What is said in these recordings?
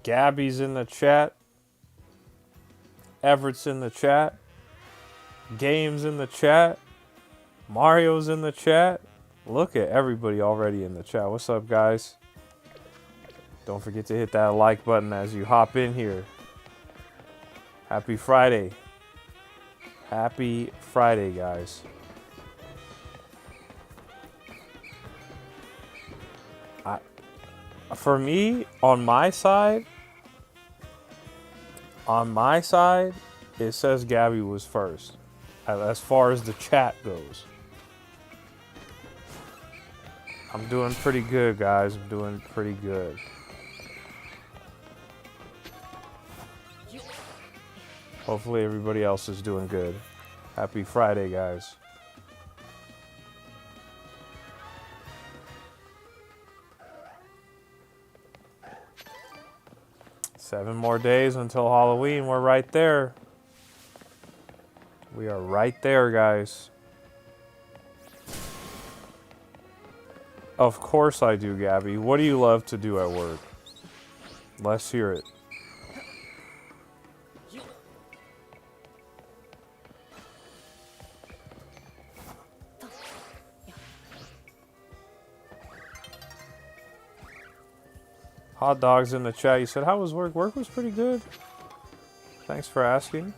Gabby's in the chat. Everett's in the chat. Games in the chat. Mario's in the chat. Look at everybody already in the chat. What's up, guys? Don't forget to hit that like button as you hop in here. Happy Friday. Happy Friday, guys. For me, on my side, it says Gabby was first, as far as the chat goes. I'm doing pretty good, guys. I'm doing pretty good. Hopefully everybody else is doing good. Happy Friday, guys. Seven more days until Halloween. We're right there. We are right there, guys. Of course I do, Gabby. What do you love to do at work? Let's hear it. Hot dogs in the chat. You said, how was work? Work was pretty good. Thanks for asking.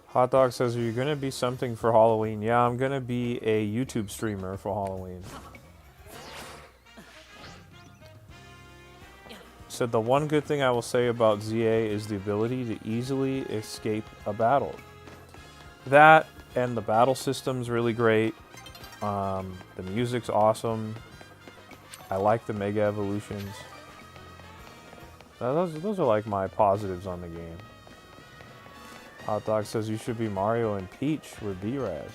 Hot Dog says, are you going to be something for Halloween? Yeah, I'm going to be a YouTube streamer for Halloween. Said, the one good thing I will say about ZA is the ability to easily escape a battle. That and the battle system's really great. The music's awesome. I like the Mega Evolutions. Those are like my positives on the game. Hot Dog says you should be Mario and Peach with B-Raz.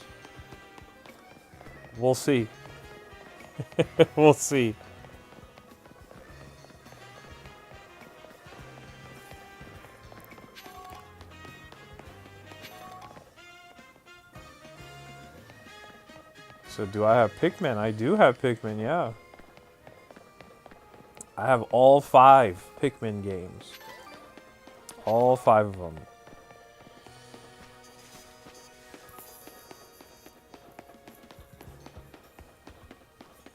We'll see. We'll see. So do I have Pikmin? I do have Pikmin, yeah. I have all 5 Pikmin games. All 5 of them.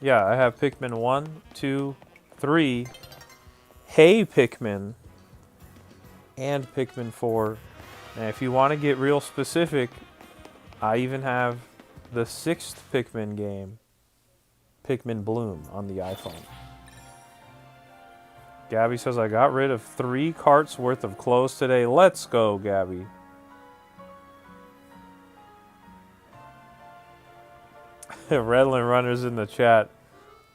Yeah, I have Pikmin 1, 2, 3, Hey Pikmin, and Pikmin 4. And if you want to get real specific, I even have the 6th Pikmin game, Pikmin Bloom, on the iPhone. Gabby says, I got rid of 3 carts worth of clothes today. Let's go, Gabby. Redland Runner's in the chat.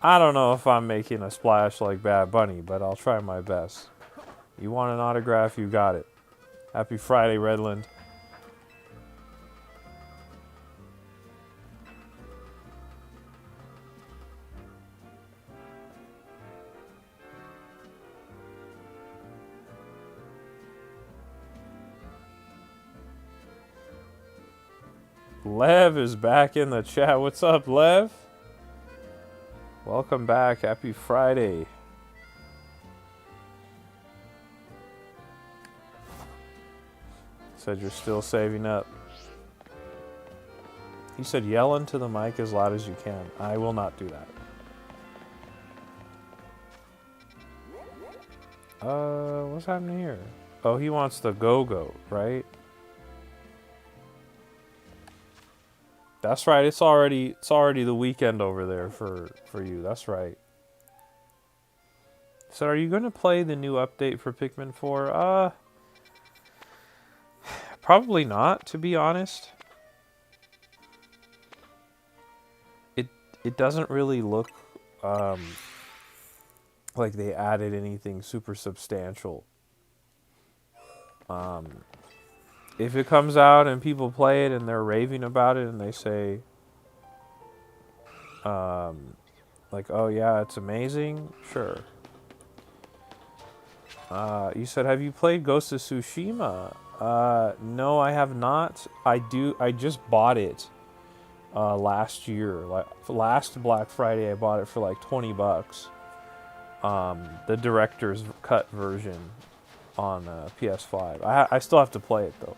I don't know if I'm making a splash like Bad Bunny, but I'll try my best. You want an autograph? You got it. Happy Friday, Redland. Lev is back in the chat. What's up, Lev? Welcome back. Happy Friday. Said you're still saving up. He said yell into the mic as loud as you can. I will not do that. What's happening here? Oh, he wants the go-go, right? That's right. It's already the weekend over there for you. That's right. So are you going to play the new update for Pikmin 4? Probably not, to be honest. It doesn't really look like they added anything super substantial. If it comes out and people play it and they're raving about it and they say, like, oh yeah, it's amazing, sure. You said, have you played Ghost of Tsushima? No, I have not. I just bought it last year. Like last Black Friday, I bought it for like $20. The director's cut version on PS5. I still have to play it though.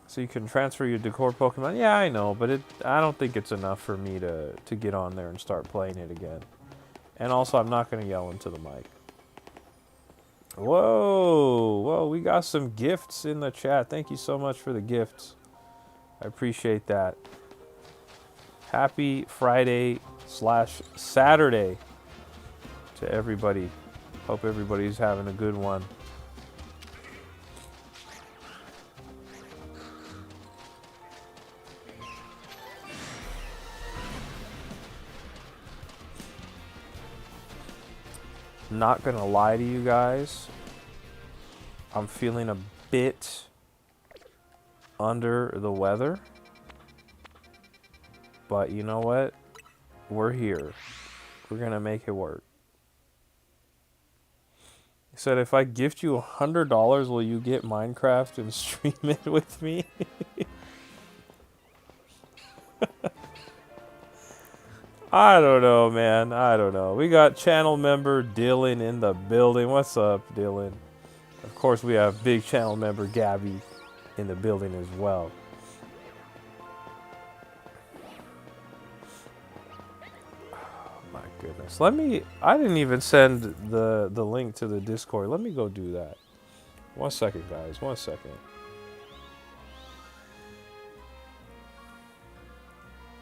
So you can transfer your decor Pokemon. Yeah, I know, but I don't think it's enough for me to get on there and start playing it again. And also, I'm not going to yell into the mic. Whoa, we got some gifts in the chat. Thank you so much for the gifts. I appreciate that. Happy Friday/Saturday to everybody. Hope everybody's having a good one. Not gonna lie to you guys, I'm feeling a bit under the weather, but you know what? We're here. We're gonna make it work. He said, if I gift you $100, will you get Minecraft and stream it with me? I don't know, man. I don't know. We got channel member Dylan in the building. What's up, Dylan? Of course, we have big channel member Gabby in the building as well. Oh, my goodness. I didn't even send the link to the Discord. Let me go do that. 1 second, guys. 1 second.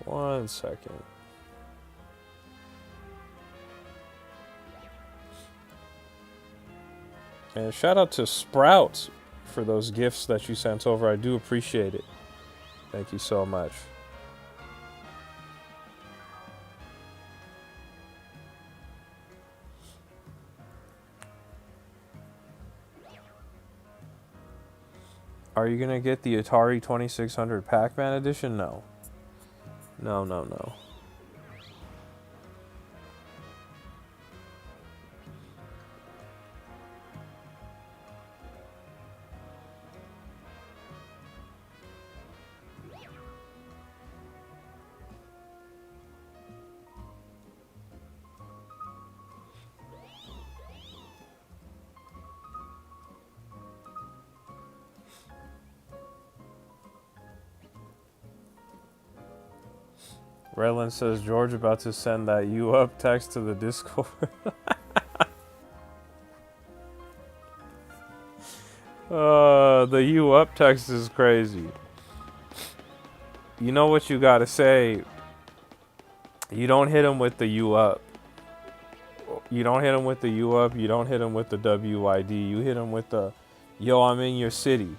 1 second. And shout out to Sprout for those gifts that you sent over. I do appreciate it. Thank you so much. Are you going to get the Atari 2600 Pac-Man edition? No. No. Redland says, George about to send that you up text to the Discord. The you up text is crazy. You know what you gotta say. You don't hit him with the you up. You don't hit him with the you up. You don't hit him with the WYD. You hit him with the, yo, I'm in your city.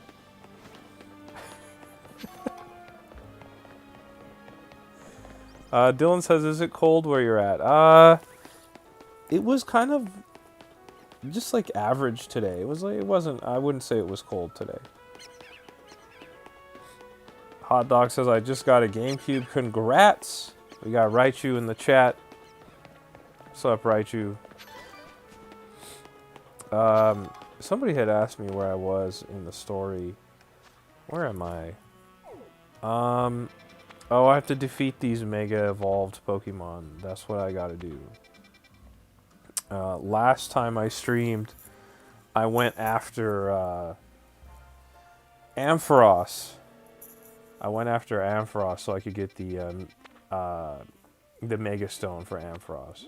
Dylan says, is it cold where you're at? It was kind of just like average today. It wasn't, I wouldn't say it was cold today. Hot Dog says, I just got a GameCube. Congrats. We got Raichu in the chat. What's up, Raichu? Somebody had asked me where I was in the story. Where am I? Oh, I have to defeat these Mega Evolved Pokemon. That's what I gotta do. Last time I streamed, I went after Ampharos. I went after Ampharos so I could get the Mega Stone for Ampharos.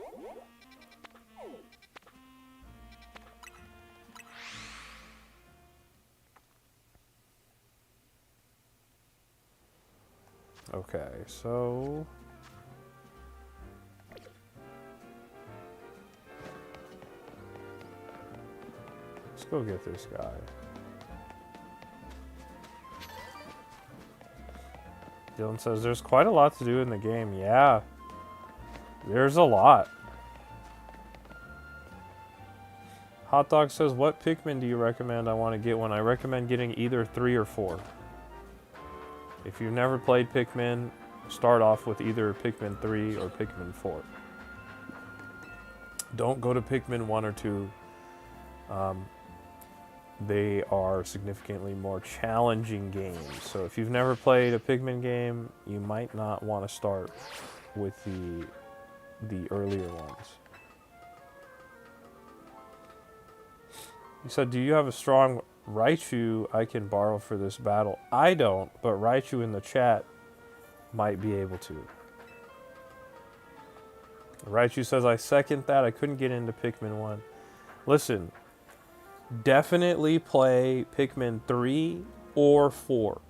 Okay, so let's go get this guy. Dylan says there's quite a lot to do in the game. Yeah, there's a lot. Hot Dog says, what Pikmin do you recommend I want to get one? I recommend getting either 3 or 4. If you've never played Pikmin, start off with either Pikmin 3 or Pikmin 4. Don't go to Pikmin 1 or 2. They are significantly more challenging games. So if you've never played a Pikmin game, you might not want to start with the earlier ones. You said, do you have a strong Raichu I can borrow for this battle? I don't, but Raichu in the chat might be able to. Raichu says, I second that. I couldn't get into Pikmin 1. Listen, definitely play Pikmin 3 or 4.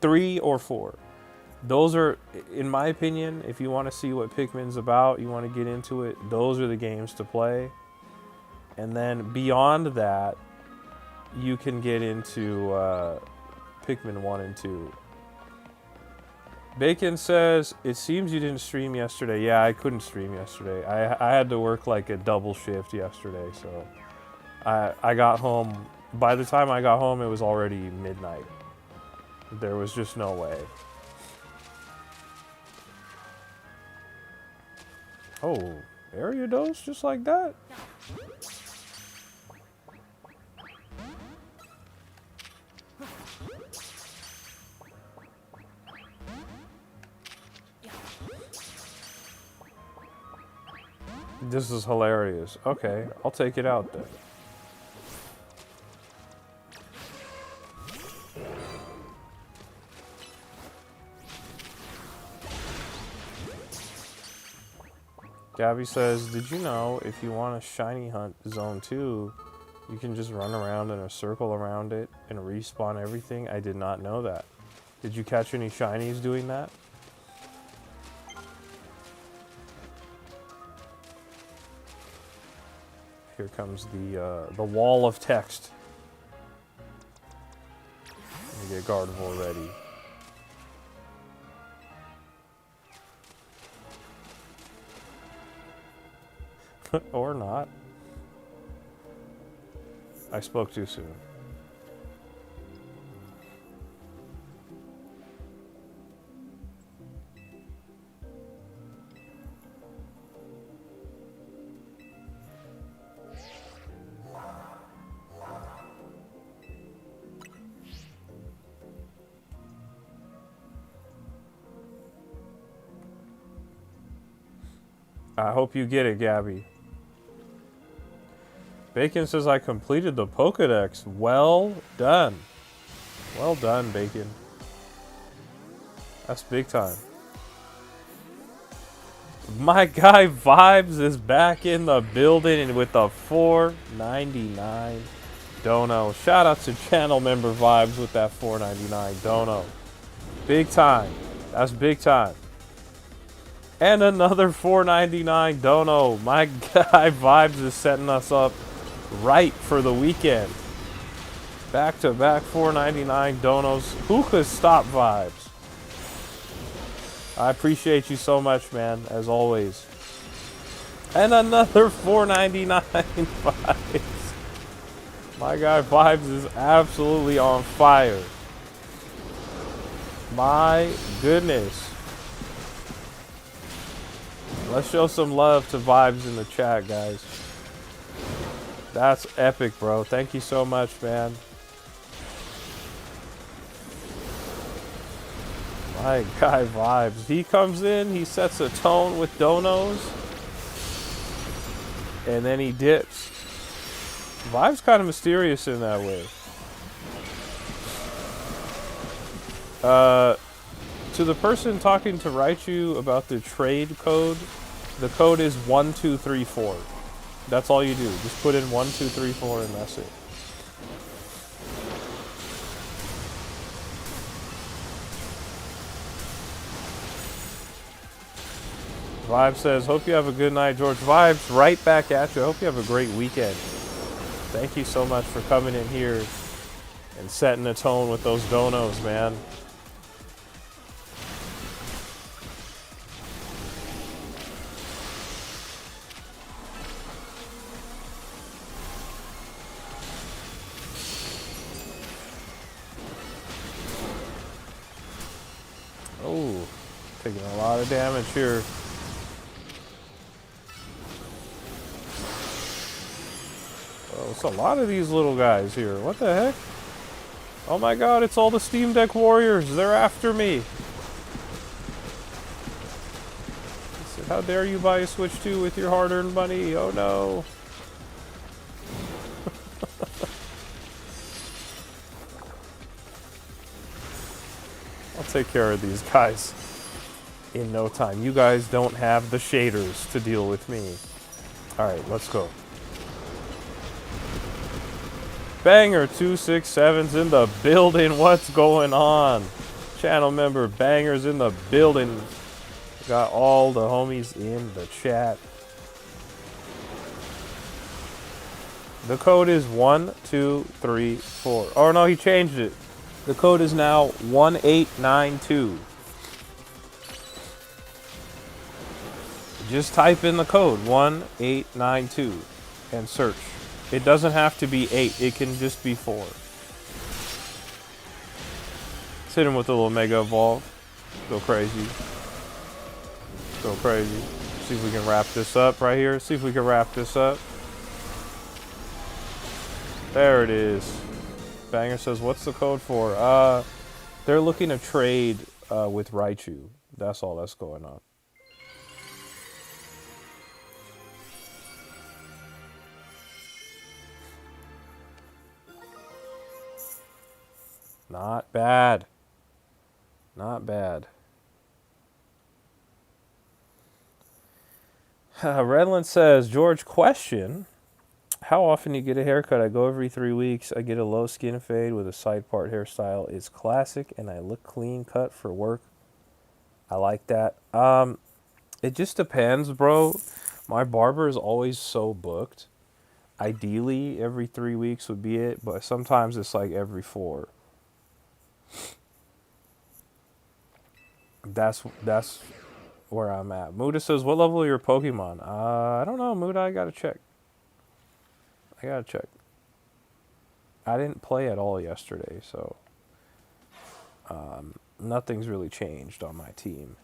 3 or 4. Those are, in my opinion, if you want to see what Pikmin's about, you want to get into it, those are the games to play. And then beyond that, you can get into Pikmin 1 and 2. Bacon says, it seems you didn't stream yesterday. Yeah, I couldn't stream yesterday. I had to work like a double shift yesterday, so I got home. By the time I got home, it was already midnight. There was just no way. Oh, area dose just like that? This is hilarious. Okay, I'll take it out then. Gabby says, did you know if you want a shiny hunt zone 2, you can just run around in a circle around it and respawn everything? I did not know that. Did you catch any shinies doing that? Here comes the wall of text. Let me get Gardevoir ready. Or not. I spoke too soon. I hope you get it, Gabby. Bacon says, I completed the Pokedex. Well done. Well done, Bacon. That's big time. My guy Vibes is back in the building with the $4.99 dono. Shout out to channel member Vibes with that $4.99 dono. Big time. That's big time. And another $4.99 dono. My guy Vibes is setting us up right for the weekend. Back to back $4.99 donos. Who could stop Vibes? I appreciate you so much, man, as always. And another $4.99 Vibes. My guy Vibes is absolutely on fire. My goodness. Let's show some love to Vibes in the chat, guys. That's epic, bro. Thank you so much, man. My guy Vibes. He comes in, he sets a tone with donos, and then he dips. Vibes kind of mysterious in that way. To the person talking to Raichu about the trade code, the code is 1234. That's all you do. Just put in 1234 and that's it. Vibe says, hope you have a good night, George. Vibes, right back at you. I hope you have a great weekend. Thank you so much for coming in here and setting the tone with those donos, man. Taking a lot of damage here. Oh, it's a lot of these little guys here. What the heck? Oh my god, it's all the Steam Deck warriors. They're after me. I said, how dare you buy a Switch 2 with your hard-earned money? Oh no. I'll take care of these guys in no time. You guys don't have the shaders to deal with me. Alright, let's go. Banger 267's in the building. What's going on? Channel member Banger's in the building. Got all the homies in the chat. The code is 1234. Oh no, he changed it. The code is now 1892. Just type in the code 1892 and search. It doesn't have to be 8, it can just be 4. Let's hit him with a little Mega Evolve. Go crazy. Go crazy. See if we can wrap this up right here. See if we can wrap this up. There it is. Banger says, what's the code for? They're looking to trade with Raichu. That's all that's going on. Not bad. Not bad. Redland says, George, question. How often do you get a haircut? I go every 3 weeks. I get a low skin fade with a side part hairstyle. It's classic, and I look clean cut for work. I like that. It just depends, bro. My barber is always so booked. Ideally, every 3 weeks would be it, but sometimes it's like every 4. That's where I'm at. Muda says, what level are your Pokemon? I don't know, Muda. I gotta check. I didn't play at all yesterday, so nothing's really changed on my team.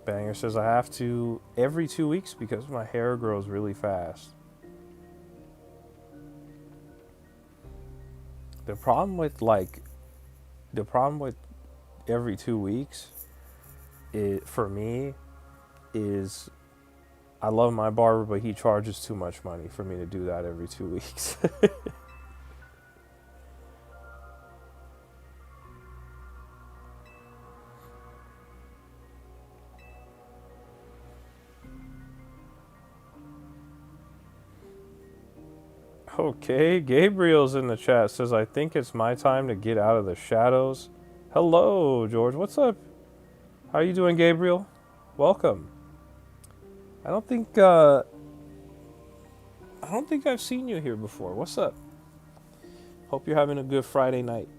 Banger says I have to every 2 weeks because my hair grows really fast. The problem with every 2 weeks for me is I love my barber, but he charges too much money for me to do that every 2 weeks. Okay, Gabriel's in the chat, says, I think it's my time to get out of the shadows. Hello, George. What's up? How you doing, Gabriel? Welcome. I don't think I've seen you here before. What's up? Hope you're having a good Friday night.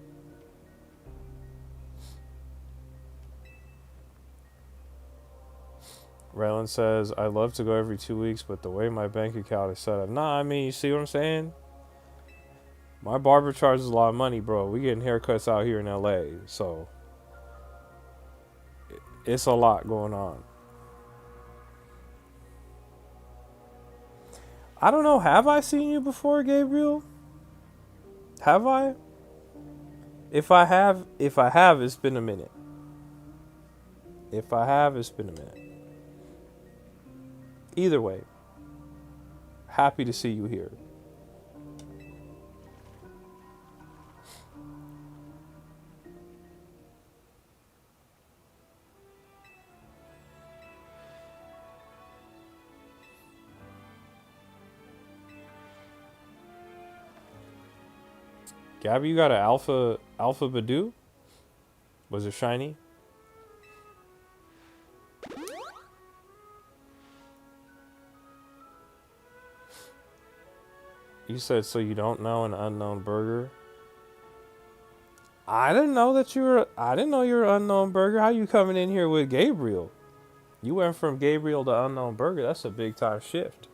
Raylan says, I love to go every 2 weeks, but the way my bank account is set up. Nah, I mean, you see what I'm saying? My barber charges a lot of money, bro. We getting haircuts out here in LA, so it's a lot going on. I don't know, have I seen you before, Gabriel? Have I? If I have, it's been a minute. If I have, it's been a minute. Either way, happy to see you here. Gabby, you got an Alpha Badoo? Was it shiny? You said, so you don't know an unknown burger? I didn't know that you were. I didn't know you were unknown burger. How you coming in here with Gabriel? You went from Gabriel to unknown burger. That's a big time shift.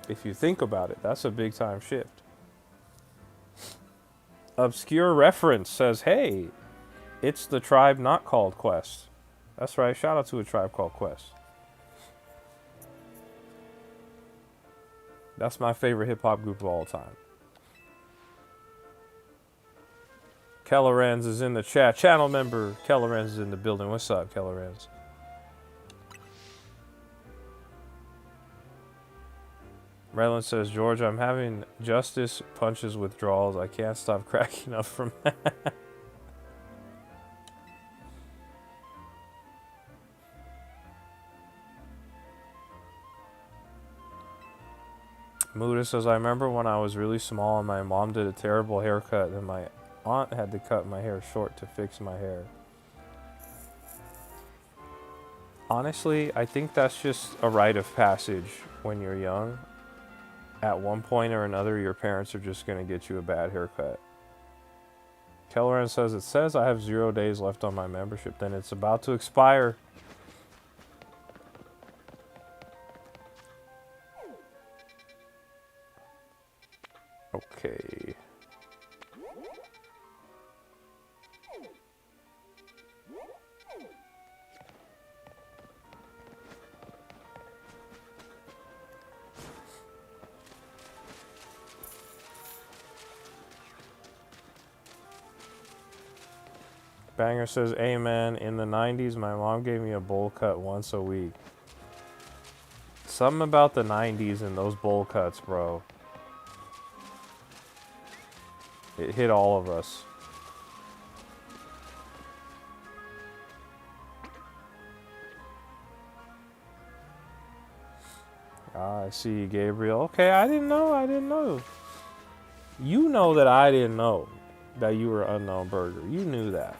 If you think about it, that's a big time shift. Obscure Reference says, hey, it's the tribe not called Quest. That's right. Shout out to a tribe called Quest. That's my favorite hip hop group of all time. Kellerens is in the chat. Channel member Kellerens is in the building. What's up, Kellerens? Redland says, George, I'm having Justice Punches withdrawals. I can't stop cracking up from that. Muda says, I remember when I was really small and my mom did a terrible haircut and my aunt had to cut my hair short to fix my hair. Honestly, I think that's just a rite of passage when you're young. At one point or another, your parents are just going to get you a bad haircut. Kelleran says, it says I have 0 days left on my membership. Then it's about to expire. Okay. Banger says, amen. In the 90s, my mom gave me a bowl cut once a week. Something about the 90s and those bowl cuts, bro. It hit all of us. Ah, I see you, Gabriel. Okay, I didn't know. You know that I didn't know that you were Unknown Burger. You knew that.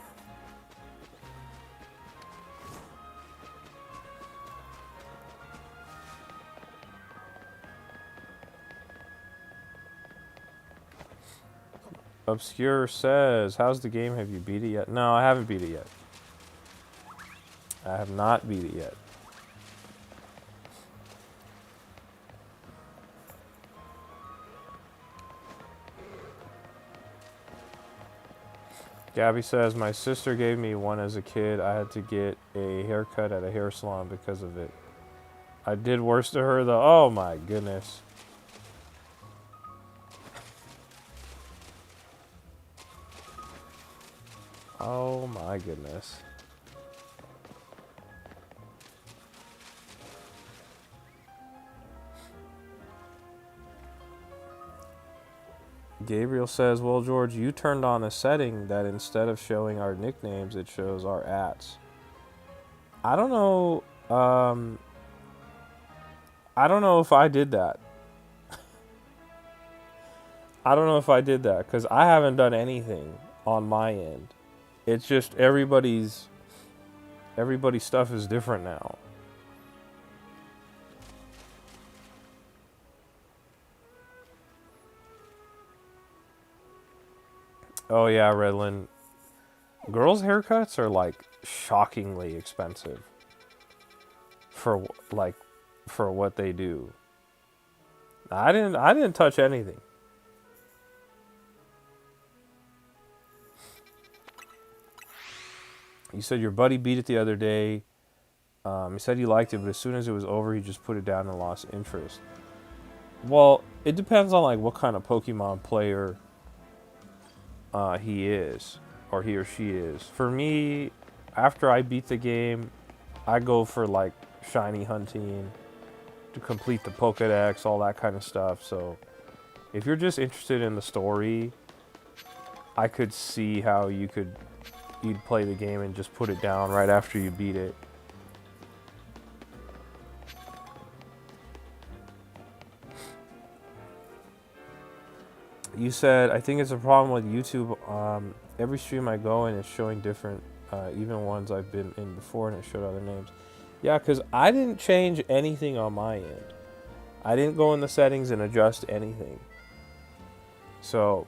Obscure says, how's the game? Have you beat it yet? No, I haven't beat it yet. I have not beat it yet. Gabby says, my sister gave me one as a kid. I had to get a haircut at a hair salon because of it. I did worse to her though. Oh my goodness. Oh my goodness. Gabriel says, well, George, you turned on a setting that instead of showing our nicknames, it shows our ats. I don't know. I don't know if I did that. I don't know if I did that because I haven't done anything on my end. It's just everybody's stuff is different now. Oh yeah, Redland. Girls' haircuts are like shockingly expensive for what they do. I didn't touch anything. You said your buddy beat it the other day. He said he liked it, but as soon as it was over, he just put it down and lost interest. Well, it depends on like what kind of Pokemon player he is, or he or she is. For me, after I beat the game, I go for like shiny hunting to complete the Pokedex, all that kind of stuff. So if you're just interested in the story, I could see how you'd play the game and just put it down right after you beat it. You said, I think it's a problem with YouTube. Every stream I go in, it's showing different, even ones I've been in before, and it showed other names. Yeah, because I didn't change anything on my end. I didn't go in the settings and adjust anything. So,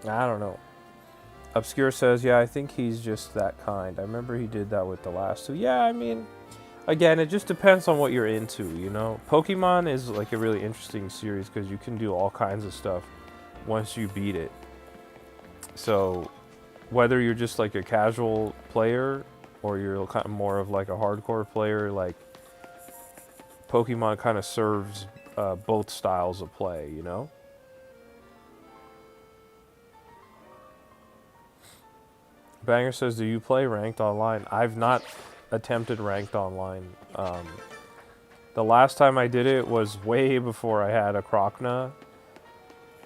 I don't know. Obscure says, yeah, I think he's just that kind. I remember he did that with the last two. Yeah, I mean, again, it just depends on what you're into, you know? Pokemon is like a really interesting series because you can do all kinds of stuff once you beat it. So, whether you're just like a casual player or you're kind of more of like a hardcore player, like Pokemon kind of serves both styles of play, you know? Banger says, do you play ranked online? I've not attempted ranked online. The last time I did it was way before I had a Krokna,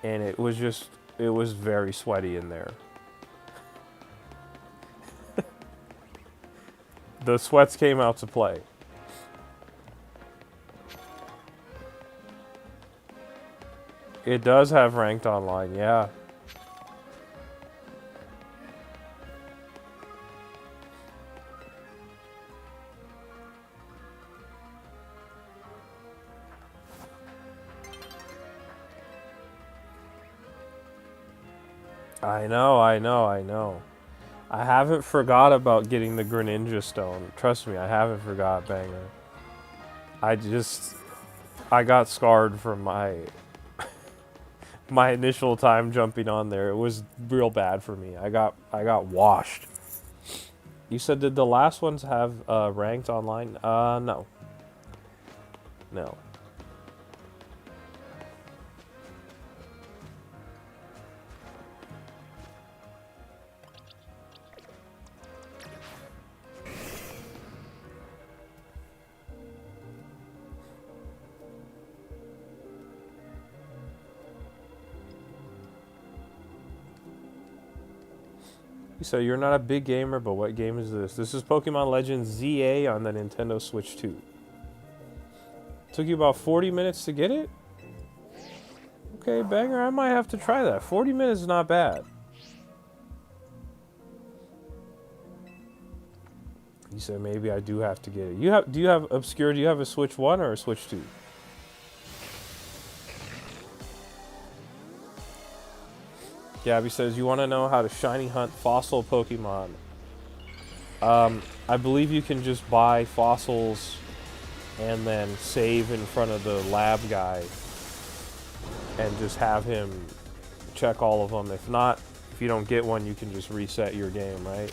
and it was very sweaty in there. The sweats came out to play. It does have ranked online, yeah. I know. I haven't forgot about getting the Greninja Stone. Trust me, I haven't forgot, Banger. I got scarred from my initial time jumping on there. It was real bad for me. I got washed. You said, did the last ones have ranked online? No. No. So you're not a big gamer, but what game is this? This is Pokemon Legends ZA on the Nintendo Switch 2. Took you about 40 minutes to get it? Okay, Banger, I might have to try that. 40 minutes is not bad. You said maybe I do have to get it. Do you have Obscure, do you have a Switch 1 or a Switch 2? Gabby says, you want to know how to shiny hunt fossil Pokemon? I believe you can just buy fossils and then save in front of the lab guy and just have him check all of them. If not, if you don't get one, you can just reset your game, right?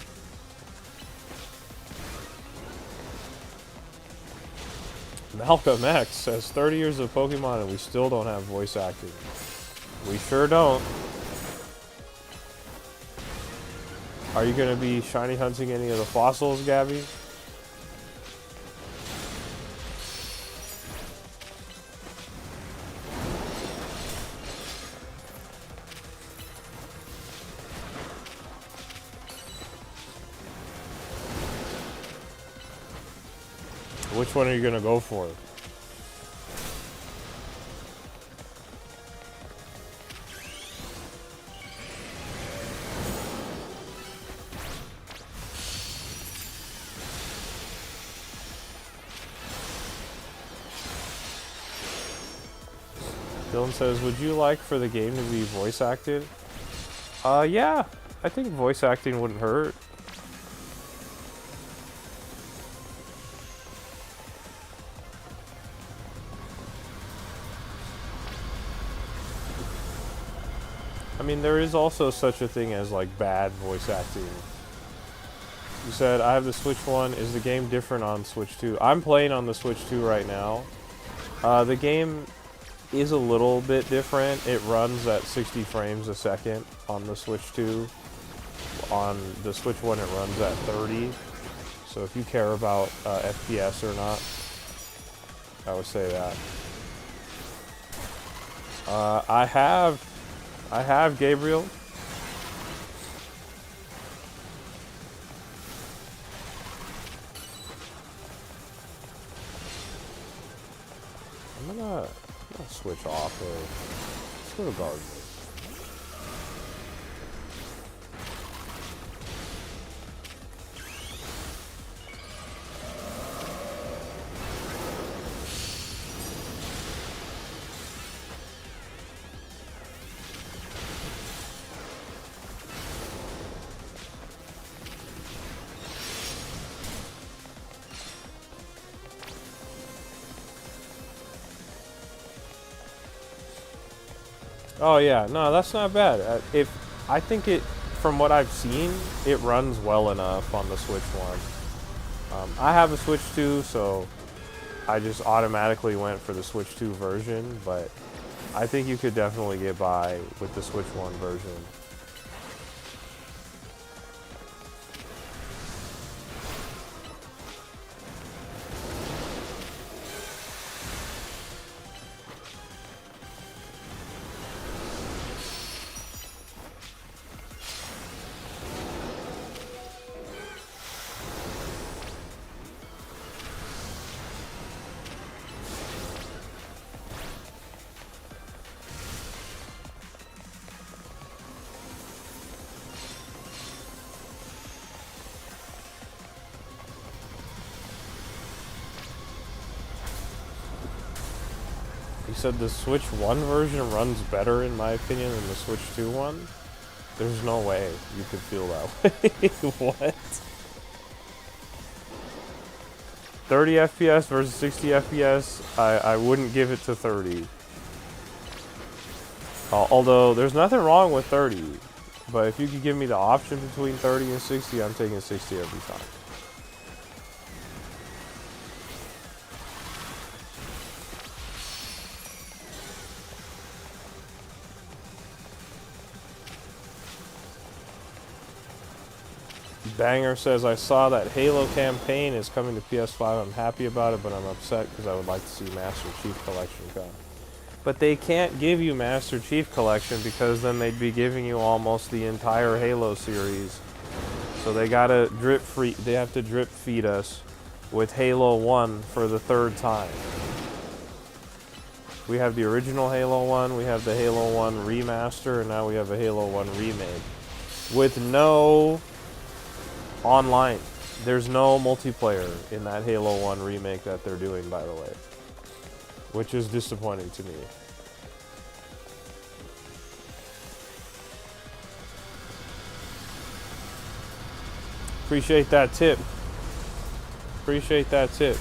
Malcolm X says, 30 years of Pokemon and we still don't have voice acting. We sure don't. Are you going to be shiny hunting any of the fossils, Gabby? Which one are you going to go for? Dylan says, would you like for the game to be voice acted? Yeah. I think voice acting wouldn't hurt. I mean, there is also such a thing as, like, bad voice acting. You said, I have the Switch 1. Is the game different on Switch 2? I'm playing on the Switch 2 right now. The game is a little bit different. It runs at 60 frames a second on the Switch 2. On the Switch 1, it runs at 30. So if you care about FPS or not, I would say that. I have Gabriel. I'm gonna switch off of. Let's go to guard. Oh yeah, no, that's not bad. If I think it, from what I've seen, it runs well enough on the Switch One. I have a Switch 2, so I just automatically went for the Switch 2 version, but I think you could definitely get by with the Switch 1 version. You said the Switch 1 version runs better, in my opinion, than the Switch 2 one? There's no way you could feel that way. What? 30 FPS versus 60 FPS, I wouldn't give it to 30. Although, there's nothing wrong with 30. But if you could give me the option between 30 and 60, I'm taking 60 every time. Banger says, I saw that Halo campaign is coming to PS5. I'm happy about it, but I'm upset because I would like to see Master Chief Collection come. But they can't give you Master Chief Collection because then they'd be giving you almost the entire Halo series. So they gotta they have to drip feed us with Halo 1 for the third time. We have the original Halo 1, we have the Halo 1 remaster, and now we have a Halo 1 remake. With no online. There's no multiplayer in that Halo 1 remake that they're doing, by the way. Which is disappointing to me. Appreciate that tip. Appreciate that tip.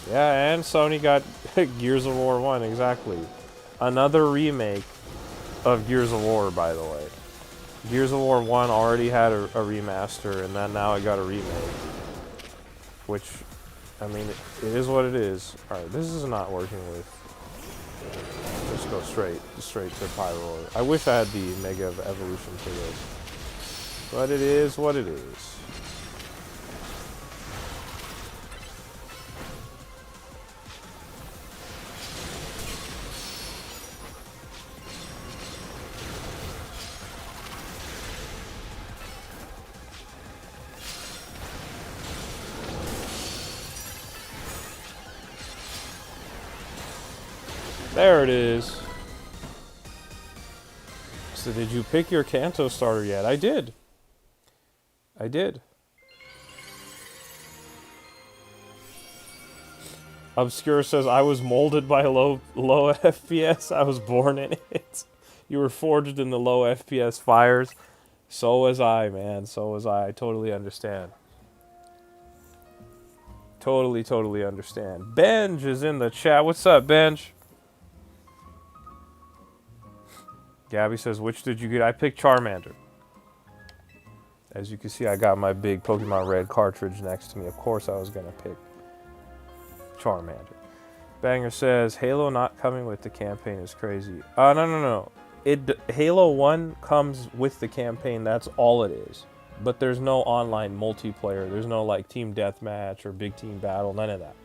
Yeah, and Sony got Gears of War 1, exactly. Another remake of Gears of War, by the way. Gears of War 1 already had a remaster, and then now it got a remake. Which, I mean, it is what it is. Alright, this is not working with... Just go straight to Pyroar. I wish I had the Mega Evolution for this. But it is what it is. There it is. So did you pick your Kanto starter yet? I did. I did. Obscure says, I was molded by low FPS. I was born in it. You were forged in the low FPS fires. So was I, man. So was I. I totally understand. Totally understand. Benj is in the chat. What's up, Benj? Gabby says, which did you get? I picked Charmander. As you can see, I got my big Pokemon Red cartridge next to me. Of course I was going to pick Charmander. Banger says, Halo not coming with the campaign is crazy. No. Halo 1 comes with the campaign. That's all it is. But there's no online multiplayer. There's no, like, team deathmatch or big team battle. None of that.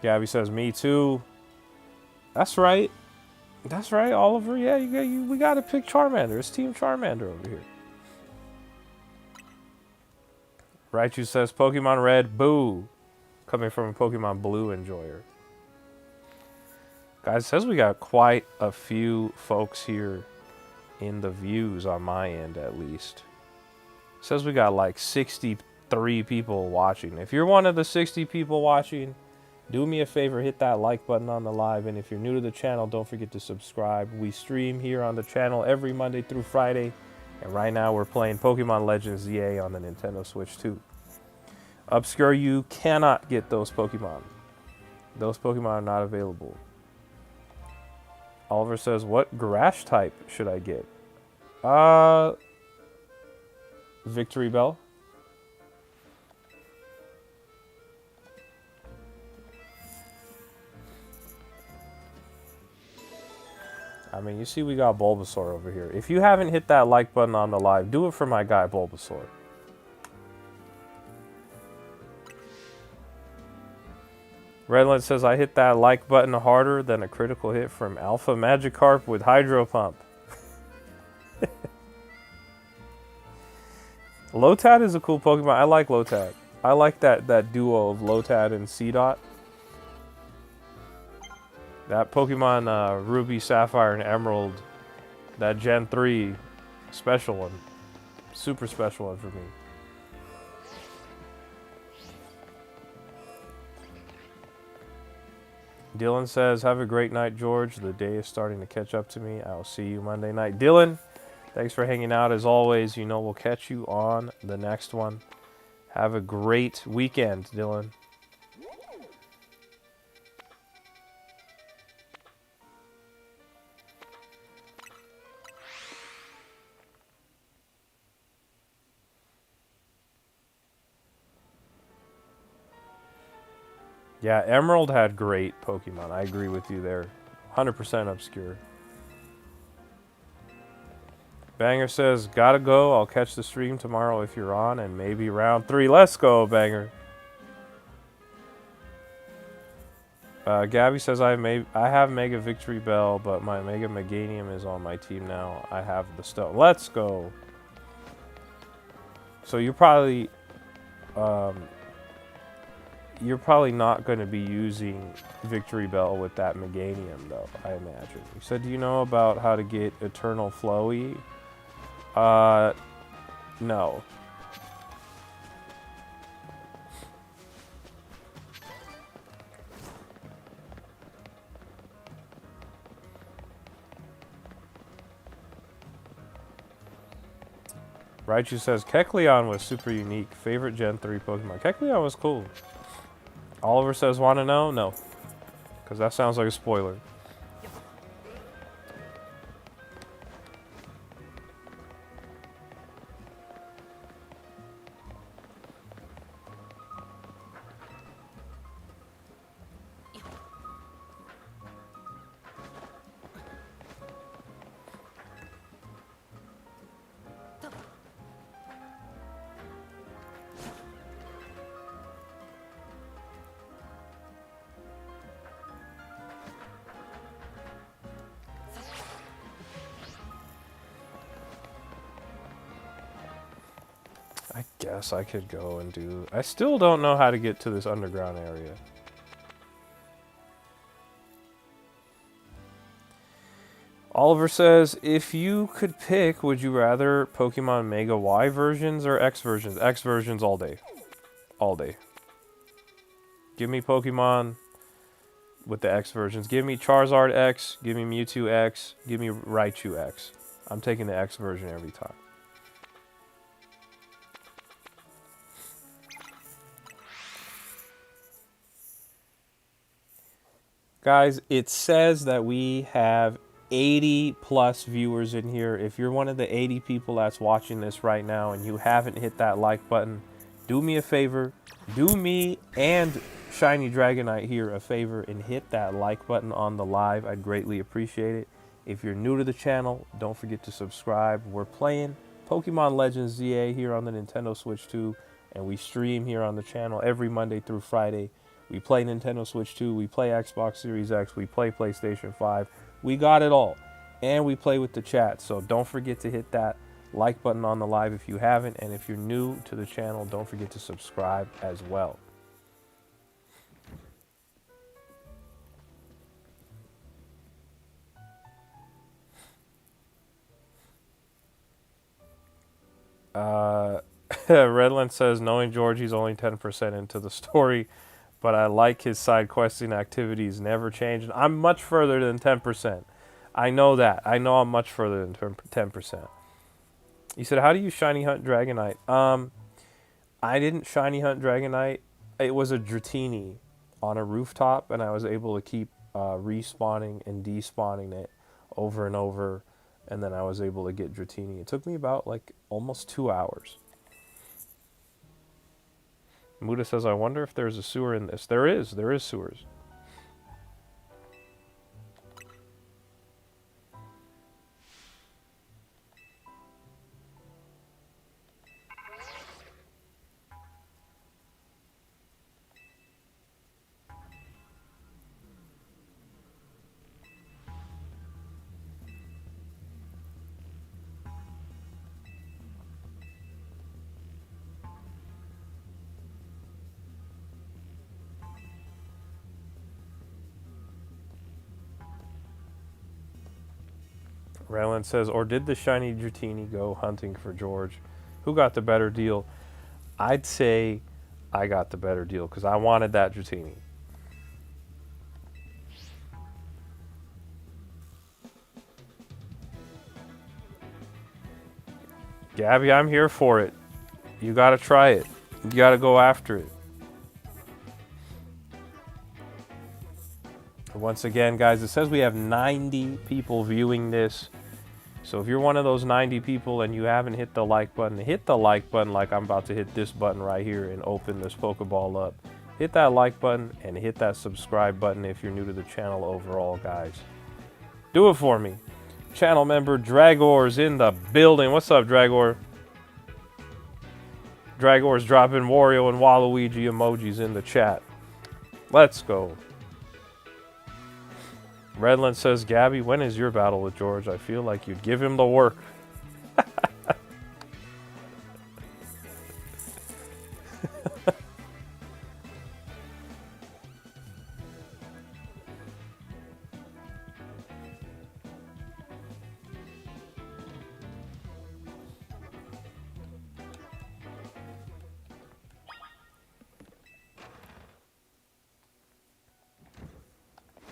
Gabby says, me too. That's right. That's right, Oliver. Yeah, we got to pick Charmander. It's Team Charmander over here. Raichu says, Pokemon Red, boo. Coming from a Pokemon Blue enjoyer. Guys, it says we got quite a few folks here in the views on my end, at least. It says we got like 63 people watching. If you're one of the 60 people watching, do me a favor, hit that like button on the live, and if you're new to the channel, don't forget to subscribe. We stream here on the channel every Monday through Friday, and right now we're playing Pokemon Legends ZA on the Nintendo Switch 2. Obscure, you cannot get those Pokemon. Those Pokemon are not available. Oliver says, what Grass type should I get? Victory Bell. I mean, you see we got Bulbasaur over here. If you haven't hit that like button on the live, do it for my guy Bulbasaur. Redland says, I hit that like button harder than a critical hit from Alpha Magikarp with Hydro Pump. Lotad is a cool Pokemon. I like Lotad. I like that duo of Lotad and Seedot. That Pokemon Ruby, Sapphire, and Emerald, that Gen 3 special one. Super special one for me. Dylan says, have a great night, George. The day is starting to catch up to me. I'll see you Monday night. Dylan, thanks for hanging out. As always, you know we'll catch you on the next one. Have a great weekend, Dylan. Yeah, Emerald had great Pokemon. I agree with you there. 100% obscure. Banger says, gotta go. I'll catch the stream tomorrow if you're on, and maybe round 3. Let's go, Banger. Gabby says, I have Mega Victory Bell, but my Mega Meganium is on my team now. I have the stone. Let's go. So you're probably not going to be using Victory Bell with that Meganium, though, I imagine. You said, do you know about how to get Eternal Flowy? No. Raichu says, Kecleon was super unique. Favorite Gen 3 Pokemon. Kecleon was cool. Oliver says, want to know? No. Because that sounds like a spoiler. I guess I could go and do... I still don't know how to get to this underground area. Oliver says, if you could pick, would you rather Pokemon Mega Y versions or X versions? X versions all day. All day. Give me Pokemon with the X versions. Give me Charizard X, give me Mewtwo X, give me Raichu X. I'm taking the X version every time. Guys, it says that we have 80 plus viewers in here. If you're one of the 80 people that's watching this right now and you haven't hit that like button, do me a favor. Do me and Shiny Dragonite here a favor and hit that like button on the live. I'd greatly appreciate it. If you're new to the channel, don't forget to subscribe. We're playing Pokemon Legends ZA here on the Nintendo Switch 2, and we stream here on the channel every Monday through Friday. We play Nintendo Switch 2, we play Xbox Series X, we play PlayStation 5. We got it all. And we play with the chat. So don't forget to hit that like button on the live if you haven't. And if you're new to the channel, don't forget to subscribe as well. Redland says, knowing George, he's only 10% into the story. But I like his side questing activities never change. And I'm much further than 10%. I know that. I know I'm much further than 10%. He said, how do you shiny hunt Dragonite? I didn't shiny hunt Dragonite. It was a Dratini on a rooftop, and I was able to keep respawning and despawning it over and over, and then I was able to get Dratini. It took me about like almost 2 hours. Muda says, I wonder if there's a sewer in this. There is sewers. Raylan says, or did the shiny Dratini go hunting for George? Who got the better deal? I'd say I got the better deal because I wanted that Dratini. Gabby, I'm here for it. You gotta try it. You gotta go after it. Once again, guys, it says we have 90 people viewing this. So if you're one of those 90 people and you haven't hit the like button like I'm about to hit this button right here and open this Pokeball up. Hit that like button and hit that subscribe button if you're new to the channel overall, guys. Do it for me. Channel member Dragor's in the building. What's up, Dragor? Dragor's dropping Wario and Waluigi emojis in the chat. Let's go. Redland says, Gabby, when is your battle with George? I feel like you'd give him the work.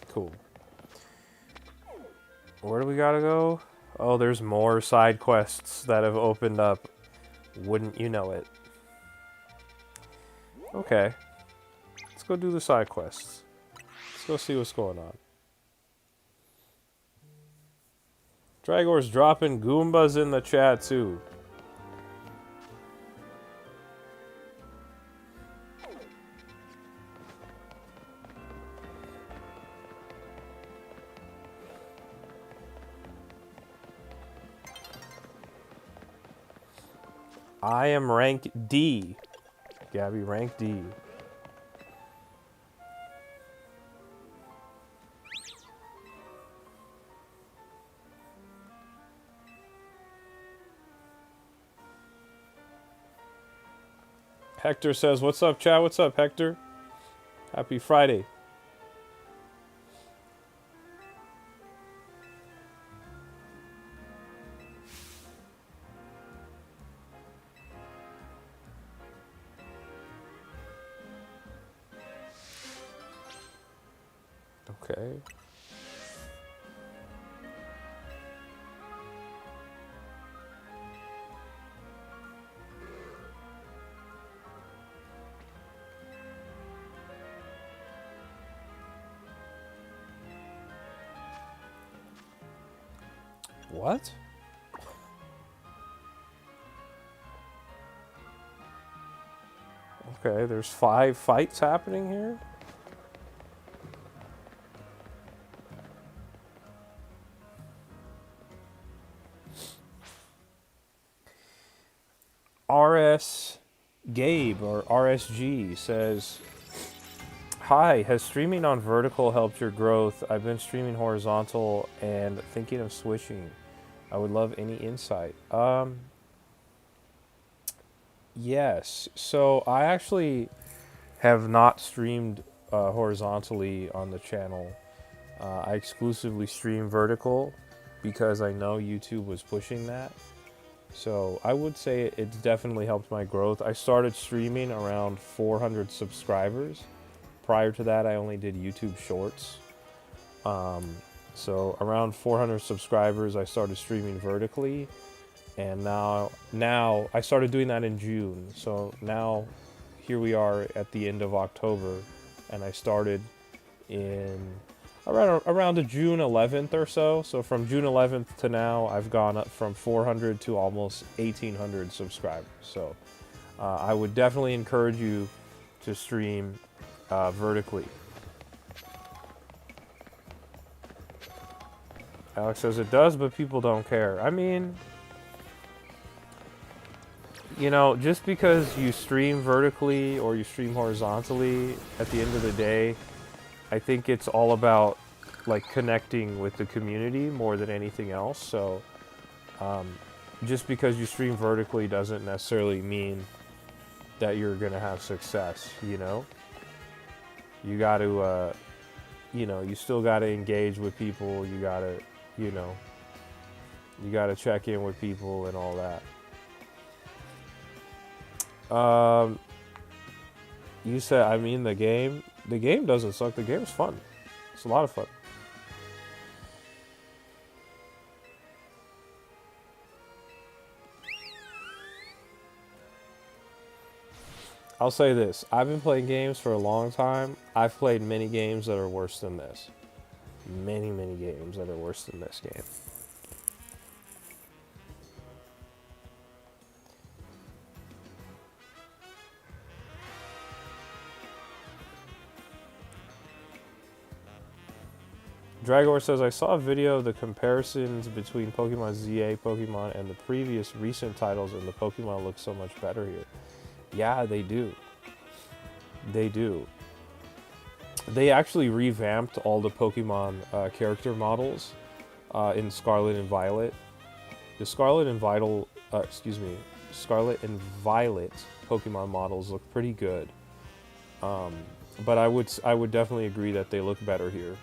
Cool. Where do we gotta go? Oh, there's more side quests that have opened up. Wouldn't you know it? Okay. Let's go do the side quests. Let's go see what's going on. Dragor's dropping Goombas in the chat too. I am rank D. Gabby, rank D. Hector says, what's up, chat? What's up, Hector? Happy Friday. Okay. What? Okay, there's 5 fights happening here? RS Gabe or RSG says, hi, has streaming on vertical helped your growth? I've been streaming horizontal and thinking of switching. I would love any insight. Yes. So I actually have not streamed horizontally on the channel. I exclusively stream vertical because I know YouTube was pushing that. So I would say it's definitely helped my growth. I started streaming around 400 subscribers. Prior to that, I only did YouTube Shorts. So around 400 subscribers, I started streaming vertically. And now I started doing that in June. So now here we are at the end of October, and I started in around June 11th or so. So from June 11th to now, I've gone up from 400 to almost 1,800 subscribers. So I would definitely encourage you to stream vertically. Alex says it does, but people don't care. I mean, you know, just because you stream vertically or you stream horizontally, at the end of the day, I think it's all about like connecting with the community more than anything else. So just because you stream vertically doesn't necessarily mean that you're gonna have success. You know, you got to, you know, you still got to engage with people. You got to, you know, you got to check in with people and all that. You said, I mean, the game doesn't suck. The game's fun. It's a lot of fun. I'll say this. I've been playing games for a long time. I've played many games that are worse than this. Many games that are worse than this game. Dragor says, I saw a video of the comparisons between Pokemon ZA Pokemon and the previous recent titles, and the Pokemon look so much better here. Yeah, they do. They do. They actually revamped all the Pokemon character models in Scarlet and Violet. The Scarlet and Violet Pokemon models look pretty good. But I would definitely agree that they look better here.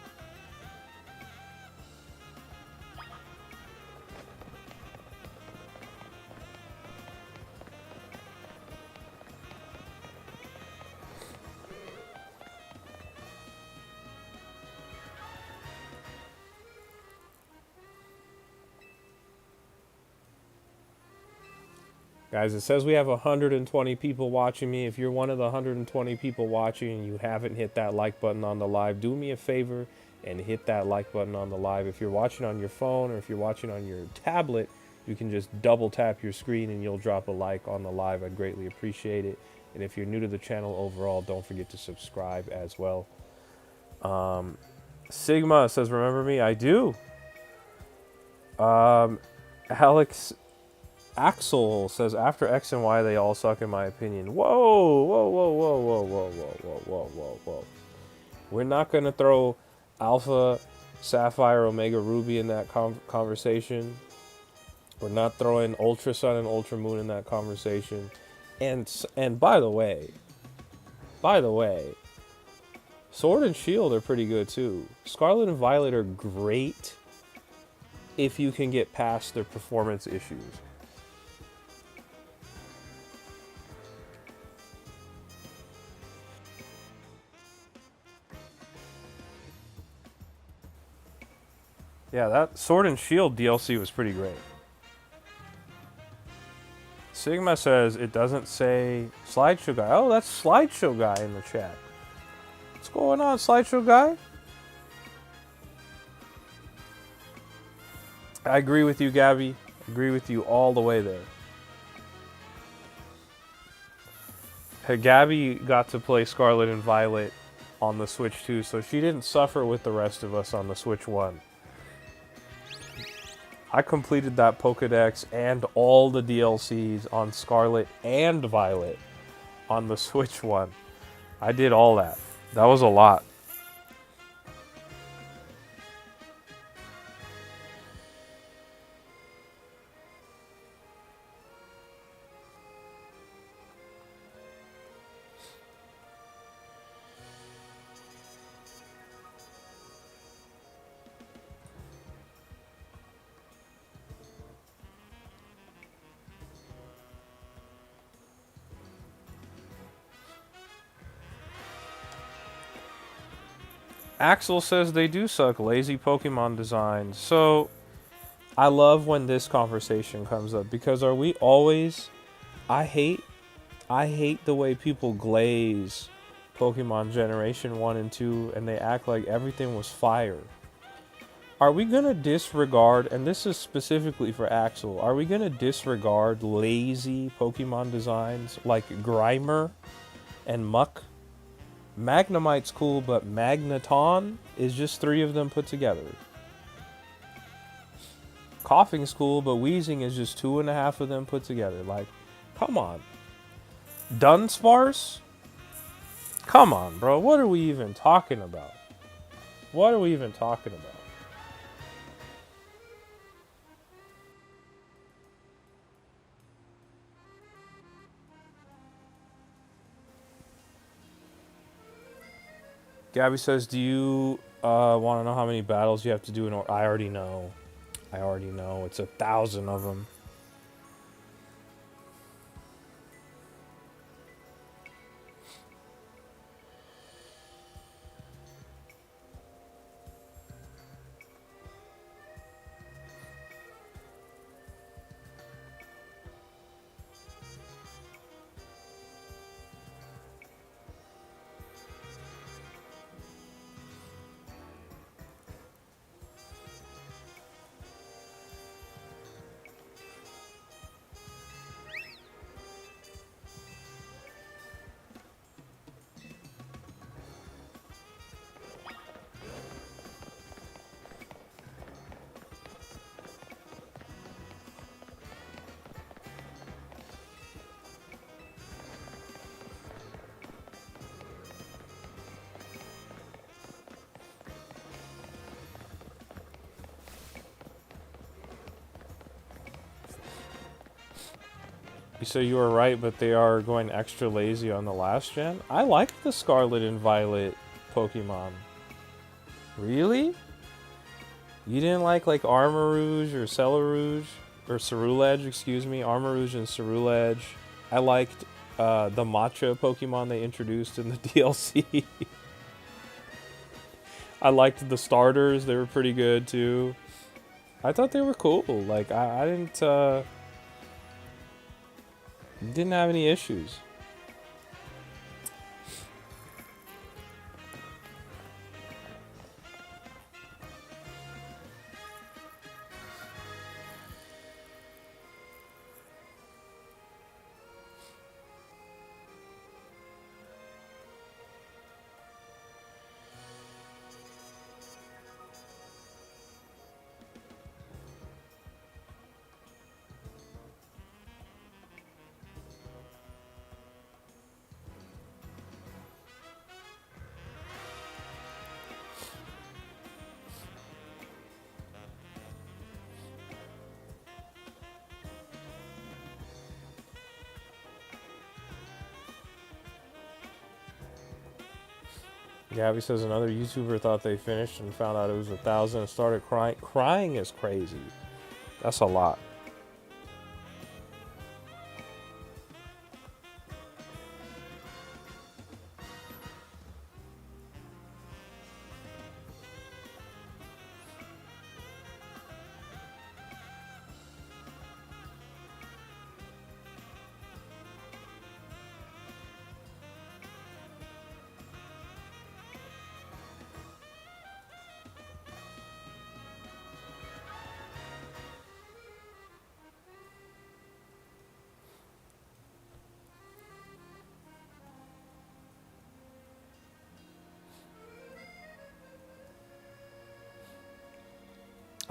Guys, it says we have 120 people watching me. If you're one of the 120 people watching and you haven't hit that like button on the live, do me a favor and hit that like button on the live. If you're watching on your phone or if you're watching on your tablet, you can just double tap your screen and you'll drop a like on the live. I'd greatly appreciate it. And if you're new to the channel overall, don't forget to subscribe as well. Sigma says, remember me? I do. Alex Axel says, after X and Y, they all suck in my opinion. Whoa, whoa, whoa, whoa, whoa, whoa, whoa, whoa, whoa, whoa, whoa. We're not going to throw Alpha, Sapphire, Omega, Ruby in that conversation. We're not throwing Ultra Sun and Ultra Moon in that conversation. And by the way, Sword and Shield are pretty good too. Scarlet and Violet are great if you can get past their performance issues. Yeah, that Sword and Shield DLC was pretty great. Sigma says it doesn't say Slideshow Guy. Oh, that's Slideshow Guy in the chat. What's going on, Slideshow Guy? I agree with you, Gabby. I agree with you all the way there. Hey, Gabby got to play Scarlet and Violet on the Switch 2, so she didn't suffer with the rest of us on the Switch 1. I completed that Pokédex and all the DLCs on Scarlet and Violet on the Switch 1. I did all that. That was a lot. Axel says they do suck. Lazy Pokemon designs. So, I love when this conversation comes up because are we always I hate I hate the way people glaze Pokemon Generation 1 and 2 and they act like everything was fire. Are we going to disregard, and this is specifically for Axel, are we going to disregard lazy Pokemon designs like Grimer and Muck? Magnemite's cool, but Magneton is just 3 of them put together. Coughing's cool, but Wheezing is just 2.5 of them put together. Like, come on. Dunsparce? Come on, bro. What are we even talking about? What are we even talking about? Gabby says, do you want to know how many battles you have to do in order? I already know. I already know. It's 1,000 of them. You say you were right, but they are going extra lazy on the last gen? I like the Scarlet and Violet Pokemon. Really? You didn't like Armarouge or Celerouge? Or Ceruledge, excuse me. Armarouge and Ceruledge. I liked the Matcha Pokemon they introduced in the DLC. I liked the starters. They were pretty good, too. I thought they were cool. Like, I didn't have any issues. Gabby says another YouTuber thought they finished and found out it was 1,000 and started crying. Crying is crazy. That's a lot.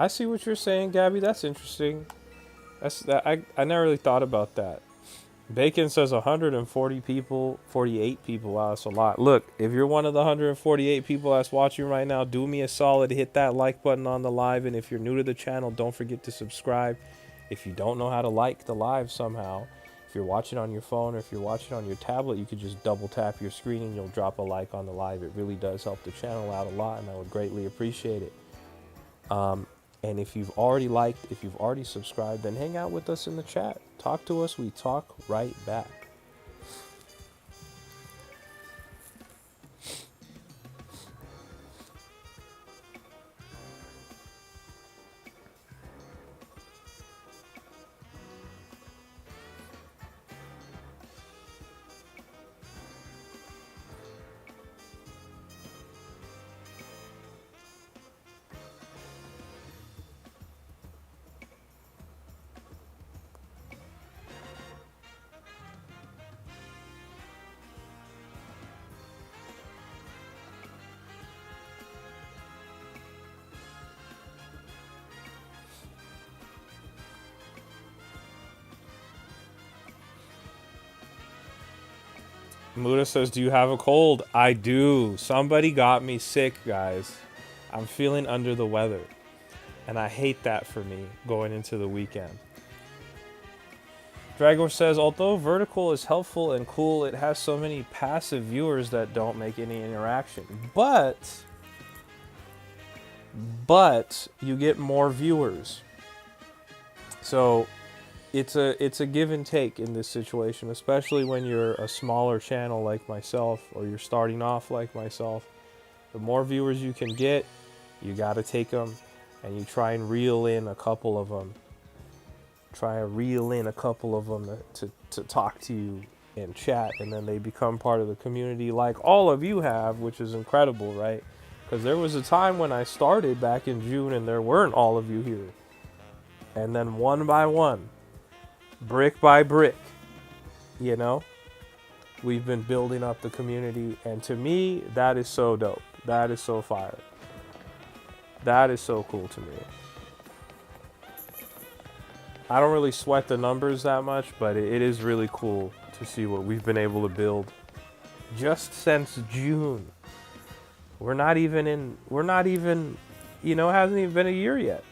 I see what you're saying, Gabby. That's interesting. That's that. I never really thought about that. Bacon says 140 people, 48 people. Wow, that's a lot. Look, if you're one of the 148 people that's watching right now, do me a solid. Hit that like button on the live. And if you're new to the channel, don't forget to subscribe. If you don't know how to like the live somehow, if you're watching on your phone or if you're watching on your tablet, you could just double tap your screen and you'll drop a like on the live. It really does help the channel out a lot, and I would greatly appreciate it. And if you've already liked, if you've already subscribed, then hang out with us in the chat. Talk to us. We talk right back. Muda says, do you have a cold? I do. Somebody got me sick, guys. I'm feeling under the weather. And I hate that for me going into the weekend. Dragor says, although vertical is helpful and cool, it has so many passive viewers that don't make any interaction. But you get more viewers. So it's a give and take in this situation, especially when you're a smaller channel like myself, or you're starting off like myself. The more viewers you can get, you got to take them, and you try and reel in a couple of them. To talk to you in chat, and then they become part of the community like all of you have, which is incredible, right? Because there was a time when I started back in June and there weren't all of you here. And then one by one, brick by brick, you know, we've been building up the community. And to me, that is so dope. That is so fire. That is so cool to me. I don't really sweat the numbers that much, but it is really cool to see what we've been able to build just since June. We're not even, you know, it hasn't even been a year yet.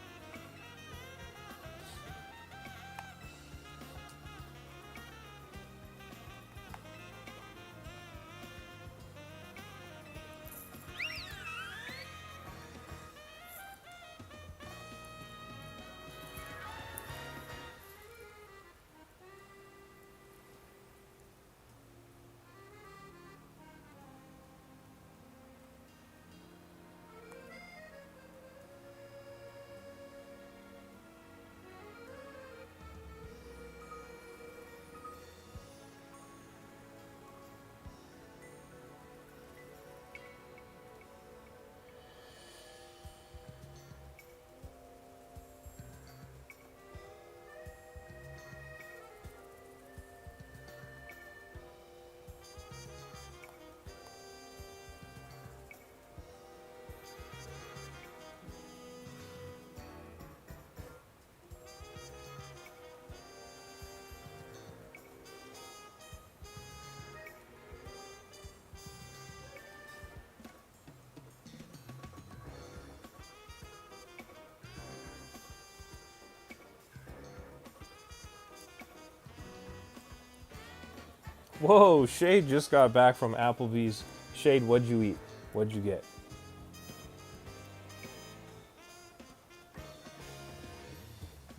Whoa, Shade just got back from Applebee's. Shade, what'd you eat? What'd you get?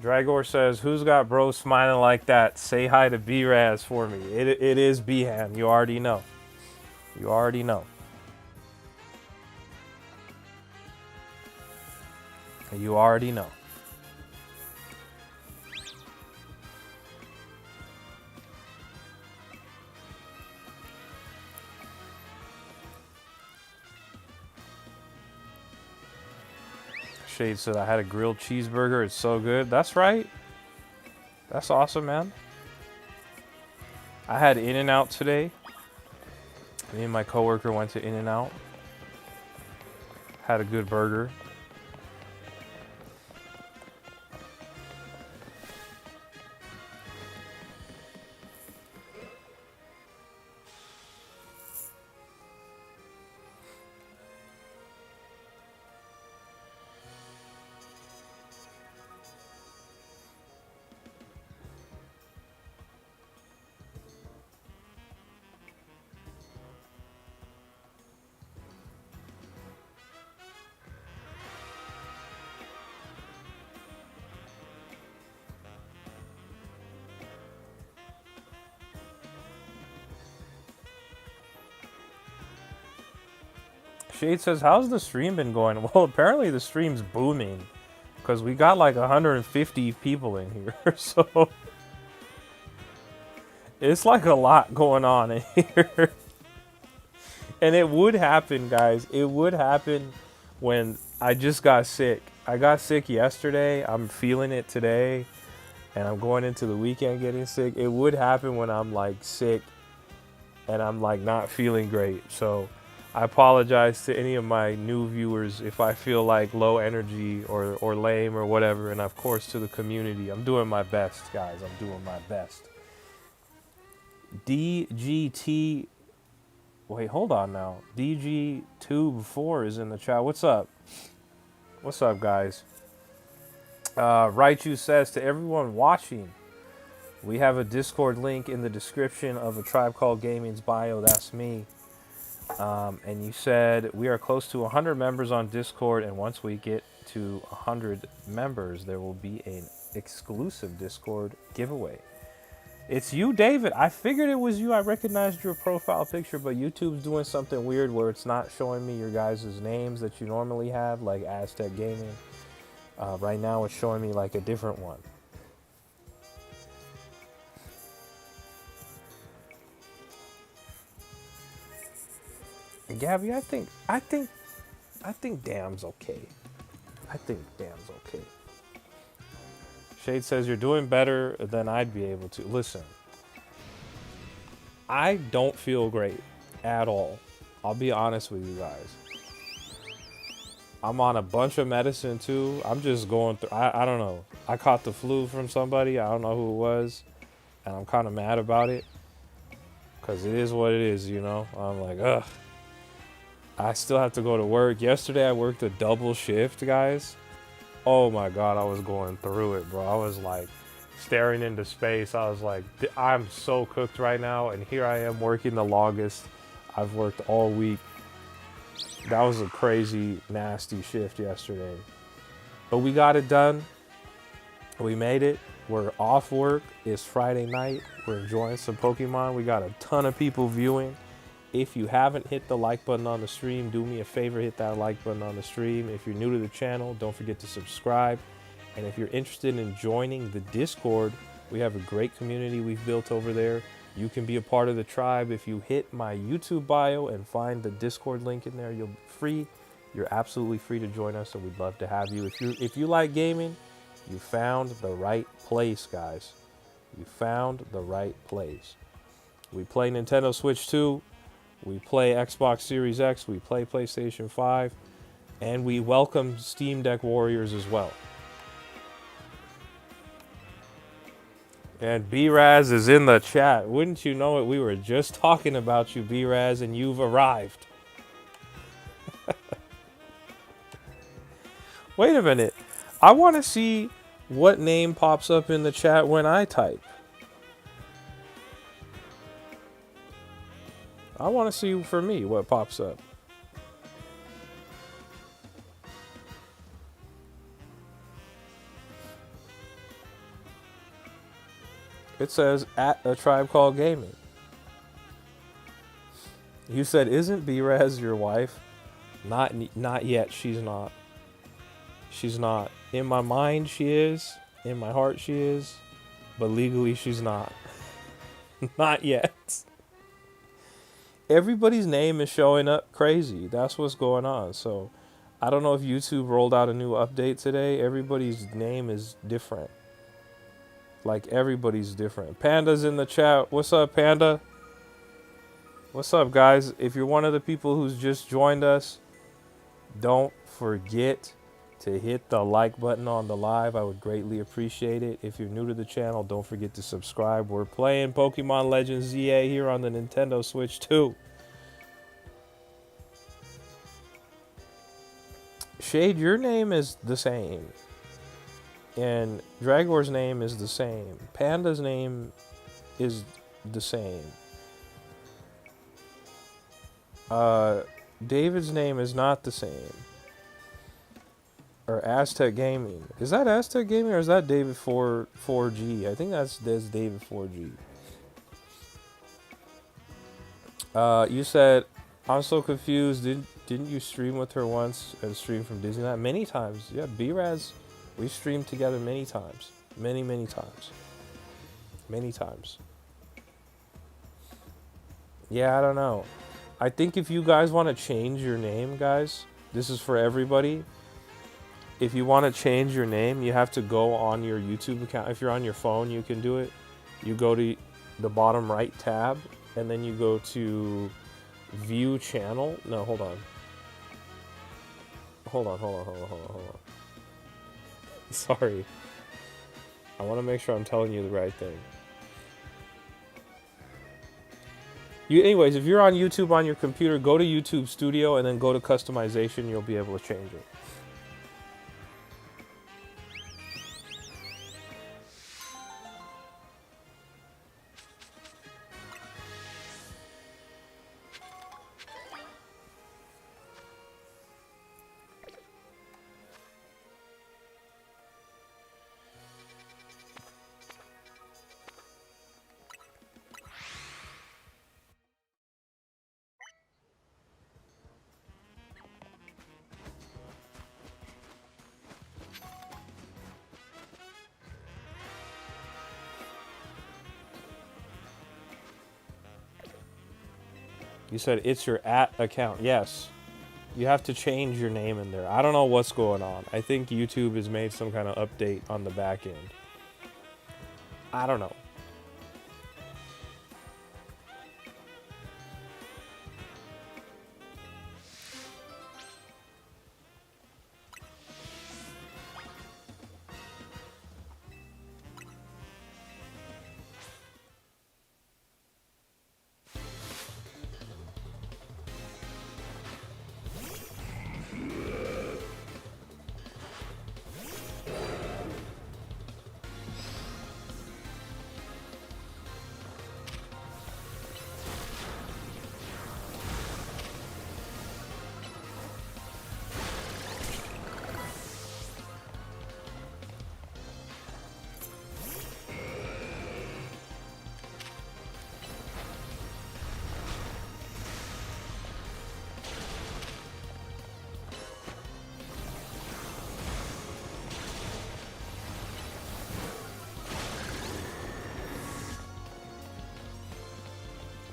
Dragor says, who's got bro smiling like that? Say hi to B-Raz for me. It is B-Han. You already know. You already know. You already know. Shade said, I had a grilled cheeseburger. It's so good. That's right. That's awesome, man. I had In-N-Out today. Me and my coworker went to In-N-Out. Had a good burger. Shade says, how's the stream been going? Well, apparently the stream's booming because we got like 150 people in here. So it's like a lot going on in here. And it would happen, guys. It would happen when I just got sick. I got sick yesterday. I'm feeling it today. And I'm going into the weekend getting sick. It would happen when I'm like sick and I'm like not feeling great. So I apologize to any of my new viewers if I feel like low energy or lame or whatever. And of course to the community, I'm doing my best, guys. I'm doing my best. DGT Wait, hold on now. DG Tube4 is in the chat. What's up? What's up, guys? Raichu says to everyone watching, we have a Discord link in the description of A Tribe Called Gaming's bio. That's me. And you said we are close to 100 members on Discord, and once we get to 100 members, there will be an exclusive Discord giveaway. It's you, David. I figured it was you. I recognized your profile picture, but YouTube's doing something weird where it's not showing me your guys' names that you normally have, like Aztec Gaming. Right now, it's showing me like a different one. Gabby, I think Dam's okay. I think Dam's okay. Shade says you're doing better than I'd be able to. Listen, I don't feel great at all. I'll be honest with you guys. I'm on a bunch of medicine too. I'm just going through, I don't know. I caught the flu from somebody. I don't know who it was. And I'm kind of mad about it. Because it is what it is, you know. I'm like, ugh. I still have to go to work. Yesterday I worked a double shift, guys. Oh my God, I was going through it, bro. I was like staring into space. I was like, I'm so cooked right now. And here I am working the longest I've worked all week. That was a crazy, nasty shift yesterday. But we got it done. We made it. We're off work. It's Friday night. We're enjoying some Pokemon. We got a ton of people viewing. If you haven't hit the like button on the stream, do me a favor, hit that like button on the stream. If you're new to the channel, don't forget to subscribe. And if you're interested in joining the Discord, we have a great community we've built over there. You can be a part of the tribe. If you hit my YouTube bio and find the Discord link in there, you're absolutely free to join us, and we'd love to have you. If you like gaming, you found the right place, guys. You found the right place. We play Nintendo Switch 2. We play Xbox Series X, we play PlayStation 5, and we welcome Steam Deck Warriors as well. And B-Raz is in the chat. Wouldn't you know it, we were just talking about you, B-Raz, and you've arrived. Wait a minute. I want to see what name pops up in the chat when I type. I want to see for me what pops up. It says at A Tribe Called Gaming. You said, isn't B-Raz your wife? Not yet. She's not. She's not. In my mind, she is. In my heart, she is. But legally, she's not. Not yet. Everybody's name is showing up crazy. That's what's going on. So I don't know if YouTube rolled out a new update today. Everybody's name is different. Like, everybody's different. Panda's in the chat. What's up, Panda? What's up, guys? If you're one of the people who's just joined us, don't forget to hit the like button on the live. I would greatly appreciate it. If you're new to the channel, don't forget to subscribe. We're playing Pokemon Legends ZA here on the Nintendo Switch 2. Shade, your name is the same. And Dragor's name is the same. Panda's name is the same. David's name is not the same. Or Aztec Gaming. Is that Aztec Gaming or is that David 4G? I think that's David 4G. You said, I'm so confused. Didn't you stream with her once and stream from Disneyland? Many times. Yeah, B-Raz, we streamed together many times. Many times. Many times. Yeah, I don't know. I think if you guys want to change your name, guys, this is for everybody. If you want to change your name, you have to go on your YouTube account. If you're on your phone, you can do it. You go to the bottom right tab, and then you go to View Channel. No, hold on. Hold on. Sorry. I want to make sure I'm telling you the right thing. Anyways, if you're on YouTube on your computer, go to YouTube Studio and then go to customization. You'll be able to change it. You said it's your account. Yes. You have to change your name in there. I don't know what's going on. I think YouTube has made some kind of update on the back end. I don't know.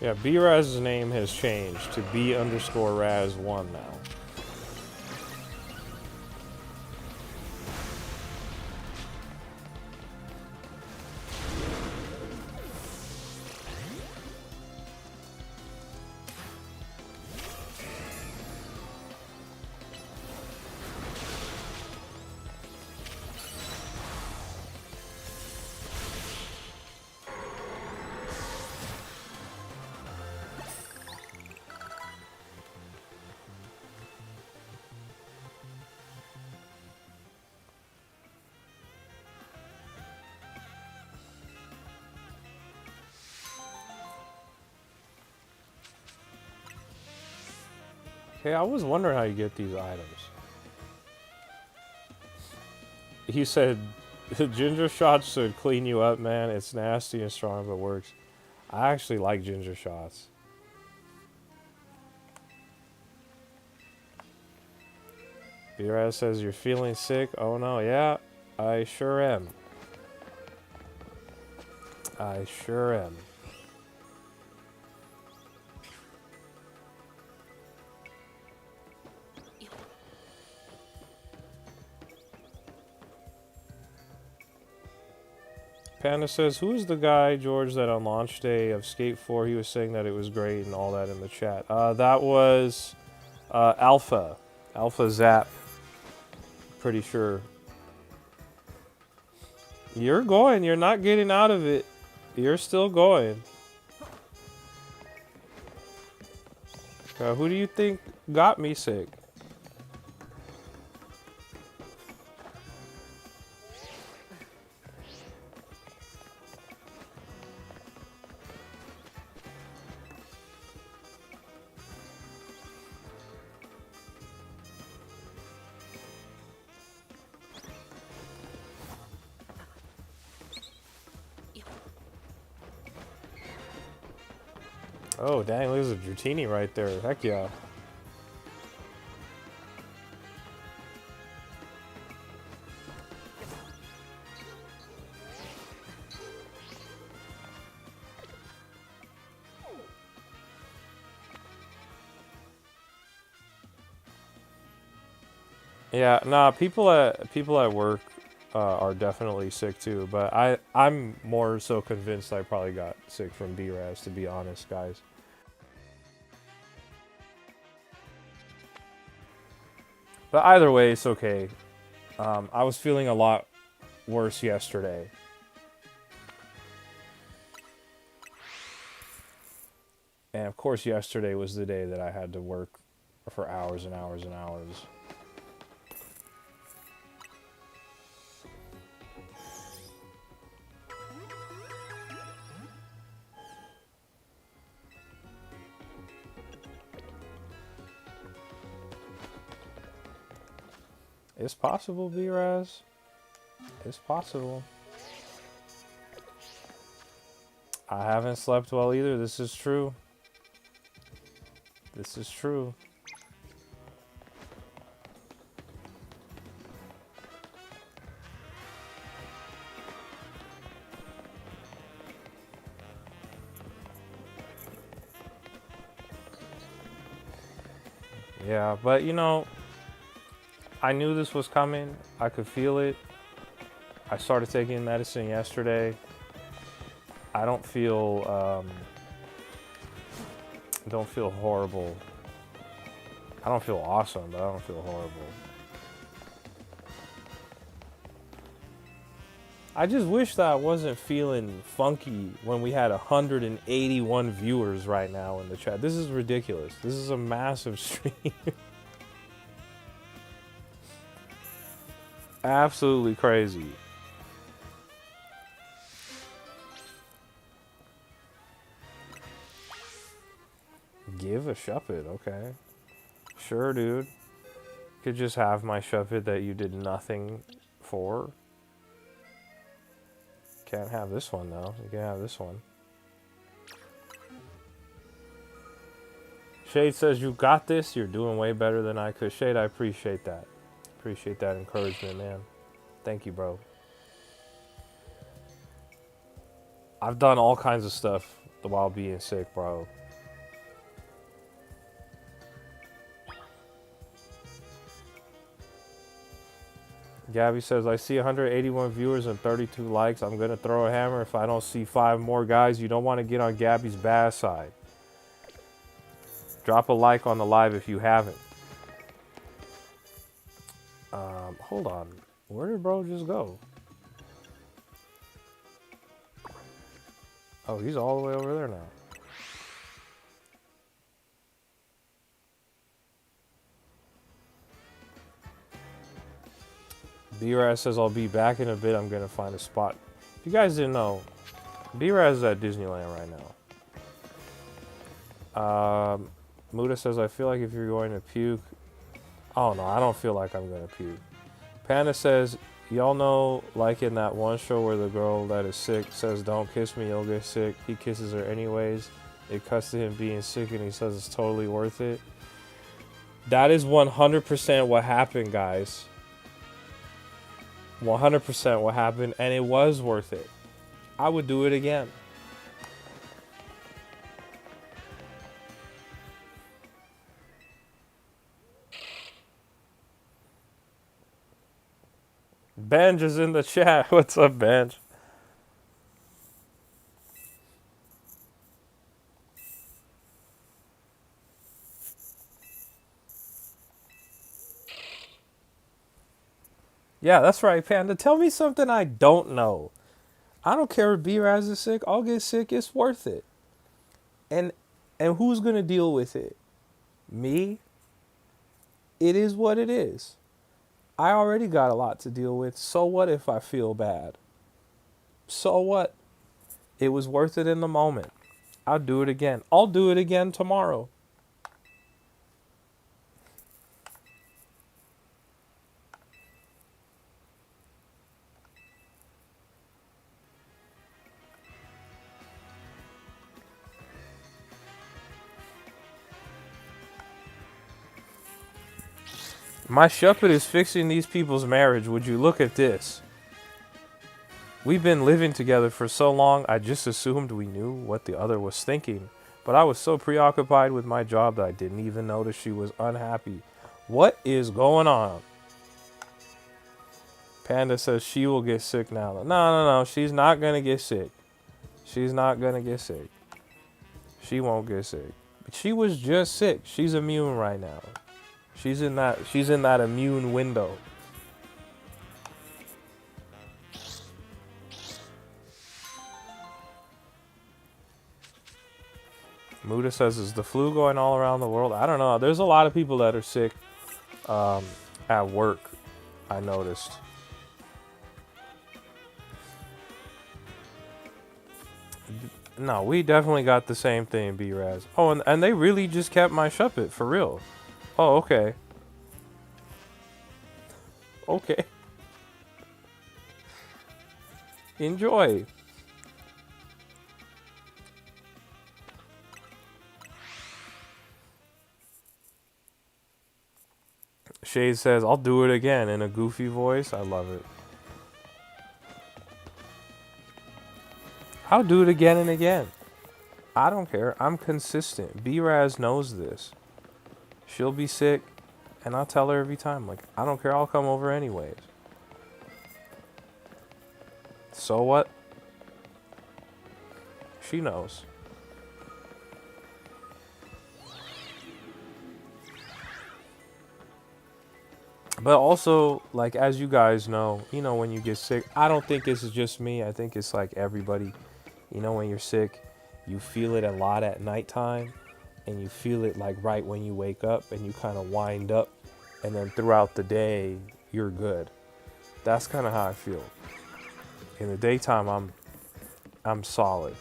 Yeah, B-Raz's name has changed to B_Raz1 now. Okay, I was wondering how you get these items. He said, ginger shots should clean you up, man. It's nasty and strong, but works. I actually like ginger shots. B-Raz says, you're feeling sick? Oh no, yeah, I sure am. I sure am. Panda says, who is the guy, George, that on launch day of Skate 4, he was saying that it was great and all that in the chat? That was Alpha. Alpha Zap. Pretty sure. You're going. You're not getting out of it. You're still going. Who do you think got me sick? Oh, dang, there's a Dratini right there. Heck yeah. Yeah, nah, people at work are definitely sick too, but I'm more so convinced I probably got sick from B-Raz, to be honest, guys. But either way, it's okay. I was feeling a lot worse yesterday. And of course, yesterday was the day that I had to work for hours and hours and hours. It's possible, B-Raz. It's possible. I haven't slept well either. This is true. This is true. Yeah, but you know, I knew this was coming. I could feel it. I started taking medicine yesterday. I don't feel horrible. I don't feel awesome, but I don't feel horrible. I just wish that I wasn't feeling funky when we had 181 viewers right now in the chat. This is ridiculous. This is a massive stream. Absolutely crazy. Give a Shuppet, okay. Sure, dude. Could just have my Shuppet that you did nothing for. Can't have this one, though. You can have this one. Shade says, you got this. You're doing way better than I could. Shade, I appreciate that. Appreciate that encouragement, man. Thank you, bro. I've done all kinds of stuff while being sick, bro. Gabby says, I see 181 viewers and 32 likes. I'm going to throw a hammer if I don't see 5 more guys. You don't want to get on Gabby's bad side. Drop a like on the live if you haven't. Hold on. Where did bro just go? Oh, he's all the way over there now. B-Raz says, I'll be back in a bit. I'm going to find a spot. If you guys didn't know, B-Raz is at Disneyland right now. Muda says, I feel like if you're going to puke. Oh, no, I don't feel like I'm going to puke. Panda says, y'all know, like in that one show where the girl that is sick says, don't kiss me, you'll get sick. He kisses her anyways. It cuts to him being sick and he says it's totally worth it. That is 100% what happened, guys. 100% what happened, and it was worth it. I would do it again. Benj is in the chat. What's up, Benj? Yeah, that's right, Panda. Tell me something I don't know. I don't care if B-Raz is sick. I'll get sick. It's worth it. And who's going to deal with it? Me? It is what it is. I already got a lot to deal with. So what if I feel bad? So what? It was worth it in the moment. I'll do it again. I'll do it again tomorrow. My shepherd is fixing these people's marriage. Would you look at this? We've been living together for so long, I just assumed we knew what the other was thinking. But I was so preoccupied with my job that I didn't even notice she was unhappy. What is going on? Panda says she will get sick now. No. She's not going to get sick. She's not going to get sick. She won't get sick. But she was just sick. She's immune right now. She's in that immune window. Muda says, is the flu going all around the world? I don't know. There's a lot of people that are sick at work, I noticed. No, we definitely got the same thing, B-Raz. Oh, and they really just kept my Shuppet, for real. Oh, okay. Okay. Enjoy. Shade says, I'll do it again in a goofy voice. I love it. I'll do it again and again. I don't care. I'm consistent. B-Raz knows this. She'll be sick, and I'll tell her every time, like, I don't care. I'll come over anyways. So what? She knows. But also, like, as you guys know, you know, when you get sick, I don't think this is just me. I think it's like everybody. You know, when you're sick, you feel it a lot at nighttime, and you feel it like right when you wake up, and you kind of wind up, and then throughout the day, you're good. That's kind of how I feel. In the daytime, I'm solid.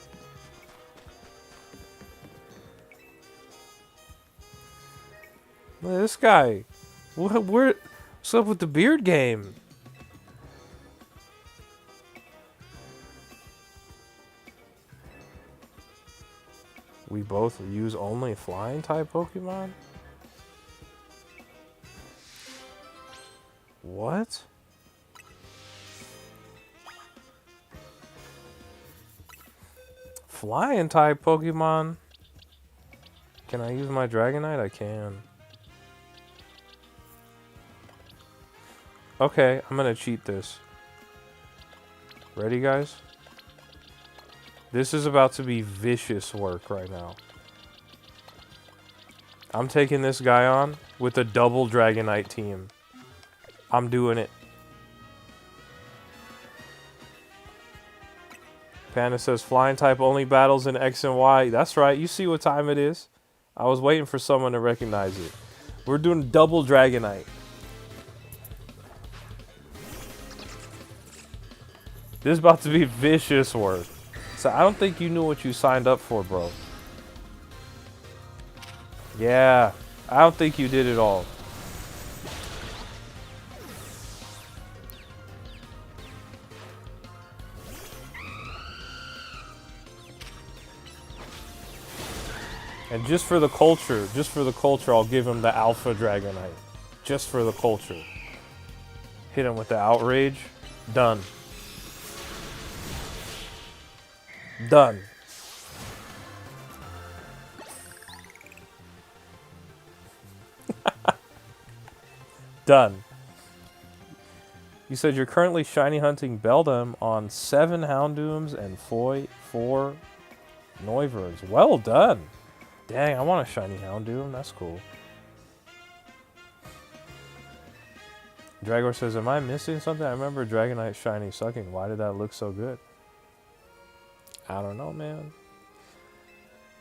Look at this guy. What's up with the beard game? We both use only flying type Pokemon? What? Flying type Pokemon? Can I use my Dragonite? I can. Okay, I'm gonna cheat this. Ready, guys? This is about to be vicious work right now. I'm taking this guy on with a double Dragonite team. I'm doing it. Panda says flying type only battles in X and Y. That's right. You see what time it is. I was waiting for someone to recognize it. We're doing double Dragonite. This is about to be vicious work. So I don't think you knew what you signed up for, bro. Yeah. I don't think you did it all. And just for the culture, I'll give him the Alpha Dragonite. Just for the culture. Hit him with the Outrage. Done. Done. Done. You said you're currently shiny hunting Beldum on 7 Houndooms and 4 Noivers. Well done. Dang, I want a shiny Houndoom. That's cool. Dragor says, am I missing something? I remember Dragonite shiny sucking. Why did that look so good? I don't know, man.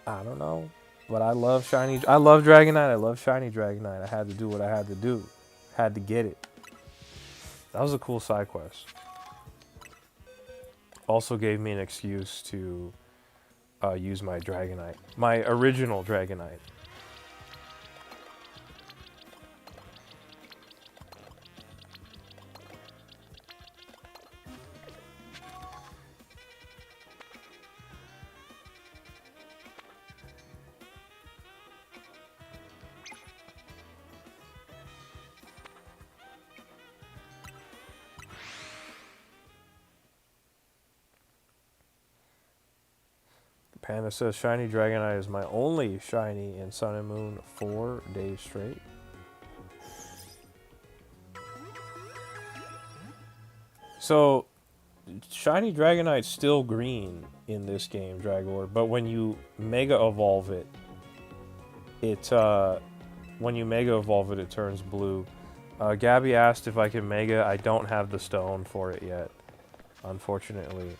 I don't know. But I love shiny. I love Dragonite. I love shiny Dragonite. I had to do what I had to do. Had to get it. That was a cool side quest. Also gave me an excuse to use my Dragonite. My original Dragonite. Panda says shiny Dragonite is my only shiny in Sun and Moon 4 days straight. So, shiny Dragonite's still green in this game, Dragor, but when you Mega Evolve it, it turns blue. Gabby asked if I can Mega. I don't have the stone for it yet, unfortunately.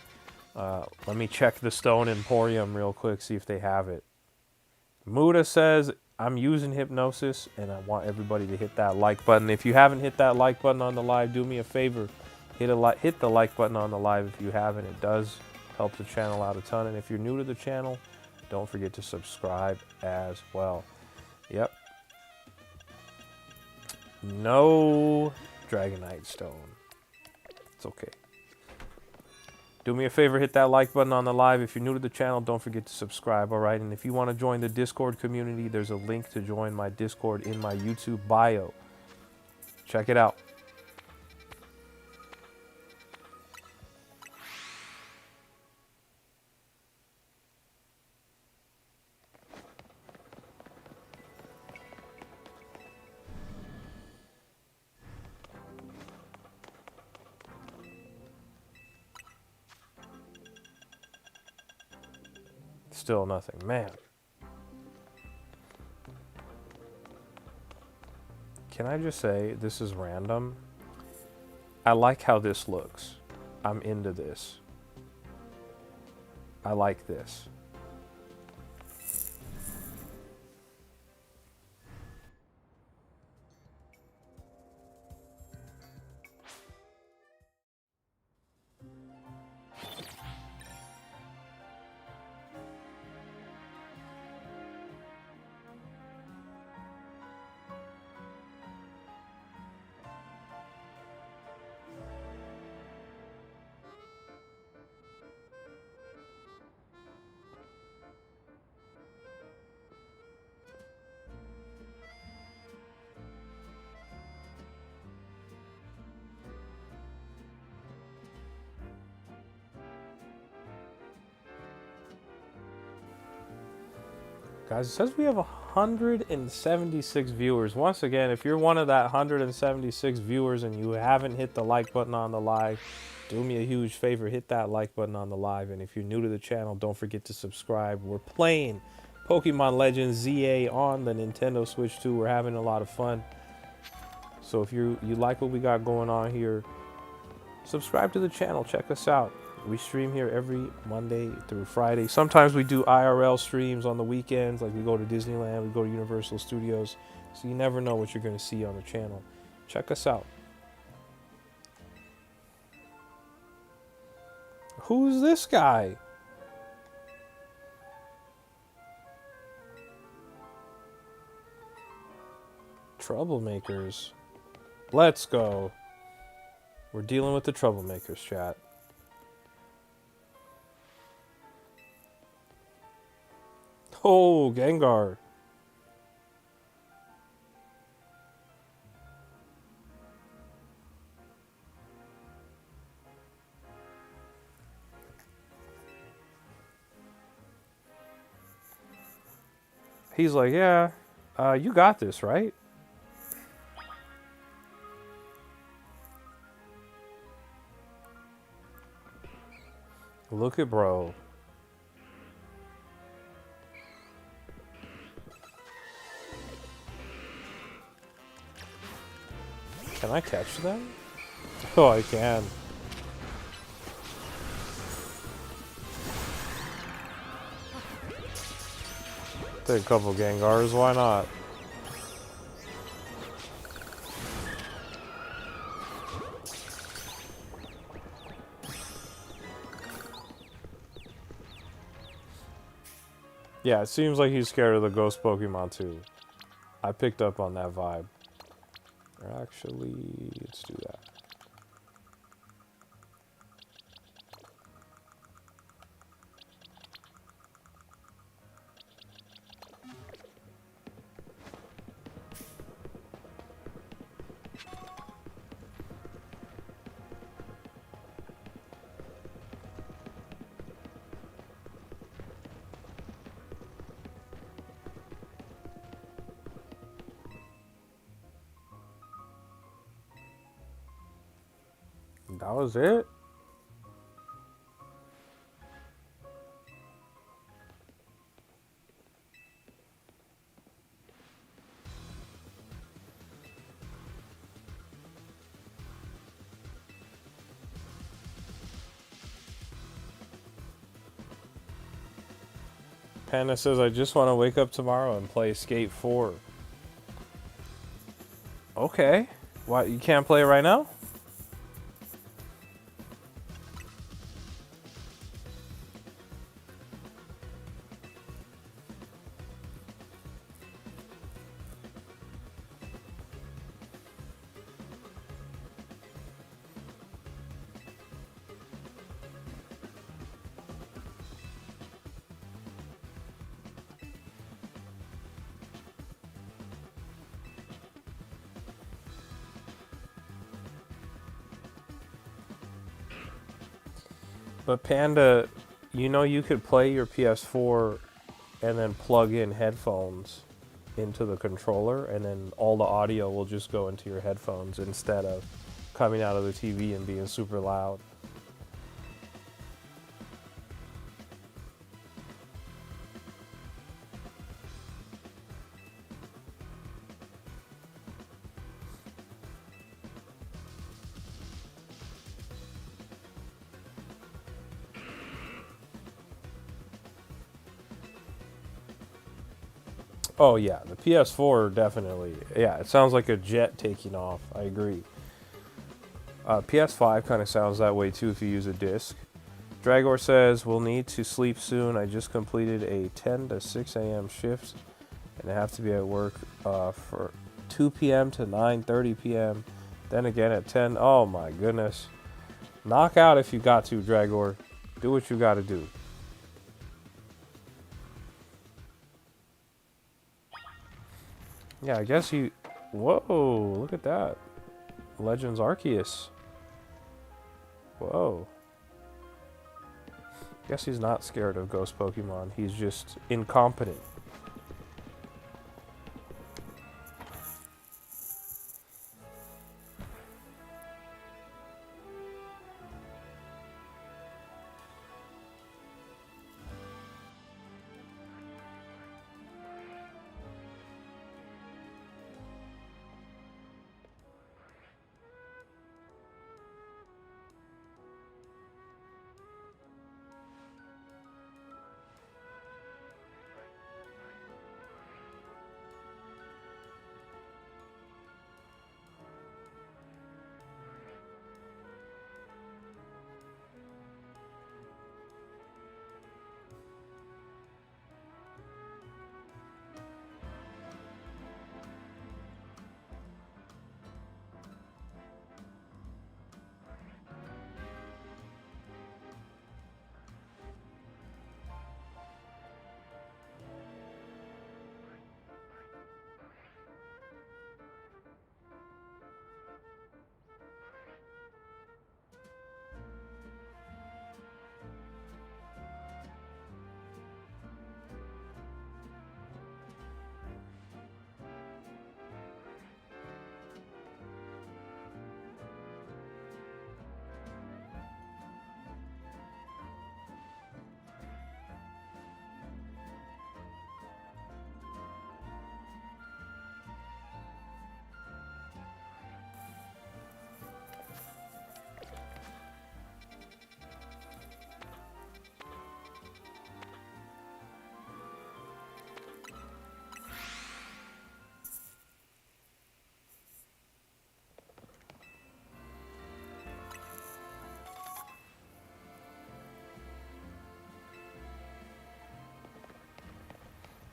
Let me check the Stone Emporium real quick, see if they have it. Muda says, I'm using hypnosis, and I want everybody to hit that like button. If you haven't hit that like button on the live, do me a favor. Hit the like button on the live if you haven't. It does help the channel out a ton. And if you're new to the channel, don't forget to subscribe as well. Yep. No Dragonite Stone. It's okay. Do me a favor, hit that like button on the live. If you're new to the channel, don't forget to subscribe, all right? And if you want to join the Discord community, there's a link to join my Discord in my YouTube bio. Check it out. Still nothing, man. Can I just say, this is random. I like how this looks. I'm into this. I like this. Guys, it says we have 176 viewers. Once again, if you're one of that 176 viewers and you haven't hit the like button on the live, do me a huge favor, hit that like button on the live. And if you're new to the channel, don't forget to subscribe. We're playing Pokemon Legends ZA on the Nintendo Switch 2. We're having a lot of fun. So if you like what we got going on here, subscribe to the channel. Check us out. We stream here every Monday through Friday. Sometimes we do IRL streams on the weekends, like we go to Disneyland, we go to Universal Studios. So you never know what you're going to see on the channel. Check us out. Who's this guy? Troublemakers. Let's go. We're dealing with the troublemakers, chat. Oh, Gengar. He's like, yeah, you got this, right? Look at bro. Can I catch them? Oh, I can. Take a couple Gengars, why not? Yeah, it seems like he's scared of the ghost Pokemon too. I picked up on that vibe. Or actually, let's do that. That was it? Panda says, I just want to wake up tomorrow and play Skate 4. Okay. Why, you can't play it right now? But Panda, you know you could play your PS4 and then plug in headphones into the controller, and then all the audio will just go into your headphones instead of coming out of the TV and being super loud. Oh yeah, the PS4 definitely. Yeah, it sounds like a jet taking off. I agree. PS5 kind of sounds that way too if you use a disc. Dragor says, we'll need to sleep soon. I just completed a 10 to 6 a.m. shift and I have to be at work for 2 p.m. to 9:30 p.m. Then again at 10. Oh my goodness. Knock out if you got to, Dragor. Do what you got to do. Yeah, I guess you... Whoa, look at that. Legends Arceus. Whoa. Guess he's not scared of ghost Pokemon. He's just incompetent.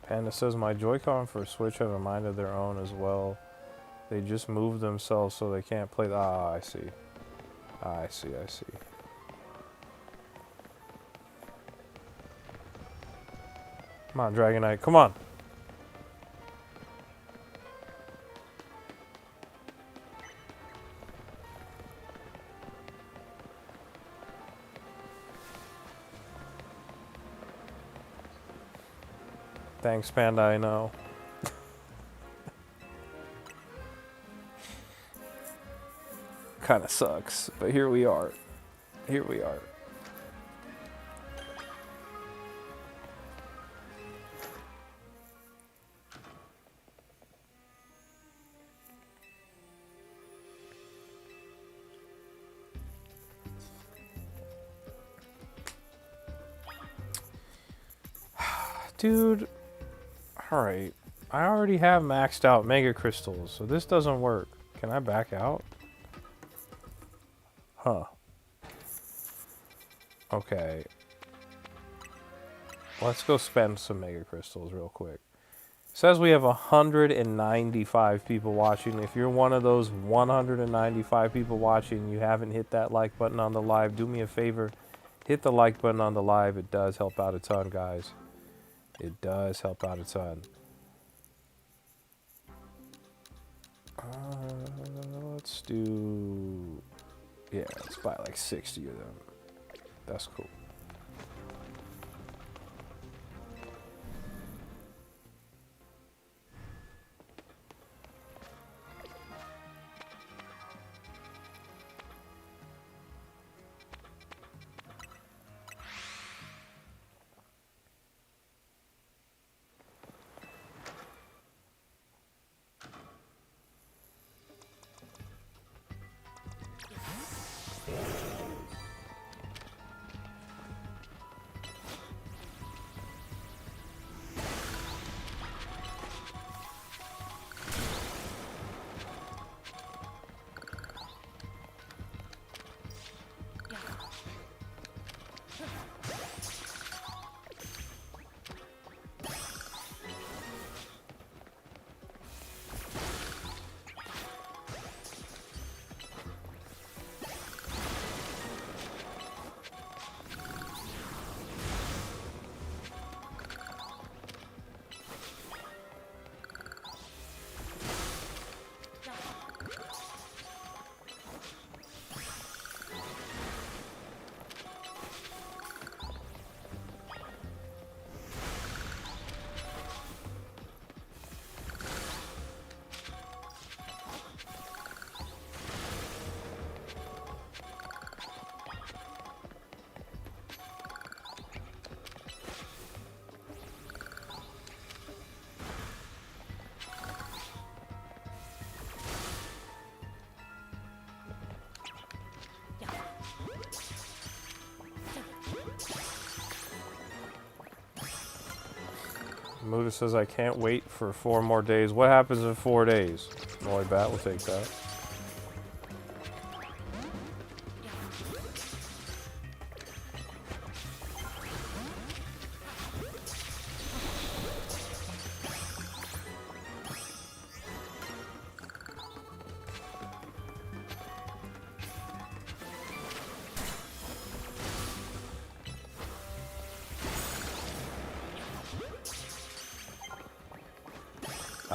Panda says, my Joy-Con for Switch have a mind of their own as well. They just move themselves so they can't play the... Ah, I see. I see. Come on, Dragonite, come on! Thanks, Panda, I know. Kinda sucks, but here we are. Here we are. Dude, alright. I already have maxed out Mega Crystals, so this doesn't work. Can I back out? Huh. Okay. Let's go spend some Mega Crystals real quick. It says we have 195 people watching. If you're one of those 195 people watching, you haven't hit that like button on the live, do me a favor. Hit the like button on the live. It does help out a ton, guys. It does help out a ton. Let's do... Yeah, let's buy like 60 of them. That's cool. Muda says I can't wait for 4 more days. What happens in 4 days? Molly Bat will take that.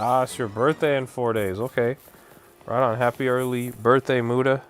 Ah, it's your birthday in 4 days. Okay. Right on. Happy early birthday, Muda.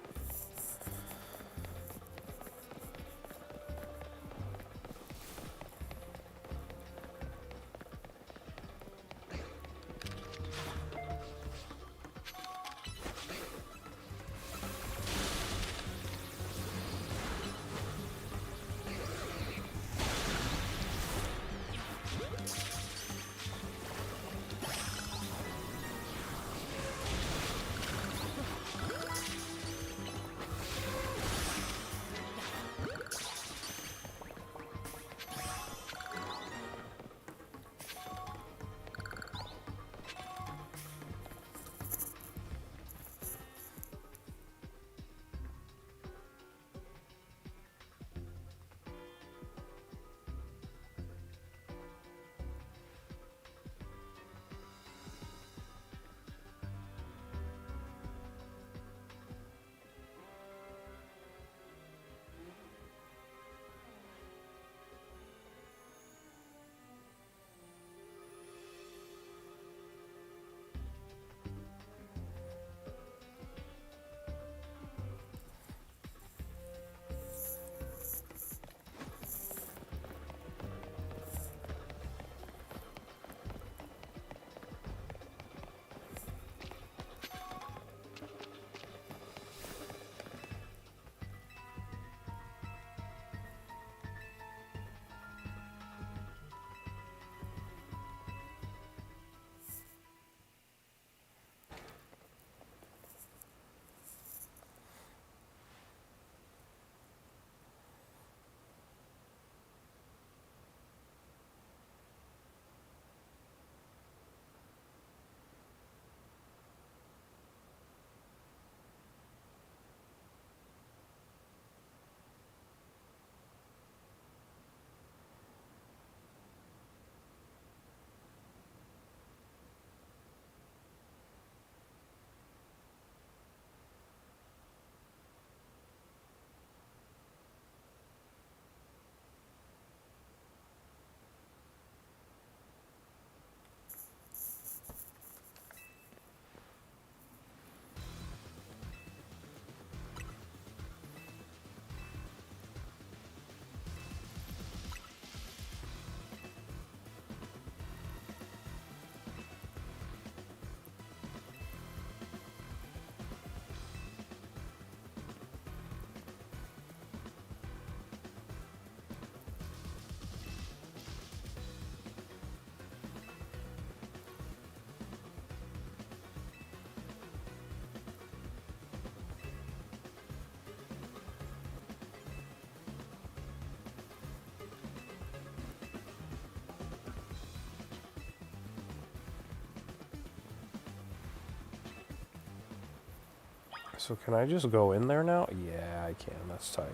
So can I just go in there now? Yeah, I can. That's tight.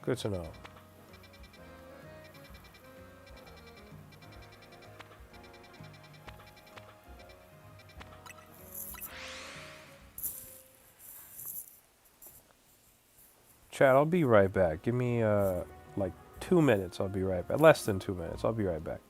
Good to know. Chat, I'll be right back. Give me, like 2 minutes. I'll be right back. Less than 2 minutes. I'll be right back.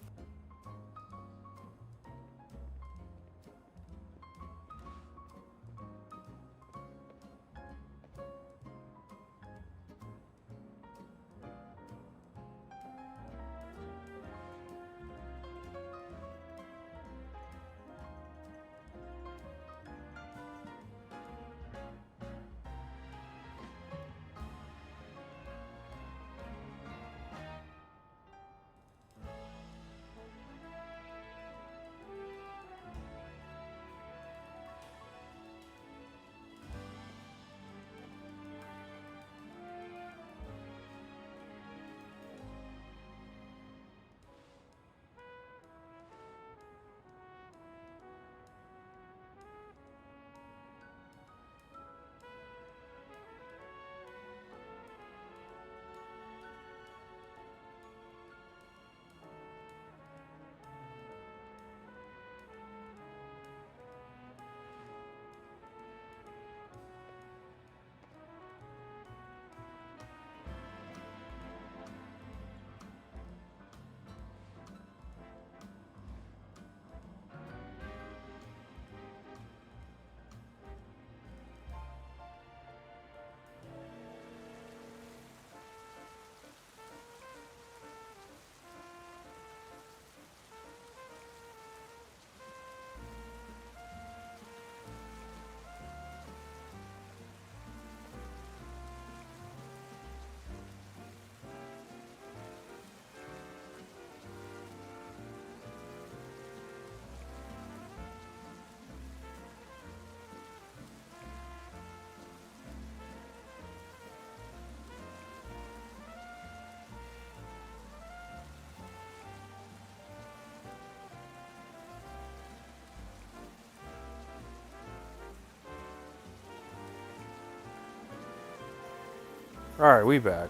Alright, we back.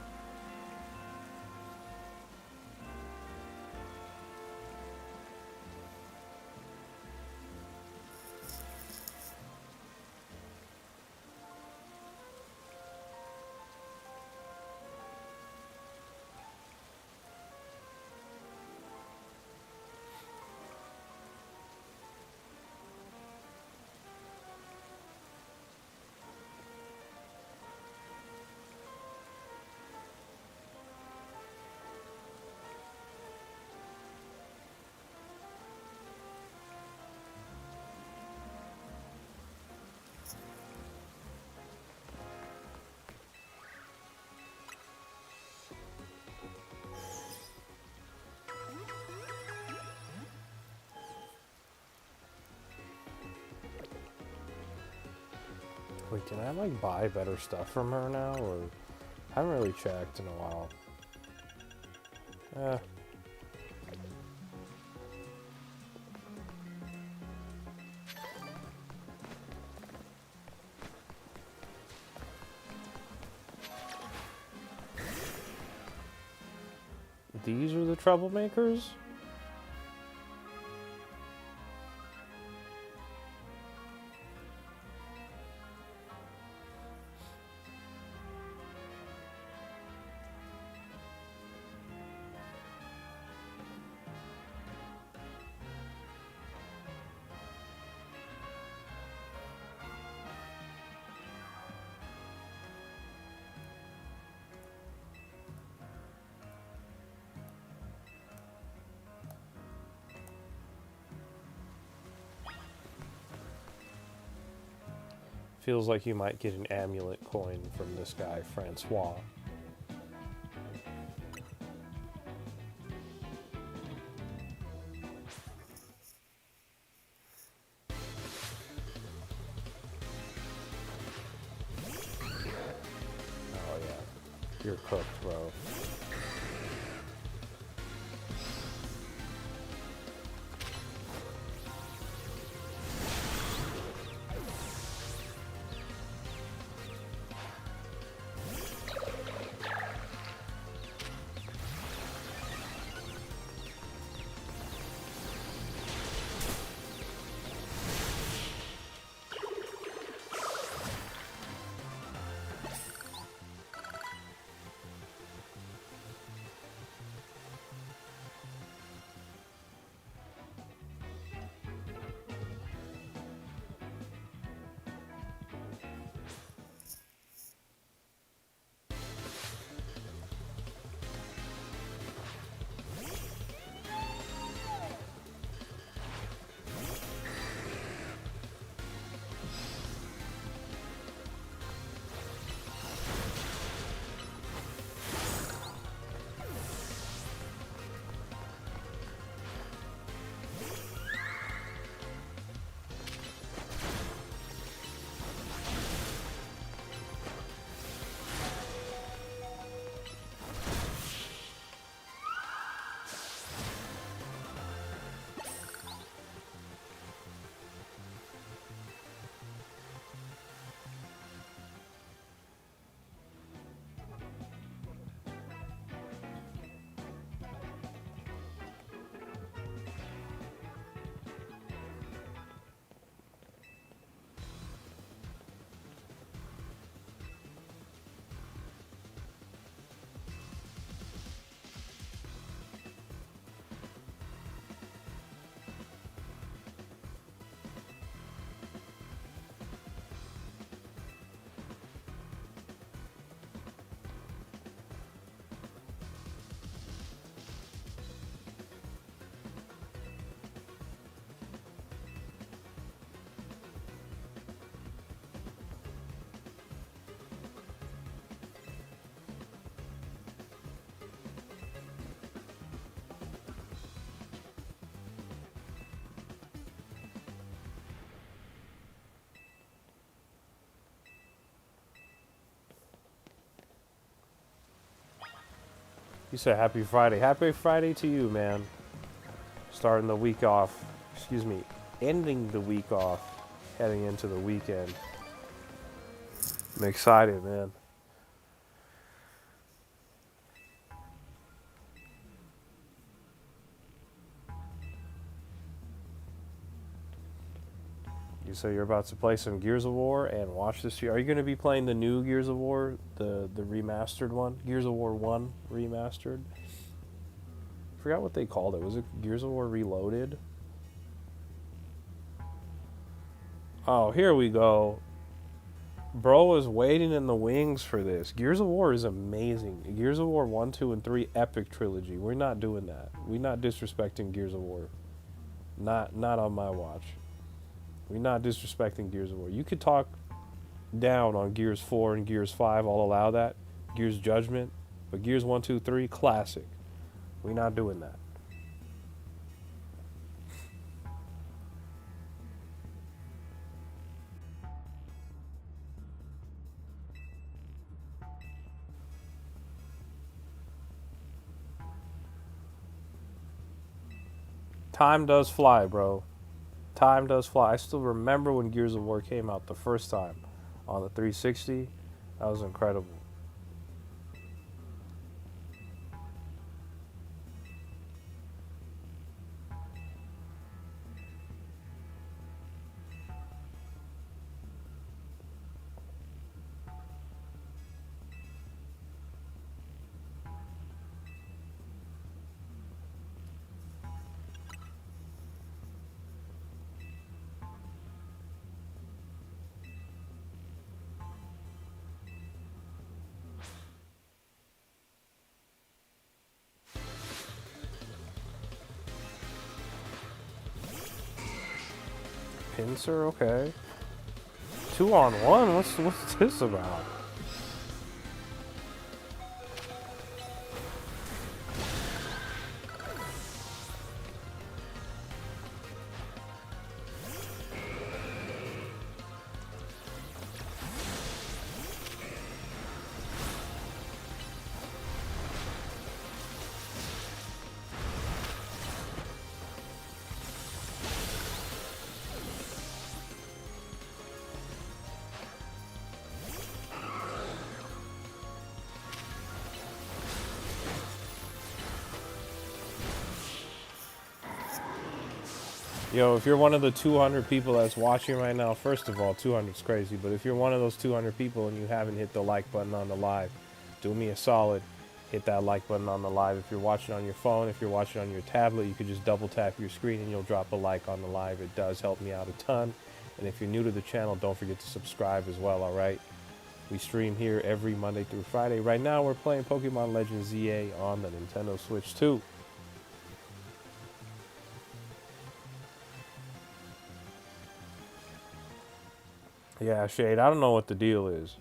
Wait, can I like buy better stuff from her now, or I haven't really checked in a while. These are the troublemakers? Feels like you might get an amulet coin from this guy, Francois. Oh yeah, you're cooked, bro. You said happy Friday. Happy Friday to you, man. Starting the week off. Excuse me. Ending the week off. Heading into the weekend. I'm excited, man. You say you're about to play some Gears of War and watch this year. Are you going to be playing the new Gears of War, the remastered one? Gears of War 1 remastered? Forgot what they called it. Was it Gears of War Reloaded? Oh, here we go. Bro is waiting in the wings for this. Gears of War is amazing. Gears of War 1, 2, and 3 epic trilogy. We're not doing that. We're not disrespecting Gears of War. Not on my watch. We're not disrespecting Gears of War. You could talk down on Gears 4 and Gears 5. I'll allow that. Gears Judgment. But Gears 1, 2, 3, classic. We're not doing that. Time does fly, bro. Time does fly. I still remember when Gears of War came out the first time on the 360. That was incredible. Pincer, okay. 2-on-1? What's this about? Yo, if you're one of the 200 people that's watching right now, first of all, 200 is crazy, but if you're one of those 200 people and you haven't hit the like button on the live, do me a solid, hit that like button on the live. If you're watching on your phone, if you're watching on your tablet, you could just double tap your screen and you'll drop a like on the live. It does help me out a ton. And if you're new to the channel, don't forget to subscribe as well, all right? We stream here every Monday through Friday. Right now, we're playing Pokemon Legends ZA on the Nintendo Switch 2. Yeah, Shade, I don't know what the deal is.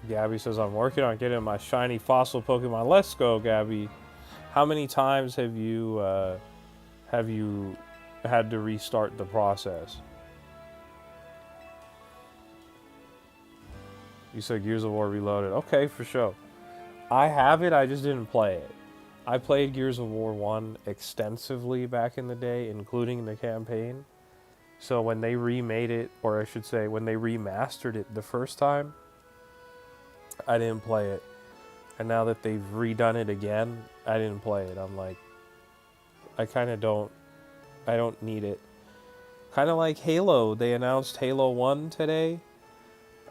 Gabby says, I'm working on getting my shiny fossil Pokemon. Let's go, Gabby. How many times have you had to restart the process? You said Gears of War Reloaded. Okay, for sure. I have it, I just didn't play it. I played Gears of War 1 extensively back in the day, including the campaign. So when they remade it, or I should say, when they remastered it the first time, I didn't play it. And now that they've redone it again, I didn't play it. I'm like, I don't need it. Kind of like Halo. They announced Halo 1 today.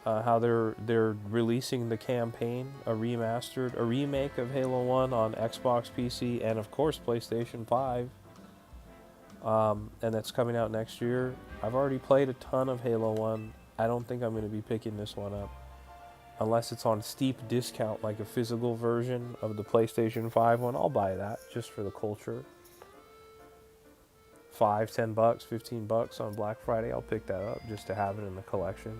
How they're releasing the campaign, a remake of Halo 1 on Xbox, PC, and of course PlayStation 5. And that's coming out next year. I've already played a ton of Halo 1. I don't think I'm going to be picking this one up. Unless it's on steep discount, like a physical version of the PlayStation 5 one. I'll buy that, just for the culture. 5, 10 bucks, 15 bucks on Black Friday, I'll pick that up just to have it in the collection.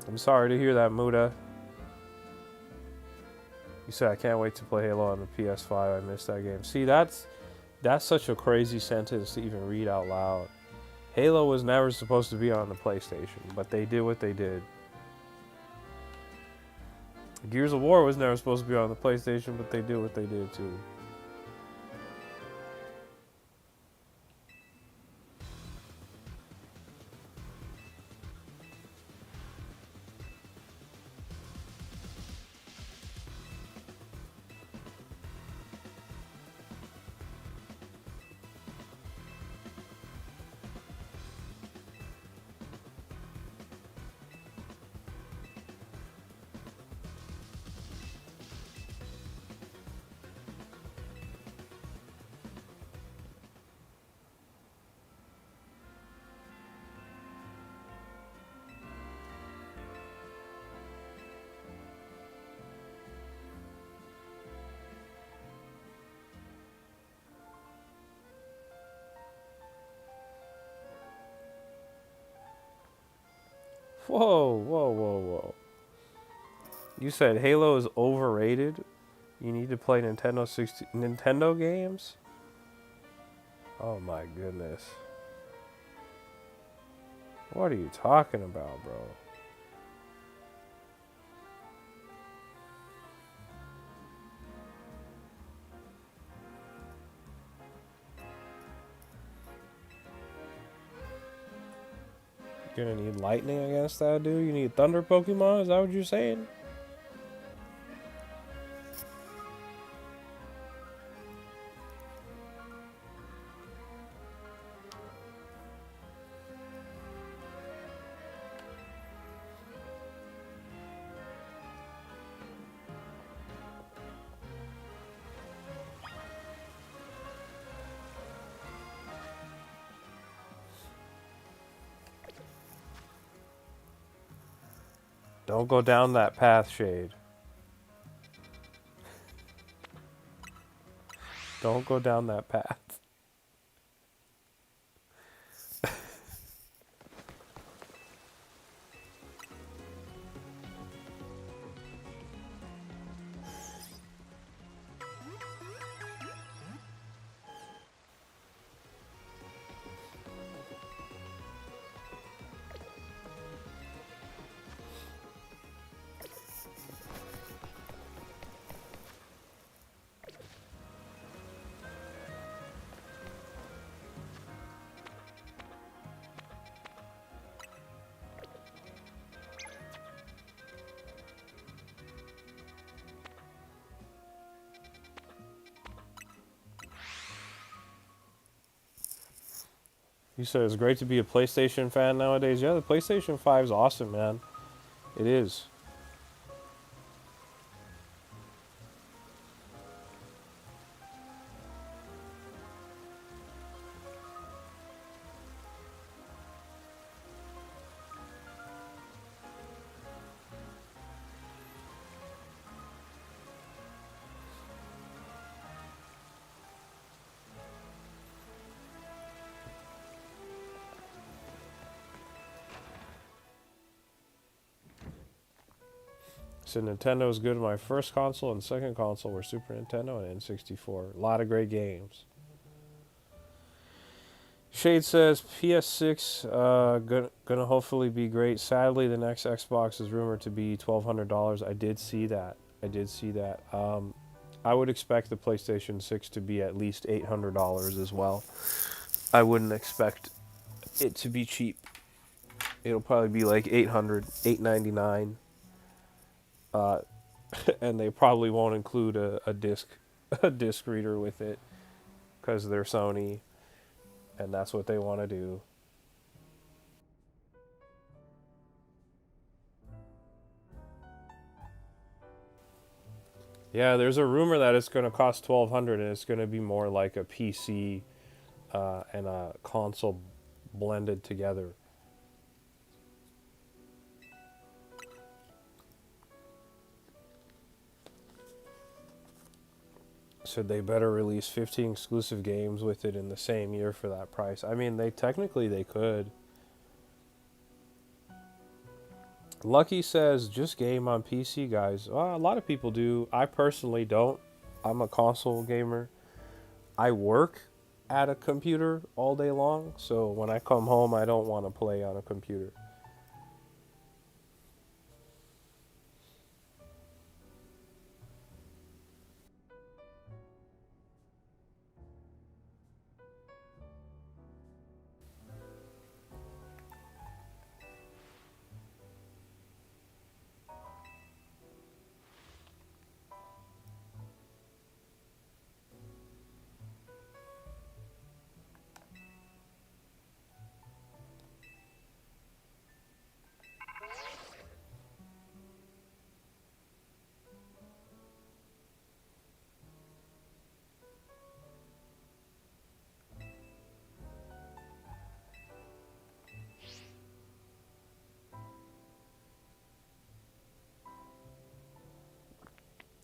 I'm sorry to hear that, Muda. You said I can't wait to play Halo on the PS5. I missed that game. See, that's such a crazy sentence to even read out loud. Halo was never supposed to be on the PlayStation, but they did what they did. Gears of War was never supposed to be on the PlayStation, but they did what they did too. Whoa, whoa, whoa, whoa. You said Halo is overrated? You need to play Nintendo games? Oh my goodness. What are you talking about, bro? You're gonna need lightning against that dude? You need thunder Pokemon? Is that what you're saying? Don't go down that path, Shade. Don't go down that path. You said it's great to be a PlayStation fan nowadays. Yeah, the PlayStation 5 is awesome, man. It is. So Nintendo was good. My first console and second console were Super Nintendo and N64. A lot of great games. Shade says PS6 gonna hopefully be great. Sadly, the next Xbox is rumored to be $1,200. I did see that. I would expect the PlayStation 6 to be at least $800 as well. I wouldn't expect it to be cheap. It'll probably be like $800, $899. And they probably won't include a disc reader with it because they're Sony and that's what they want to do. Yeah, there's a rumor that it's going to cost $1,200 and it's going to be more like a PC and a console blended together. Said they better release 15 exclusive games with it in the same year for that price. I mean, they could. Lucky says just game on PC, guys. Well, a lot of people do. I personally don't. I'm a console gamer. I work at a computer all day long, so when I come home, I don't want to play on a computer.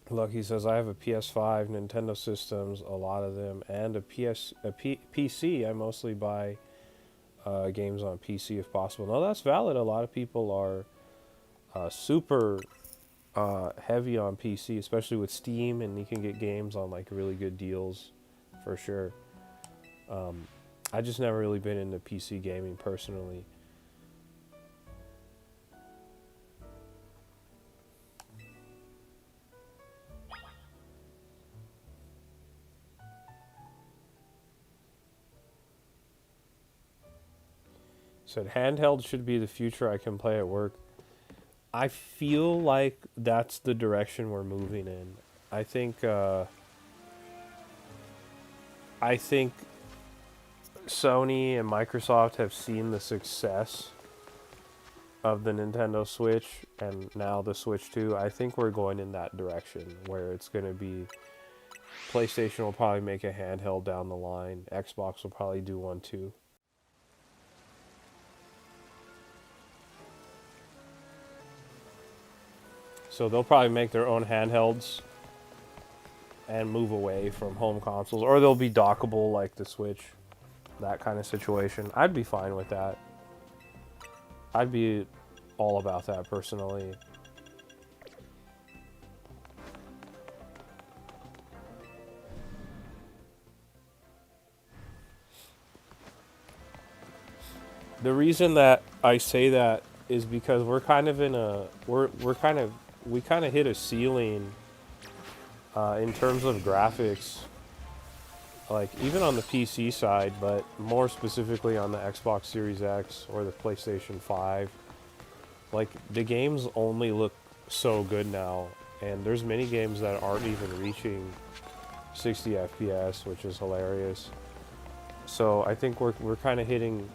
Lucky says I have a PS5, Nintendo systems, a lot of them, and a PC. I mostly buy games on PC if possible. No, that's valid. A lot of people are super heavy on PC, especially with Steam, and you can get games on like really good deals, for sure. I just never really been into PC gaming personally. Said handheld should be the future. I can play at work. I feel like that's the direction we're moving in. I think Sony and Microsoft have seen the success of the Nintendo Switch and now the Switch 2. I think we're going in that direction where it's going to be PlayStation will probably make a handheld down the line. Xbox will probably do one too. So they'll probably make their own handhelds and move away from home consoles, or they'll be dockable like the Switch, that kind of situation. I'd be fine with that. I'd be all about that personally. The reason that I say that is because we're kind of in a we kind of hit a ceiling in terms of graphics, like even on the PC side, but more specifically on the Xbox Series X or the PlayStation 5. Like the games only look so good now, and there's many games that aren't even reaching 60 FPS, which is hilarious. So I think we're kind of hitting.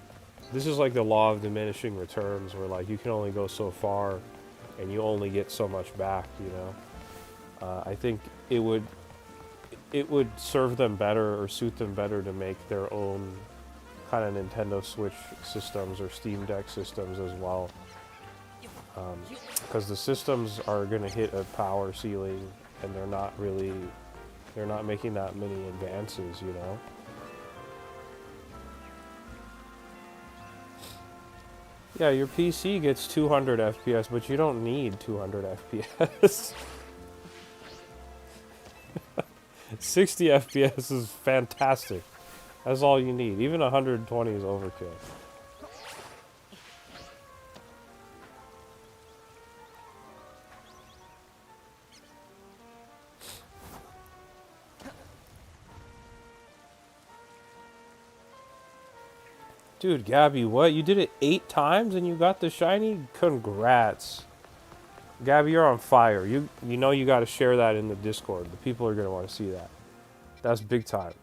This is like the law of diminishing returns, where like you can only go so far, and you only get so much back. You know, I think it would serve them better or suit them better to make their own kind of Nintendo Switch systems or Steam Deck systems as well, because the systems are going to hit a power ceiling, and they're not making that many advances. You know. Yeah, your PC gets 200 FPS, but you don't need 200 FPS. 60 FPS is fantastic. That's all you need. Even 120 is overkill. Dude, Gabby, what? You did it 8 times and you got the shiny? Congrats. Gabby, you're on fire. You know you got to share that in the Discord. The people are going to want to see that. That's big time.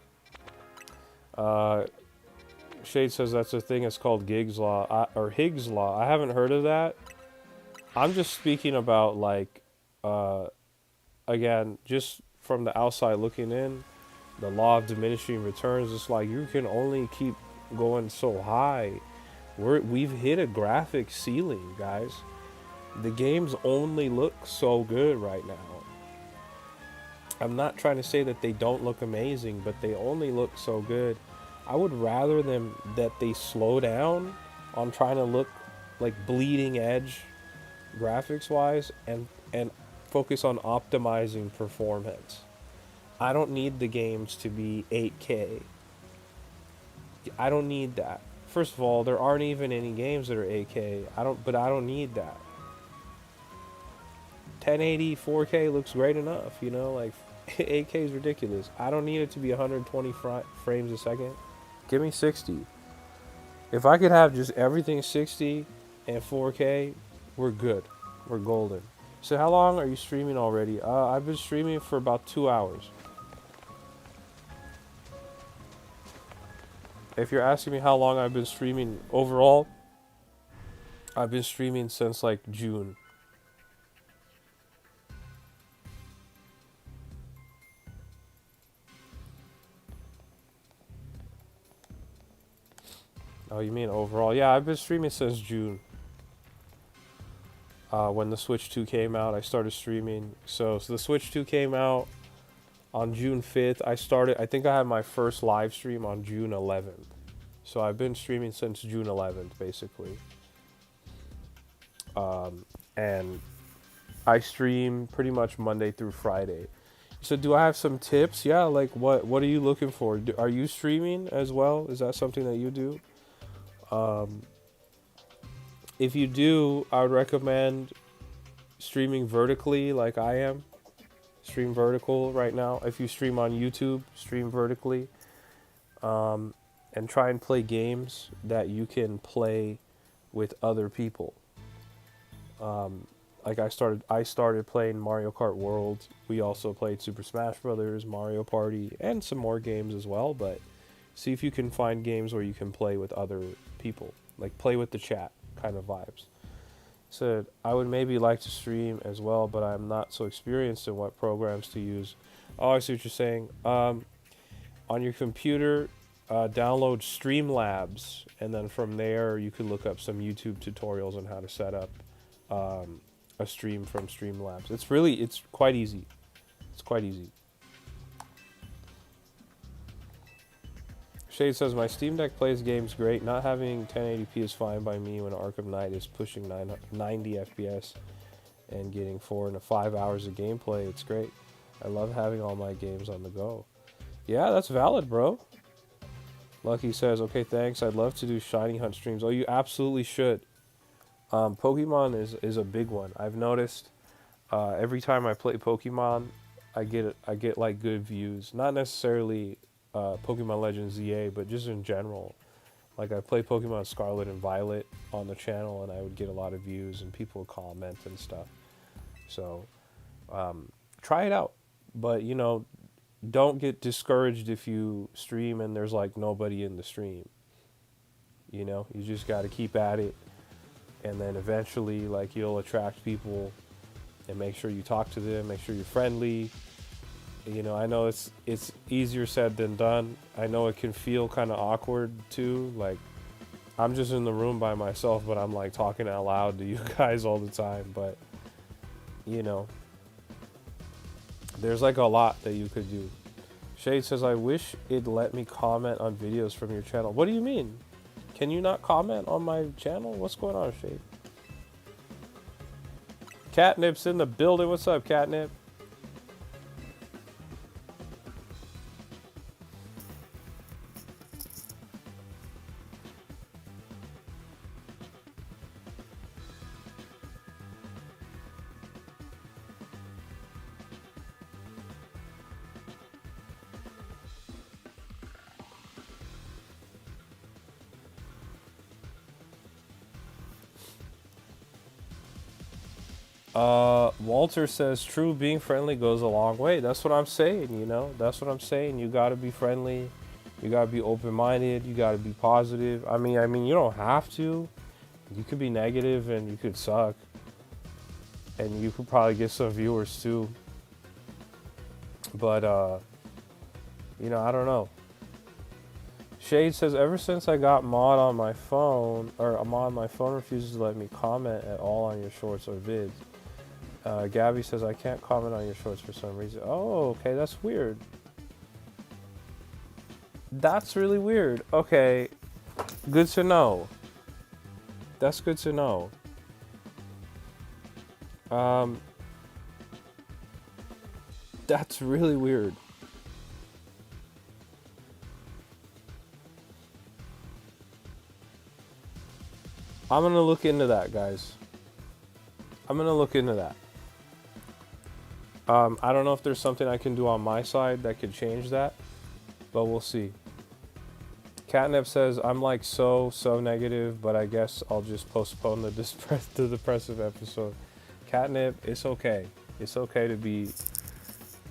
Shade says that's a thing. It's called Giggs Law, or Higgs Law. I haven't heard of that. I'm just speaking about, like, again, just from the outside looking in, the law of diminishing returns. It's like you can only keep going so high. We've hit a graphic ceiling, guys. The games only look so good right now. I'm not trying to say that they don't look amazing, but they only look so good. I would rather them that they slow down on trying to look like bleeding edge graphics wise and focus on optimizing performance. I don't need the games to be 8K. I don't need that. First of all, there aren't even any games that are 8K. I don't need that. 1080 4K looks great enough, you know, like 8K is ridiculous. I don't need it to be 120 frames a second. Give me 60. If I could have just everything 60 and 4K, we're good. We're golden. So how long are you streaming already? I've been streaming for about 2 hours. If you're asking me how long I've been streaming overall, I've been streaming since like June. Oh, you mean overall? Yeah, I've been streaming since June. When the Switch 2 came out, I started streaming. So the Switch 2 came out on June 5th. I think I had my first live stream on June 11th. So I've been streaming since June 11th, basically. And I stream pretty much Monday through Friday. So do I have some tips? Yeah, like what are you looking for? Are you streaming as well? Is that something that you do? If you do, I would recommend streaming vertically like I am. Stream vertical right now. If you stream on YouTube, stream vertically. And try and play games that you can play with other people. Like I started playing Mario Kart World. We also played Super Smash Brothers, Mario Party, and some more games as well. But see if you can find games where you can play with other people, like play with the chat kind of vibes. So I would maybe like to stream as well, but I'm not so experienced in what programs to use. Oh, I see what you're saying. On your computer, download Streamlabs, and then from there you can look up some YouTube tutorials on how to set up a stream from Streamlabs. It's quite easy. It's quite easy. Shade says, my Steam Deck plays games great. Not having 1080p is fine by me when Arkham Knight is pushing 90 FPS and getting 4 to 5 hours of gameplay. It's great. I love having all my games on the go. Yeah, that's valid, bro. Lucky says, okay, thanks. I'd love to do Shiny Hunt streams. Oh, you absolutely should. Pokemon is a big one. I've noticed every time I play Pokemon, I get like good views. Not necessarily Pokemon Legends ZA, but just in general. Like I play Pokemon Scarlet and Violet on the channel, and I would get a lot of views, and people would comment and stuff. So try it out, but you know, don't get discouraged if you stream and there's like nobody in the stream. You know, you just got to keep at it, and then eventually, like, you'll attract people, and make sure you talk to them, make sure you're friendly. You know, I know it's easier said than done. I know it can feel kind of awkward too. Like, I'm just in the room by myself, but I'm like talking out loud to you guys all the time. But, you know, there's like a lot that you could do. Shade says, I wish it let me comment on videos from your channel. What do you mean? Can you not comment on my channel? What's going on, Shade? Catnip's in the building. What's up, Catnip? Walter says, true, being friendly goes a long way. That's what I'm saying, you know? That's what I'm saying. You gotta be friendly. You gotta be open-minded. You gotta be positive. I mean, you don't have to. You could be negative and you could suck. And you could probably get some viewers too. But, you know, I don't know. Shade says, ever since I got mod on my phone, or a mod on my phone refuses to let me comment at all on your shorts or vids. Gabby says, I can't comment on your shorts for some reason. Oh, okay, that's weird. That's really weird. Okay, good to know. That's good to know. That's really weird. I'm gonna look into that, guys. I'm gonna look into that. I don't know if there's something I can do on my side that could change that, but we'll see. Catnip says, I'm like so negative, but I guess I'll just postpone the depressive episode. Catnip, it's okay. It's okay to be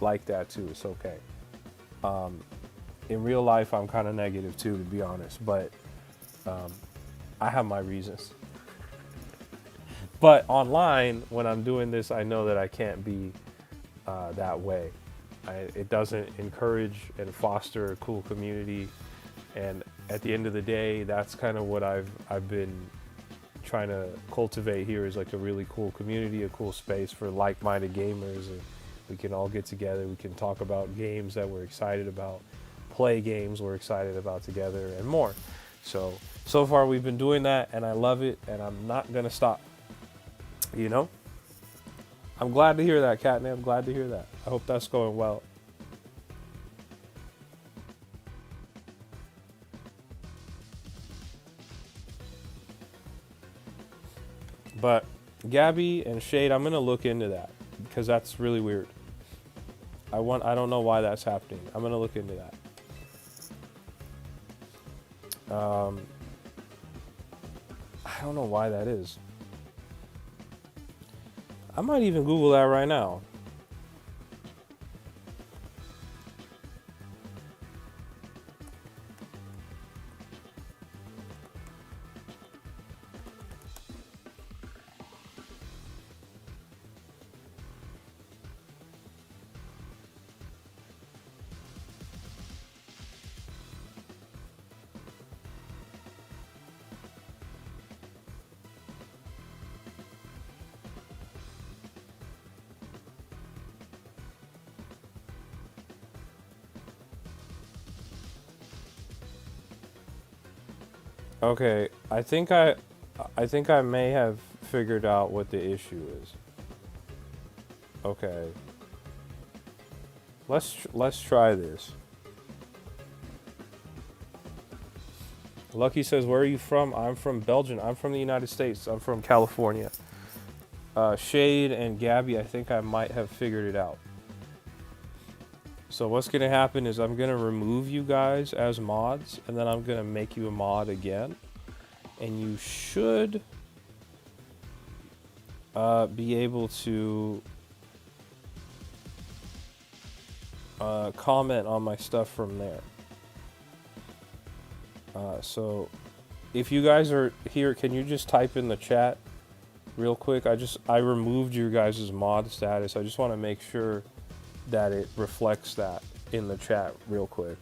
like that too. It's okay. In real life, I'm kind of negative too, to be honest, but I have my reasons. But online, when I'm doing this, I know that I can't be that way. It doesn't encourage and foster a cool community. And at the end of the day, that's kind of what I've been trying to cultivate here, is like a really cool community, a cool space for like-minded gamers, and we can all get together. We can talk about games that we're excited about, play games we're excited about together, and more. So far we've been doing that, and I love it, and I'm not gonna stop. You know? I'm glad to hear that, Catnip. I'm glad to hear that. I hope that's going well. But Gabby and Shade, I'm gonna look into that because that's really weird. I don't know why that's happening. I'm gonna look into that. I don't know why that is. I might even Google that right now. Okay, I think I may have figured out what the issue is. Okay. Let's try this. Lucky says, where are you from? I'm from Belgium. I'm from the United States. I'm from California. Shade and Gabby, I think I might have figured it out. So what's going to happen is I'm going to remove you guys as mods, and then I'm going to make you a mod again. And you should be able to comment on my stuff from there. So if you guys are here, can you just type in the chat real quick? I removed your guys' mod status. I just want to make sure that it reflects that in the chat real quick.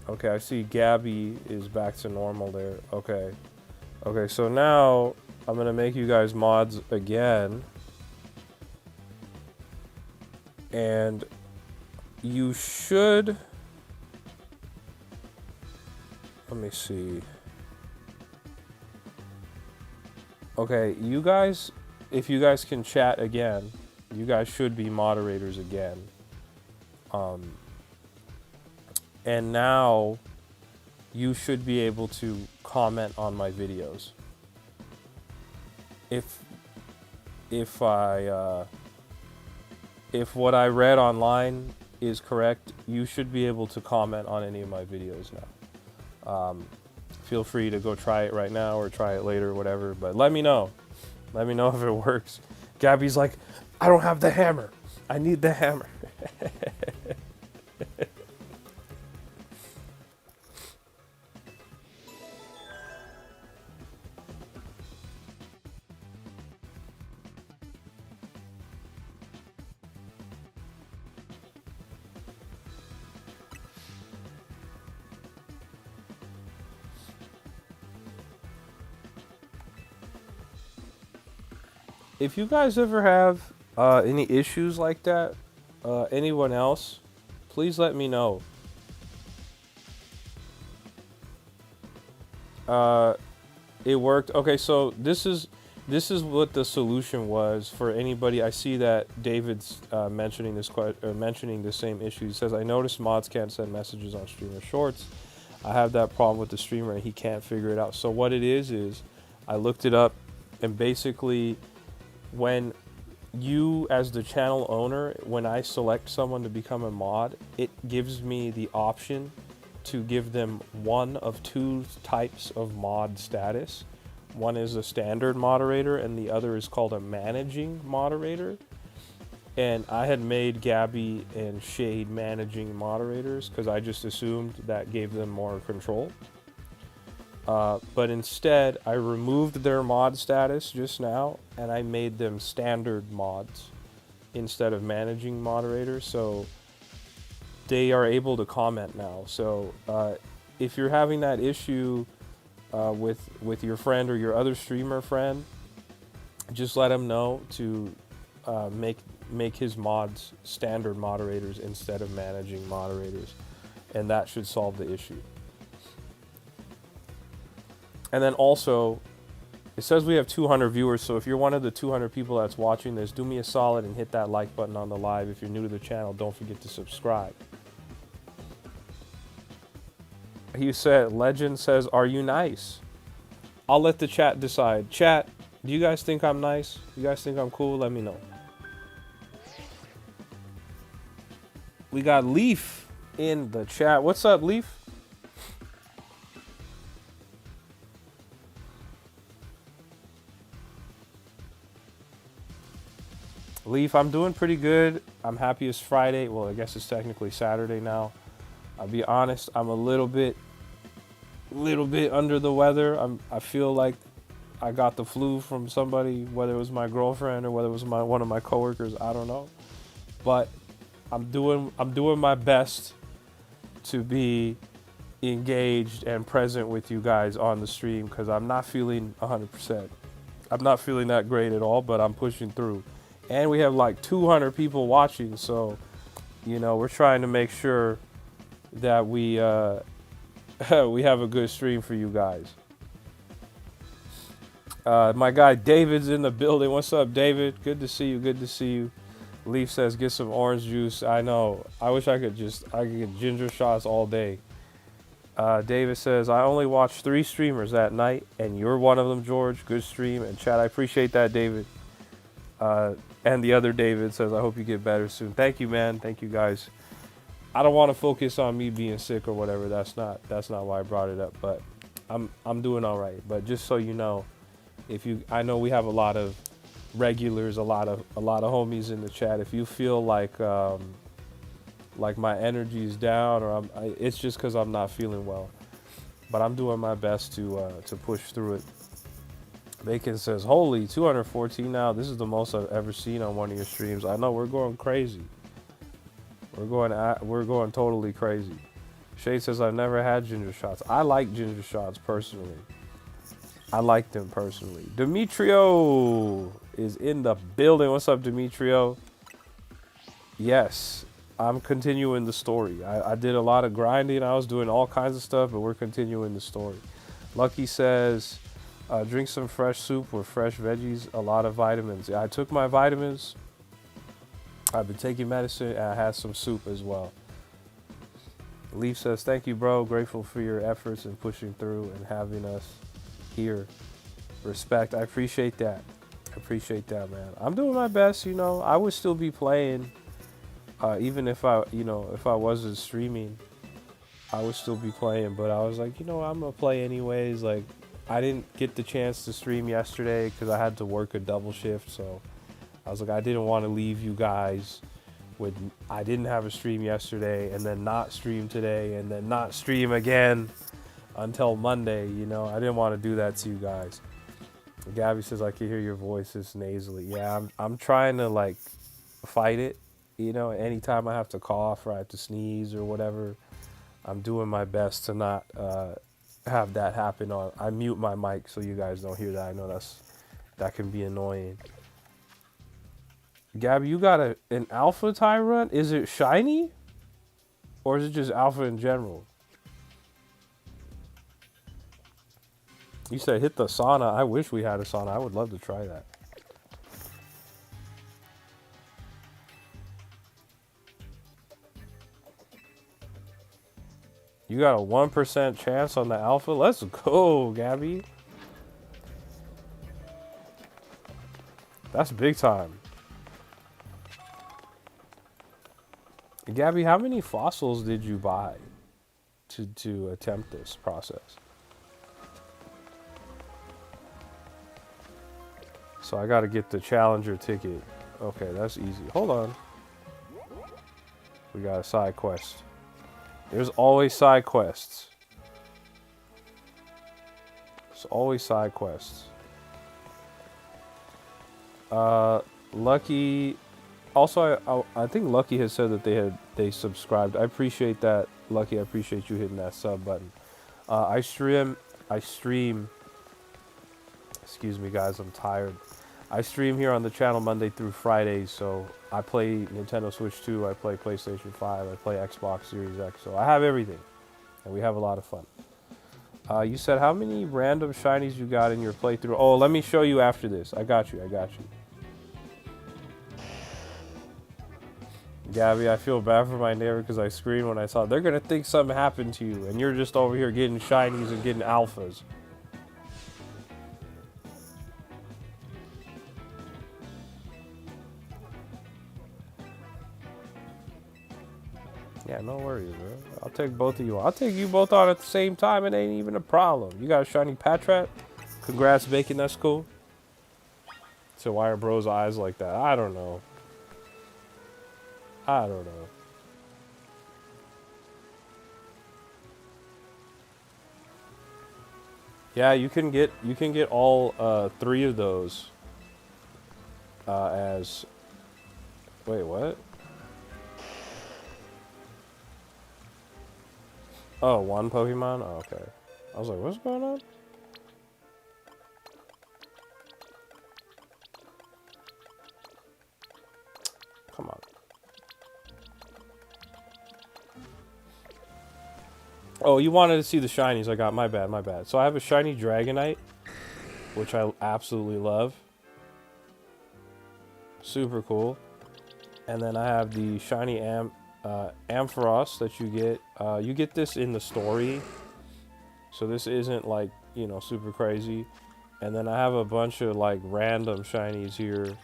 Okay, I see Gabby is back to normal there. Okay. Okay, so now I'm going to make you guys mods again. And you should... Let me see. Okay, you guys, if you guys can chat again, you guys should be moderators again. And now you should be able to comment on my videos. If what I read online is correct, you should be able to comment on any of my videos now. Feel free to go try it right now or try it later or whatever, but let me know. Let me know if it works. Gabby's like, I don't have the hammer. I need the hammer. if you guys ever have any issues like that, anyone else, please let me know. Uh, it worked. Okay, so this is what the solution was for anybody. I see that David's mentioning mentioning the same issue. He says, "I noticed mods can't send messages on streamer shorts. I have that problem with the streamer, and he can't figure it out." So what it is I looked it up, and basically, when you as the channel owner, when I select someone to become a mod, it gives me the option to give them one of two types of mod status. One is a standard moderator and the other is called a managing moderator. And I had made Gabby and Shade managing moderators because I just assumed that gave them more control. But instead, I removed their mod status just now and I made them standard mods instead of managing moderators. So they are able to comment now. So if you're having that issue with your friend or your other streamer friend, just let him know to make his mods standard moderators instead of managing moderators, and that should solve the issue. And then also, it says we have 200 viewers, so if you're one of the 200 people that's watching this, do me a solid and hit that like button on the live. If you're new to the channel, don't forget to subscribe. He said, Legend says, "Are you nice?" I'll let the chat decide. Chat, do you guys think I'm nice? You guys think I'm cool? Let me know. We got Leaf in the chat. What's up, Leaf? Leaf, I'm doing pretty good. I'm happy it's Friday. Well, I guess it's technically Saturday now. I'll be honest, I'm a little bit under the weather. I feel like I got the flu from somebody, whether it was my girlfriend or whether it was one of my coworkers. I don't know, but I'm doing my best to be engaged and present with you guys on the stream because I'm not feeling 100%. I'm not feeling that great at all, but I'm pushing through. And we have like 200 people watching, so you know we're trying to make sure that we we have a good stream for you guys. My guy David's in the building. What's up, David? Good to see you. Good to see you. Leaf says, "Get some orange juice." I know. I wish I could get ginger shots all day. David says, "I only watch 3 streamers at night, and you're one of them, George. Good stream." And chat, I appreciate that, David. And the other David says, "I hope you get better soon." Thank you, man. Thank you, guys. I don't want to focus on me being sick or whatever. That's not why I brought it up. But I'm doing all right. But just so you know, I know we have a lot of regulars, a lot of homies in the chat. If you feel like my energy is down or it's just because I'm not feeling well. But I'm doing my best to push through it. Bacon says, "Holy, 214 now. This is the most I've ever seen on one of your streams." I know, we're going crazy. We're going totally crazy. Shade says, "I've never had ginger shots." I like ginger shots personally. I like them personally. Demetrio is in the building. What's up, Demetrio? Yes, I'm continuing the story. I did a lot of grinding. I was doing all kinds of stuff, but we're continuing the story. Lucky says, "Drink some fresh soup with fresh veggies, a lot of vitamins." Yeah, I took my vitamins. I've been taking medicine, and I had some soup as well. Leaf says, "Thank you, bro. Grateful for your efforts and pushing through and having us here. Respect." I appreciate that. I appreciate that, man. I'm doing my best, you know. I would still be playing, even if I wasn't streaming. I would still be playing, but I was like, I'm gonna play anyways. Like, I didn't get the chance to stream yesterday because I had to work a double shift, so I was like, I didn't want to leave you guys with, I didn't have a stream yesterday and then not stream today and then not stream again until Monday, I didn't want to do that to you guys. Gabby says, "I can hear your voices nasally." Yeah, I'm trying to like fight it, anytime I have to cough or I have to sneeze or whatever, I'm doing my best to not have that happen. I mute my mic so you guys don't hear that. I know that can be annoying. Gabby, you got an alpha Tyrant? Is it shiny? Or is it just alpha in general? You said hit the sauna. I wish we had a sauna. I would love to try that. You got a 1% chance on the alpha? Let's go, Gabby. That's big time. Gabby, how many fossils did you buy to attempt this process? So I got to get the Challenger ticket. Okay, that's easy. Hold on. We got a side quest. There's always side quests. There's always side quests. Lucky. Also, I think Lucky has said that they subscribed. I appreciate that, Lucky. I appreciate you hitting that sub button. I stream. Excuse me, guys. I'm tired. I stream here on the channel Monday through Friday, so I play Nintendo Switch 2, I play PlayStation 5, I play Xbox Series X, so I have everything, and we have a lot of fun. You said how many random shinies you got in your playthrough? Oh, let me show you after this. I got you. Gabby, I feel bad for my neighbor because I screamed when I saw it. They're going to think something happened to you, and you're just over here getting shinies and getting alphas. Yeah, no worries, bro. I'll take both of you on. I'll take you both on at the same time. It ain't even a problem. You got a shiny Patrat? Congrats, Bacon. That's cool. So why are bro's eyes like that? I don't know. Yeah, you can get all 3 of those as. Wait, what? Oh, one Pokemon? Oh, okay. I was like, what's going on? Come on. Oh, you wanted to see the shinies. I got my bad. So I have a shiny Dragonite, which I absolutely love. Super cool. And then I have the shiny Ampharos that you get. You get this in the story, so this isn't like, you know, super crazy. And then I have a bunch of like random shinies here,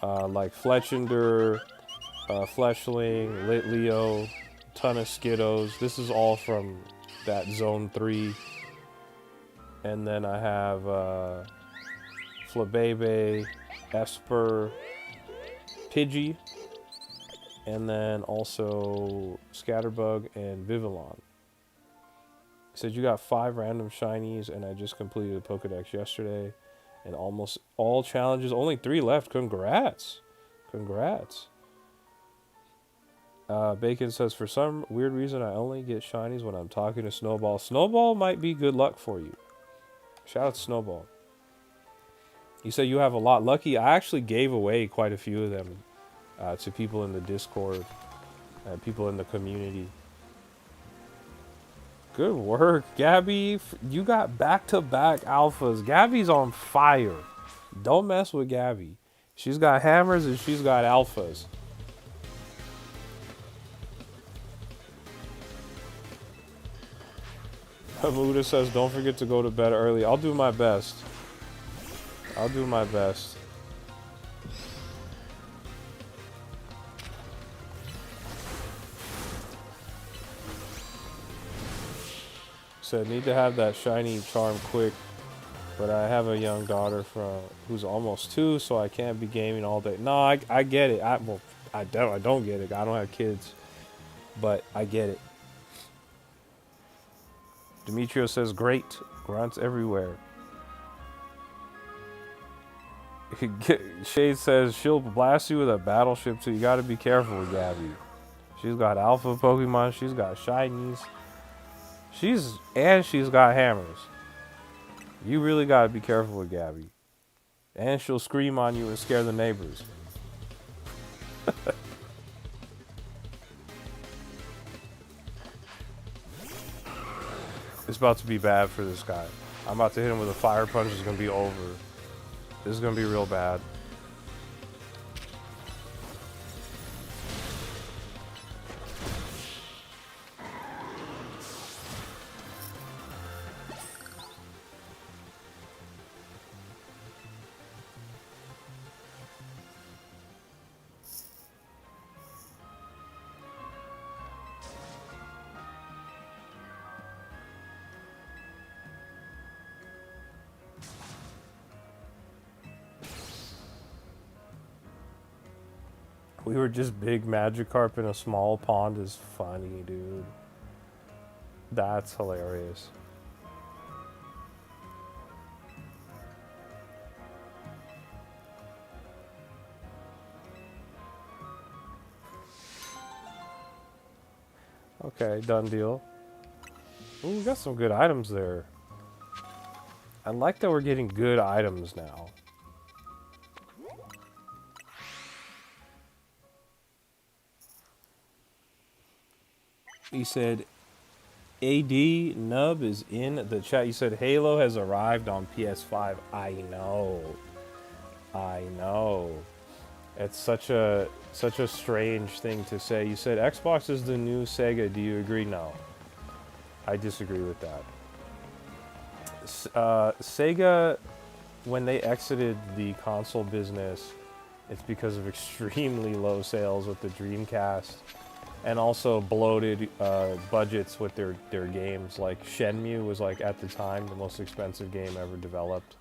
like Fletchinder, Fletchling, Litleo, ton of Skiddos. This is all from that Zone 3. And then I have Flabebe, Esper, Pidgey, and then also Scatterbug and Vivillon. He said you got 5 random shinies, and I just completed a Pokedex yesterday, and almost all challenges. Only 3 left. Congrats. Bacon says, for some weird reason, I only get shinies when I'm talking to Snowball. Snowball might be good luck for you. Shout out to Snowball. You said you have a lot. Lucky, I actually gave away quite a few of them to people in the Discord and people in the community. Good work, Gabby. You got back-to-back alphas. Gabby's on fire. Don't mess with Gabby. She's got hammers and she's got alphas. Hamuda says, don't forget to go to bed early. I'll do my best. Said, need to have that shiny charm quick, but I have a young daughter who's almost 2, so I can't be gaming all day. No, I get it. I don't get it. I don't have kids, but I get it. Demetrio says, great. Grunts everywhere. Shade says, she'll blast you with a battleship too. You gotta be careful with Gabby. She's got alpha Pokemon. She's got shinies. She's got hammers. You really gotta be careful with Gabby. And she'll scream on you and scare the neighbors. It's about to be bad for this guy. I'm about to hit him with a fire punch. It's gonna be over. This is gonna be real bad. We were just big Magikarp in a small pond is funny, dude. That's hilarious. Okay, done deal. Ooh, we got some good items there. I like that we're getting good items now. He said AD Nub is in the chat. You said Halo has arrived on PS5. I know. I know. It's such a strange thing to say. You said Xbox is the new Sega. Do you agree? No. I disagree with that. Sega, when they exited the console business, it's because of extremely low sales with the Dreamcast, and also bloated budgets with their games. Like Shenmue was like at the time the most expensive game ever developed,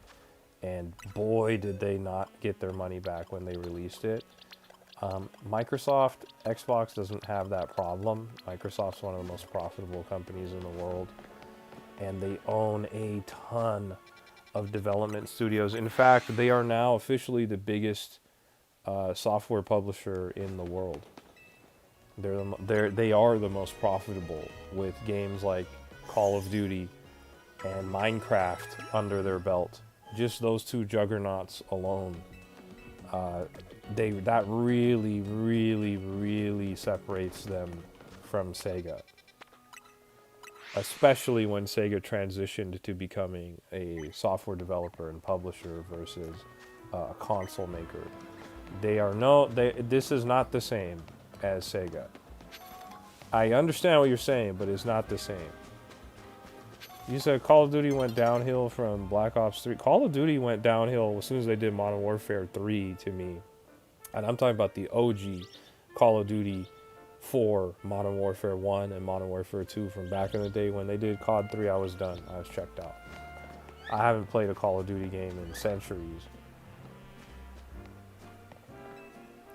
and boy did they not get their money back when they released it. Microsoft, Xbox doesn't have that problem. Microsoft's one of the most profitable companies in the world, and they own a ton of development studios. In fact, they are now officially the biggest software publisher in the world. They are the most profitable, with games like Call of Duty and Minecraft under their belt. Just those two juggernauts alone, that really separates them from Sega. Especially when Sega transitioned to becoming a software developer and publisher versus a console maker. This is not the same as Sega. I understand what you're saying, but it's not the same. You said Call of Duty went downhill from Black Ops 3. Call of Duty went downhill as soon as they did Modern Warfare 3 to me. And I'm talking about the OG Call of Duty 4, Modern Warfare 1, and Modern Warfare 2 from back in the day. When they did COD 3, I was done. I was checked out. I haven't played a Call of Duty game in centuries.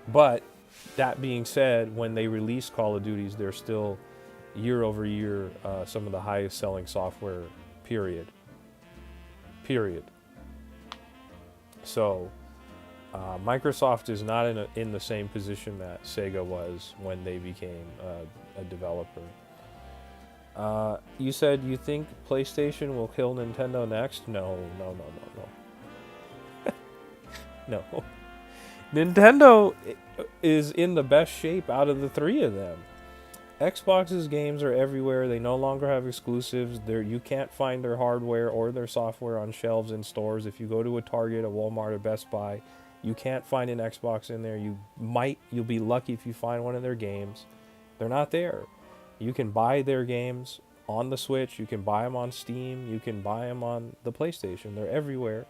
But that being said, when they release Call of Duties, they're still year over year some of the highest selling software, period. So Microsoft is not in the same position that Sega was when they became a developer. You said you think PlayStation will kill Nintendo next? No. No. Nintendo is in the best shape out of the three of them. Xbox's games are everywhere. They no longer have exclusives. You can't find their hardware or their software on shelves in stores. If you go to a Target, a Walmart, a Best Buy, you can't find an Xbox in there. You'll be lucky if you find one of their games. They're not there. You can buy their games on the Switch. You can buy them on Steam. You can buy them on the PlayStation. They're everywhere.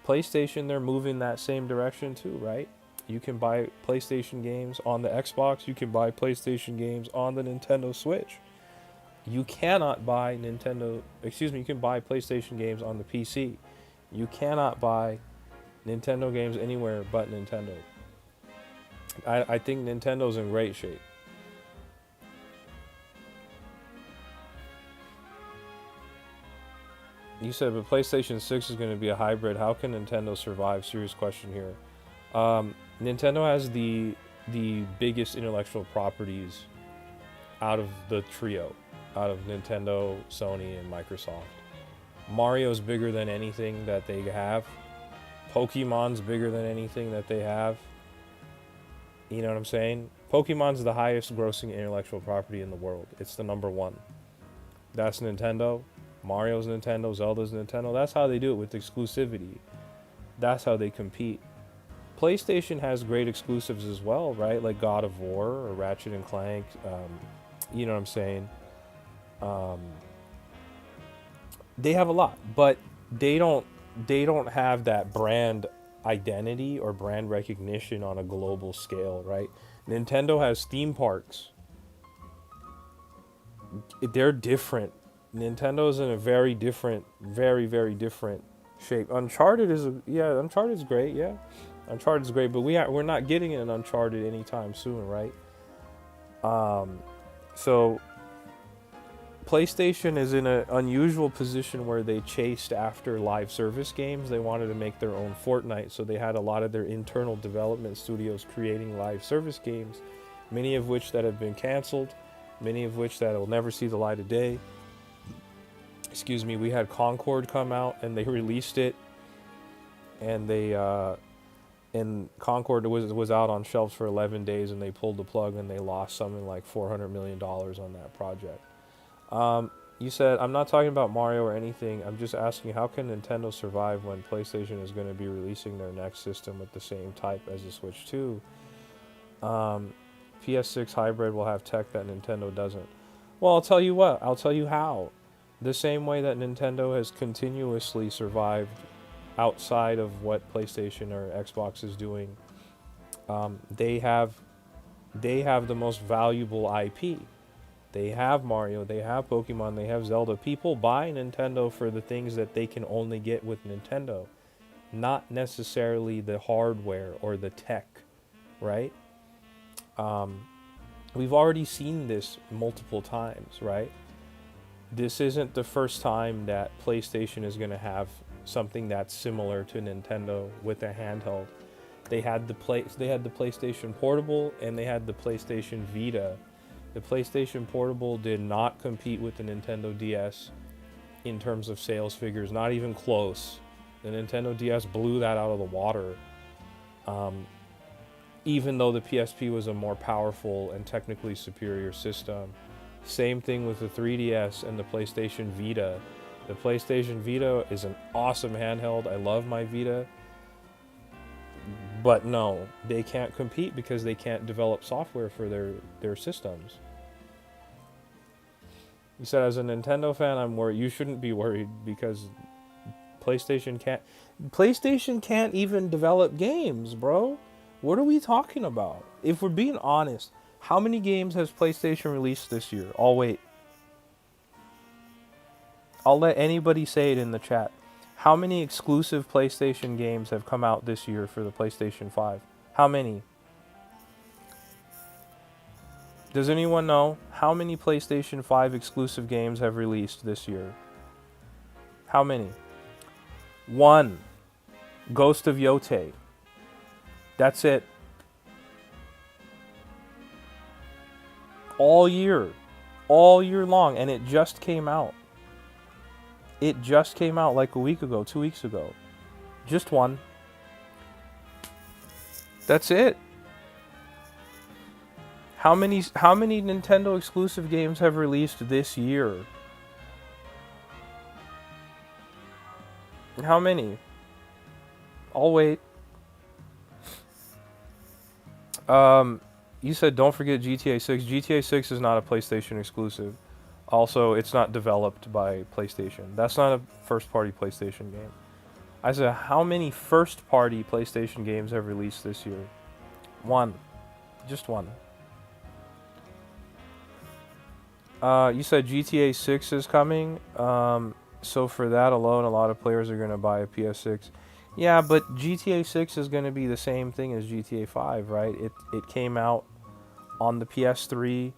PlayStation, they're moving that same direction too, right? You can buy PlayStation games on the Xbox. You can buy PlayStation games on the Nintendo Switch. You cannot buy you can buy PlayStation games on the PC. You cannot buy Nintendo games anywhere but Nintendo. I think Nintendo's in great shape. You said, but PlayStation 6 is going to be a hybrid. How can Nintendo survive? Serious question here. Nintendo has the biggest intellectual properties out of the trio, out of Nintendo, Sony, and Microsoft. Mario's bigger than anything that they have. Pokemon's bigger than anything that they have. You know what I'm saying? Pokemon's the highest grossing intellectual property in the world. It's the number one. That's Nintendo. Mario's Nintendo, Zelda's Nintendo. That's how they do it with exclusivity. That's how they compete. PlayStation has great exclusives as well, right? Like God of War or Ratchet and Clank. You know what I'm saying? Um, they have a lot, but they don't have that brand identity or brand recognition on a global scale, right? Nintendo has theme parks. They're different. Nintendo's in a very different, very very different shape. Uncharted is Uncharted's great, yeah. Uncharted's great, but we're not getting an Uncharted anytime soon, right? So PlayStation is in an unusual position where they chased after live service games. They wanted to make their own Fortnite, so they had a lot of their internal development studios creating live service games, many of which that have been canceled, many of which that will never see the light of day. Excuse me, we had Concord come out and they released it, and and Concord was out on shelves for 11 days, and they pulled the plug and they lost something like $400 million on that project. You said, I'm not talking about Mario or anything. I'm just asking, how can Nintendo survive when PlayStation is going to be releasing their next system with the same type as the Switch 2? PS6 hybrid will have tech that Nintendo doesn't. Well, I'll tell you what. I'll tell you how. The same way that Nintendo has continuously survived outside of what PlayStation or Xbox is doing. They have the most valuable IP. They have Mario, they have Pokemon, they have Zelda. People buy Nintendo for the things that they can only get with Nintendo, not necessarily the hardware or the tech, right? We've already seen this multiple times, right? This isn't the first time that PlayStation is going to have something that's similar to Nintendo with a handheld. They had the PlayStation Portable and they had the PlayStation Vita. The PlayStation Portable did not compete with the Nintendo DS in terms of sales figures, not even close. The Nintendo DS blew that out of the water. Even though the PSP was a more powerful and technically superior system. Same thing with the 3DS and the PlayStation Vita. The PlayStation Vita is an awesome handheld. I love my Vita. But no, they can't compete because they can't develop software for their systems. You said, as a Nintendo fan, I'm worried. You shouldn't be worried because PlayStation can't even develop games, bro. What are we talking about? If we're being honest, how many games has PlayStation released this year? I'll wait. I'll let anybody say it in the chat. How many exclusive PlayStation games have come out this year for the PlayStation 5? How many? Does anyone know how many PlayStation 5 exclusive games have released this year? How many? 1. Ghost of Yotei. That's it. All year long, and it just came out. It just came out like a week ago, 2 weeks ago. Just one. That's it. How many Nintendo exclusive games have released this year? How many? I'll wait. You said don't forget GTA 6. GTA 6 is not a PlayStation exclusive. Also, it's not developed by PlayStation. That's not a first-party PlayStation game. I said, how many first-party PlayStation games have released this year? 1. Just 1. You said GTA 6 is coming. So for that alone, a lot of players are going to buy a PS6. Yeah, but GTA 6 is going to be the same thing as GTA 5, right? It came out on the PS3.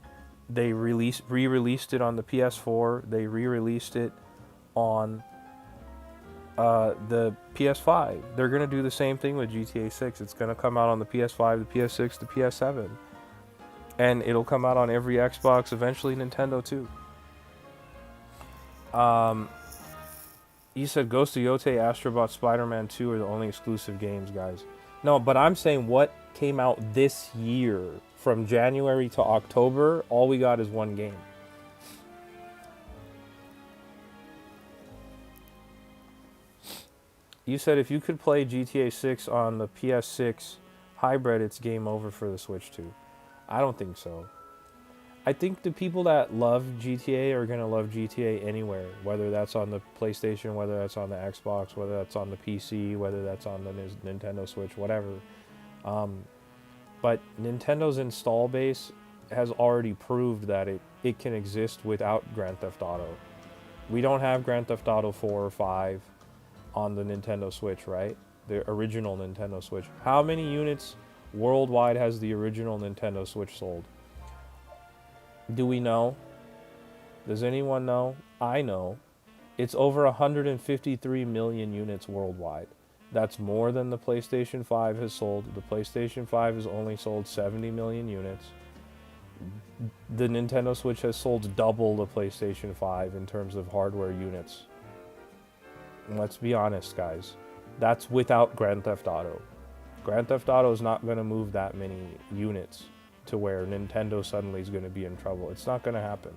They re-released it on the PS4. They re-released it on the PS5. They're going to do the same thing with GTA 6. It's going to come out on the PS5, the PS6, the PS7. And it'll come out on every Xbox, eventually Nintendo too. You said Ghost of Yotei, Astrobot, Spider-Man 2 are the only exclusive games, guys. No, but I'm saying what came out this year. From January to October, all we got is one game. You said if you could play GTA 6 on the PS6 hybrid, it's game over for the Switch 2. I don't think so. I think the people that love GTA are going to love GTA anywhere, whether that's on the PlayStation, whether that's on the Xbox, whether that's on the PC, whether that's on the Nintendo Switch, whatever. But Nintendo's install base has already proved that it can exist without Grand Theft Auto. We don't have Grand Theft Auto 4 or 5 on the Nintendo Switch, right? The original Nintendo Switch. How many units worldwide has the original Nintendo Switch sold? Do we know? Does anyone know? I know. It's over 153 million units worldwide. That's more than the PlayStation 5 has sold. The PlayStation 5 has only sold 70 million units. The Nintendo Switch has sold double the PlayStation 5 in terms of hardware units. And let's be honest, guys. That's without Grand Theft Auto. Grand Theft Auto is not going to move that many units to where Nintendo suddenly is going to be in trouble. It's not going to happen.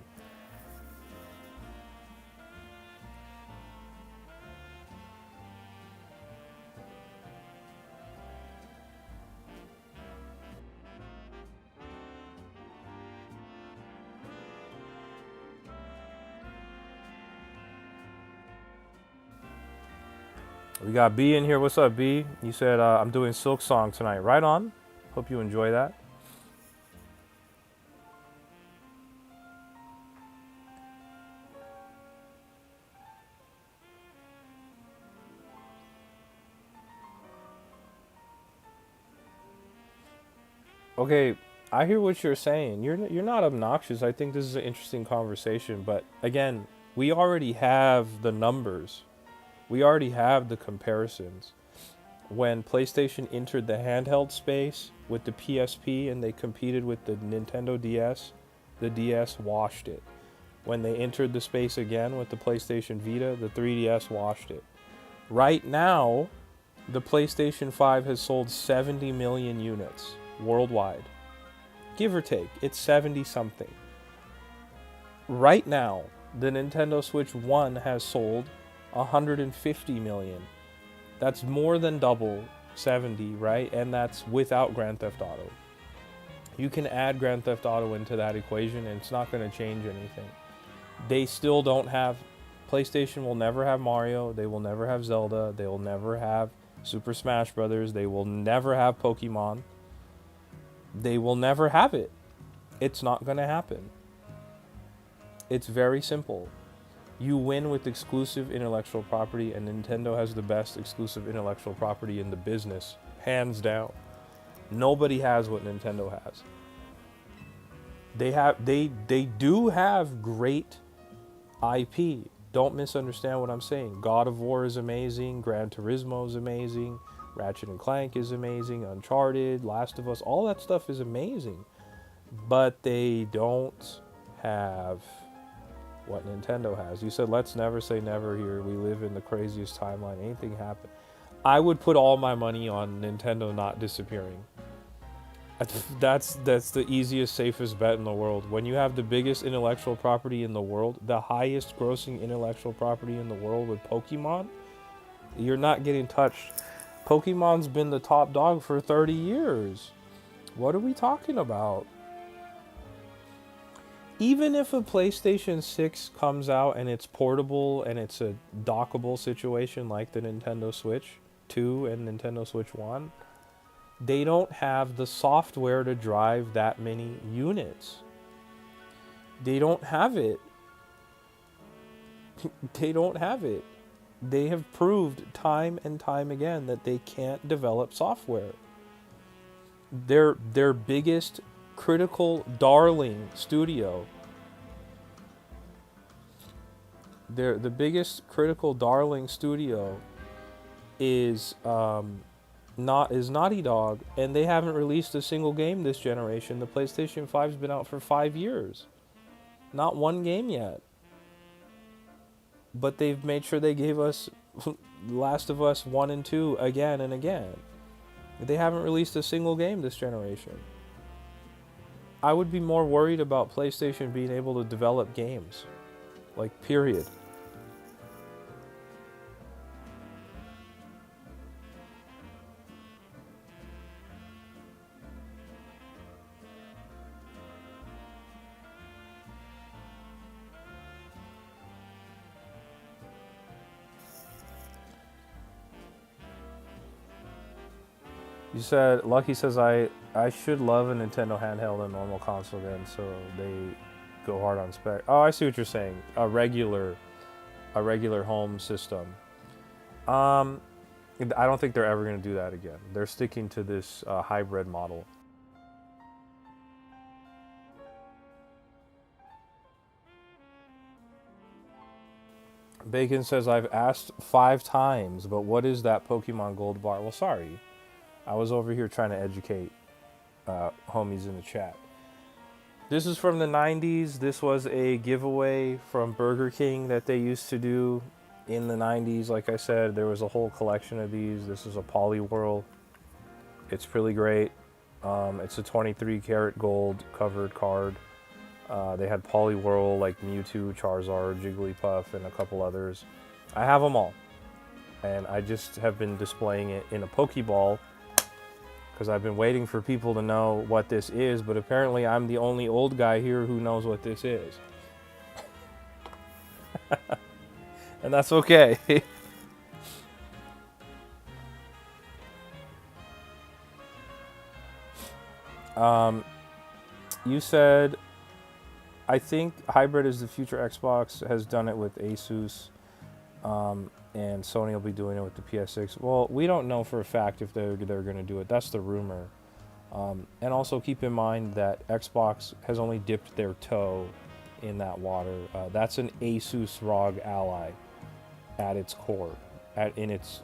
We got B in here. What's up, B? You said, I'm doing Silk Song tonight. Right on. Hope you enjoy that. Okay, I hear what you're saying. You're not obnoxious. I think this is an interesting conversation. But again, we already have the numbers. We already have the comparisons. When PlayStation entered the handheld space with the PSP and they competed with the Nintendo DS, the DS washed it. When they entered the space again with the PlayStation Vita, the 3DS washed it. Right now, the PlayStation 5 has sold 70 million units worldwide. Give or take, it's 70 something. Right now, the Nintendo Switch 1 has sold 150 million. That's more than double 70, right? And that's without Grand Theft Auto. You can add Grand Theft Auto into that equation and it's not going to change anything. They still don't have... PlayStation will never have Mario. They will never have Zelda. They will never have Super Smash Brothers. They will never have Pokemon. They will never have it. It's not going to happen. It's very simple. You win with exclusive intellectual property, and Nintendo has the best exclusive intellectual property in the business, hands down. Nobody has what Nintendo has. They do have great IP. Don't misunderstand what I'm saying. God of War is amazing. Gran Turismo is amazing. Ratchet and Clank is amazing. Uncharted, Last of Us, all that stuff is amazing. But they don't have what Nintendo has. You said, let's never say never here. We live in the craziest timeline. Anything happen. I would put all my money on Nintendo not disappearing. That's the easiest, safest bet in the world. When you have the biggest intellectual property in the world, the highest grossing intellectual property in the world with Pokemon, you're not getting touched. Pokemon's been the top dog for 30 years. What are we talking about? Even if a PlayStation 6 comes out and it's portable and it's a dockable situation like the Nintendo Switch 2 and Nintendo Switch 1, they don't have the software to drive that many units. They don't have it. They don't have it. They have proved time and time again that they can't develop software. Their biggest critical darling studio, the biggest critical darling studio is Naughty Dog, and they haven't released a single game this generation. The PlayStation 5's been out for 5 years. Not one game yet. But they've made sure they gave us Last of Us 1 and 2 again and again. They haven't released a single game this generation. I would be more worried about PlayStation being able to develop games. Like, period. You said Lucky says I should love a Nintendo handheld and normal console again, so they go hard on spec. Oh, I see what you're saying. A regular home system. Um, I don't think they're ever going to do that again. They're sticking to this hybrid model. Bacon says I've asked 5 times, but what is that Pokemon Gold bar? Well, sorry, I was over here trying to educate homies in the chat. This is from the 90s. This was a giveaway from Burger King that they used to do in the 90s. Like I said, there was a whole collection of these. This is a Poliwhirl. It's really great. It's a 23 karat gold covered card. They had Poliwhirl, like Mewtwo, Charizard, Jigglypuff, and a couple others. I have them all. And I just have been displaying it in a Pokeball because I've been waiting for people to know what this is, but apparently I'm the only old guy here who knows what this is. And that's okay. You said, I think hybrid is the future. Xbox has done it with Asus, and Sony will be doing it with the PS6. Well, we don't know for a fact if they're going to do it. That's the rumor. And also keep in mind that Xbox has only dipped their toe in that water. That's an Asus ROG Ally at its core, in its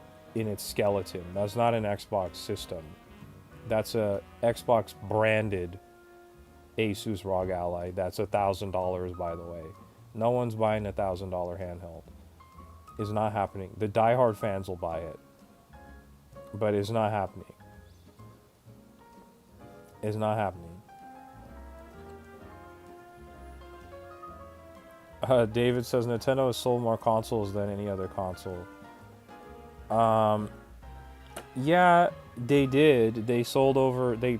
skeleton. That's not an Xbox system. That's a Xbox branded Asus ROG Ally. That's $1,000, by the way. No one's buying a $1,000 handheld. It's not happening. The diehard fans will buy it, but it's not happening. It's not happening. David says Nintendo has sold more consoles than any other console. Yeah, they did. They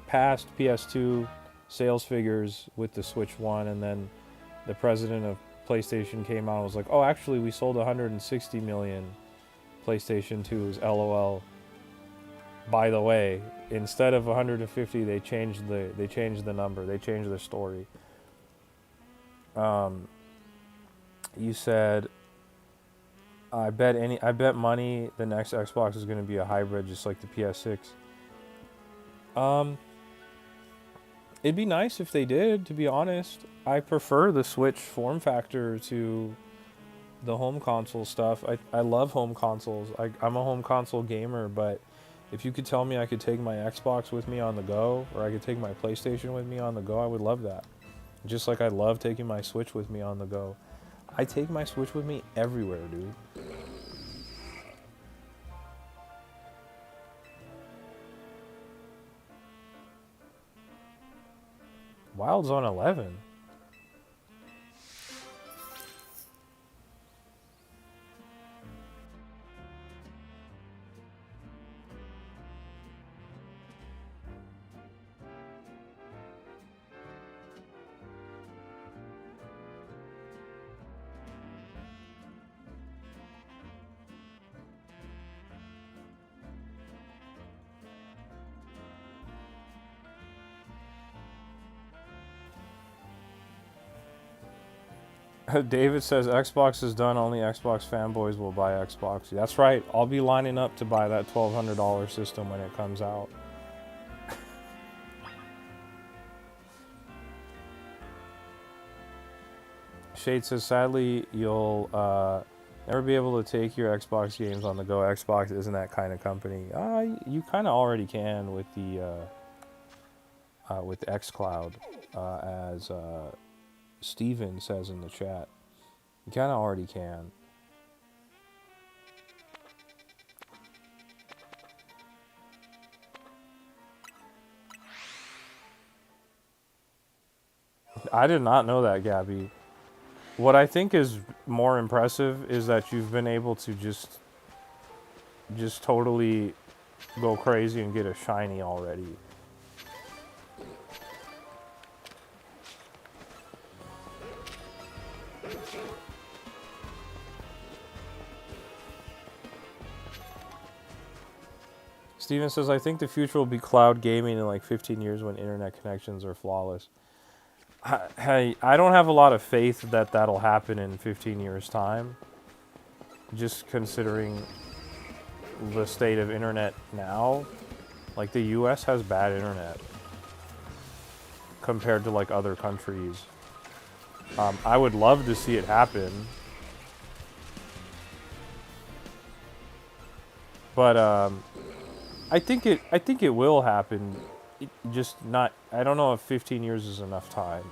passed PS2 sales figures with the Switch 1, and then the president of PlayStation came out and was like, oh, actually, we sold 160 million PlayStation 2s, LOL. By the way, instead of 150, they changed the number. They changed the story. You said, I bet money the next Xbox is going to be a hybrid, just like the PS6. It'd be nice if they did, to be honest. I prefer the Switch form factor to the home console stuff. I love home consoles. I'm a home console gamer, but if you could tell me I could take my Xbox with me on the go, or I could take my PlayStation with me on the go, I would love that. Just like I love taking my Switch with me on the go. I take my Switch with me everywhere, dude. Wild's on 11. David says Xbox is done. Only Xbox fanboys will buy Xbox. That's right. I'll be lining up to buy that $1,200 system when it comes out. Shade says, sadly, you'll never be able to take your Xbox games on the go. Xbox isn't that kind of company. You kind of already can with the xCloud, as Steven says in the chat. You kind of already can. I did not know that, Gabby. What I think is more impressive is that you've been able to just totally go crazy and get a shiny already. Steven says, I think the future will be cloud gaming in like 15 years when internet connections are flawless. Hey, I don't have a lot of faith that that'll happen in 15 years' time. Just considering the state of internet now. Like, the US has bad internet compared to like other countries. I would love to see it happen. But I think it will happen. Just not. I don't know if 15 years is enough time.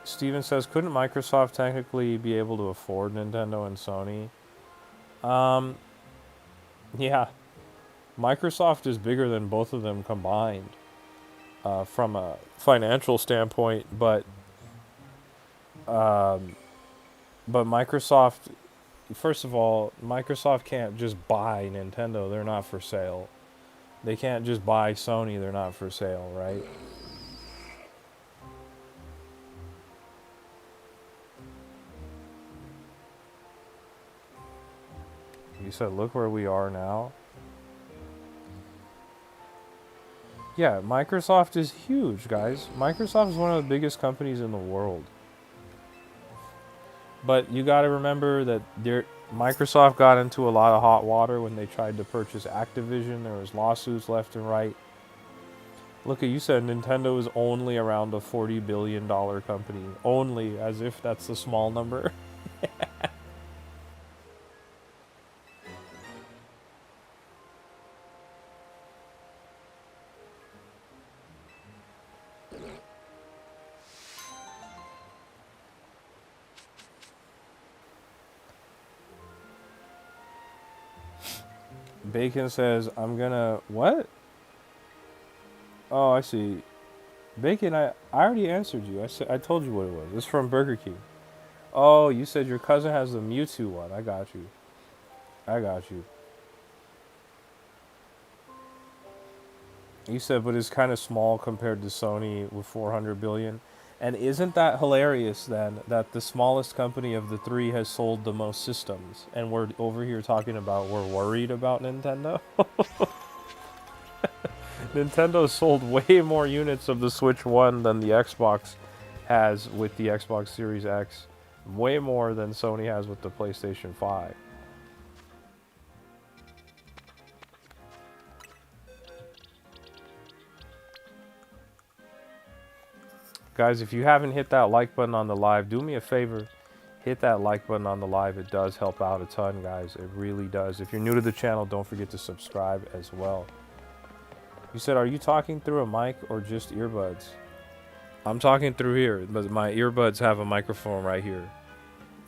Steven says, couldn't Microsoft technically be able to afford Nintendo and Sony? Yeah. Microsoft is bigger than both of them combined from a financial standpoint, but Microsoft, first of all, Microsoft can't just buy Nintendo. They're not for sale. They can't just buy Sony. They're not for sale, right? You said, look where we are now. Yeah, Microsoft is huge, guys. Microsoft is one of the biggest companies in the world. But you got to remember that Microsoft got into a lot of hot water when they tried to purchase Activision. There was lawsuits left and right. Look, you said Nintendo is only around a $40 billion company. Only, as if that's a small number. Bacon says, I'm gonna... What? Oh, I see. Bacon, I already answered you. I told you what it was. It's from Burger King. Oh, you said your cousin has the Mewtwo one. I got you. I got you. You said, but it's kind of small compared to Sony with 400 billion. And isn't that hilarious then, that the smallest company of the three has sold the most systems? And we're over here talking about we're worried about Nintendo? Nintendo sold way more units of the Switch 1 than the Xbox has with the Xbox Series X. Way more than Sony has with the PlayStation 5. Guys, if you haven't hit that like button on the live, do me a favor. Hit that like button on the live. It does help out a ton, guys. It really does. If you're new to the channel, don't forget to subscribe as well. You said, are you talking through a mic or just earbuds? I'm talking through here, but my earbuds have a microphone right here.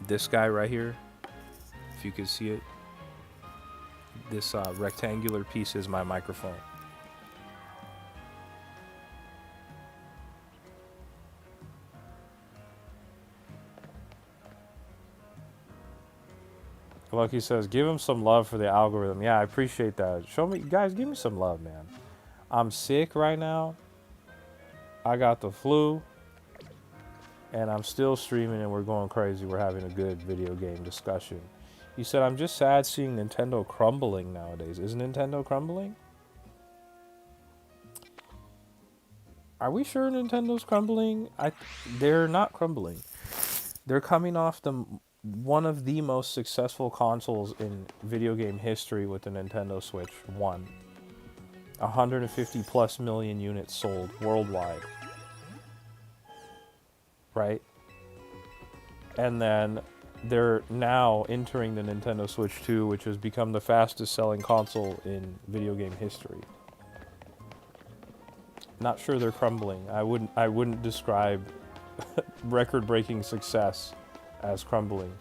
This guy right here, if you can see it. This rectangular piece is my microphone. Lucky says, give him some love for the algorithm. Yeah, I appreciate that. Show me, guys, give me some love, man. I'm sick right now. I got the flu. And I'm still streaming and we're going crazy. We're having a good video game discussion. You said, I'm just sad seeing Nintendo crumbling nowadays. Is Nintendo crumbling? Are we sure Nintendo's crumbling? They're not crumbling. They're coming off one of the most successful consoles in video game history with the Nintendo Switch 1. 150 plus million units sold worldwide. Right? And then they're now entering the Nintendo Switch 2, which has become the fastest selling console in video game history. Not sure they're crumbling. I wouldn't describe record-breaking success as crumbling.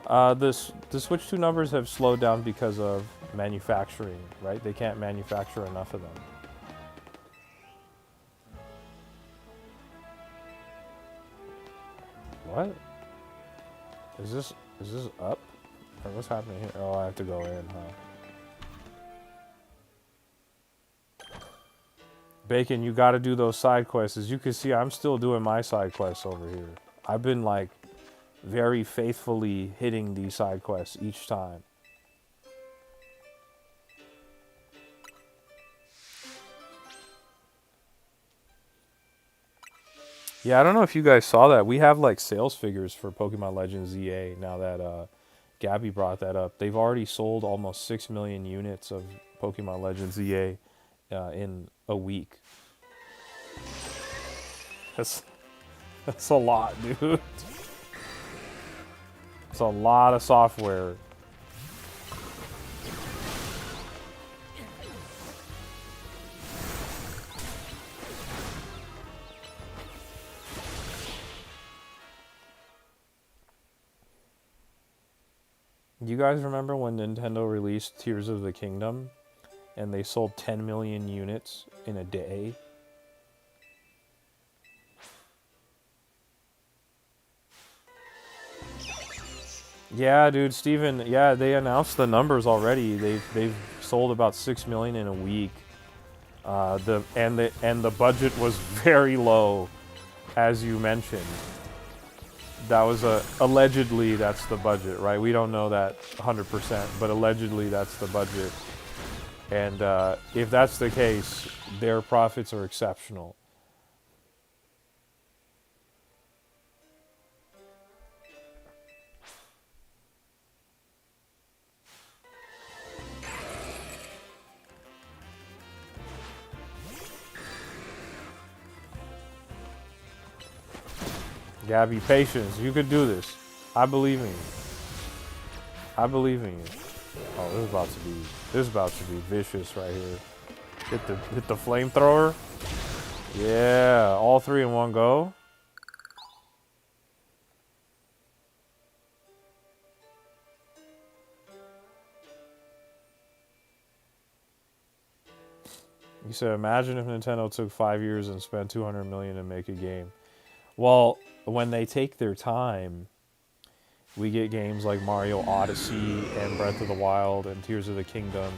The Switch 2 numbers have slowed down because of manufacturing, right? They can't manufacture enough of them. What? Is this up? Or what's happening here? Oh, I have to go in, huh? Bacon, you got to do those side quests. As you can see, I'm still doing my side quests over here. I've been like very faithfully hitting these side quests each time. Yeah, I don't know if you guys saw that. We have like sales figures for Pokemon Legends EA now that Gabby brought that up. They've already sold almost 6 million units of Pokemon Legends EA in a week. That's a lot, dude. It's a lot of software. You guys remember when Nintendo released Tears of the Kingdom and they sold 10 million units in a day? Yeah, dude, Steven, yeah, they announced the numbers already. They've sold about 6 million in a week. The budget was very low, as you mentioned. That was allegedly that's the budget, right? We don't know that 100%, but allegedly that's the budget. And if that's the case, their profits are exceptional. Gabby, patience. You could do this. I believe in you. I believe in you. Oh, this is about to be vicious right here. Hit the flamethrower. Yeah, all three in one go. You said, imagine if Nintendo took 5 years and spent 200 million to make a game. Well, when they take their time, we get games like Mario Odyssey and Breath of the Wild and Tears of the Kingdom.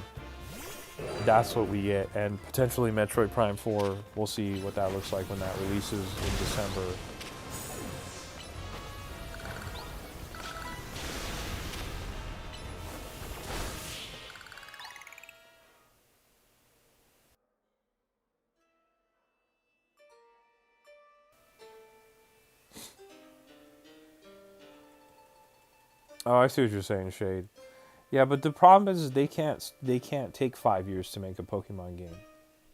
That's what we get, and potentially Metroid Prime 4. We'll see what that looks like when that releases in December. Oh, I see what you're saying, Shade. Yeah, but the problem is they can't take 5 years to make a Pokemon game.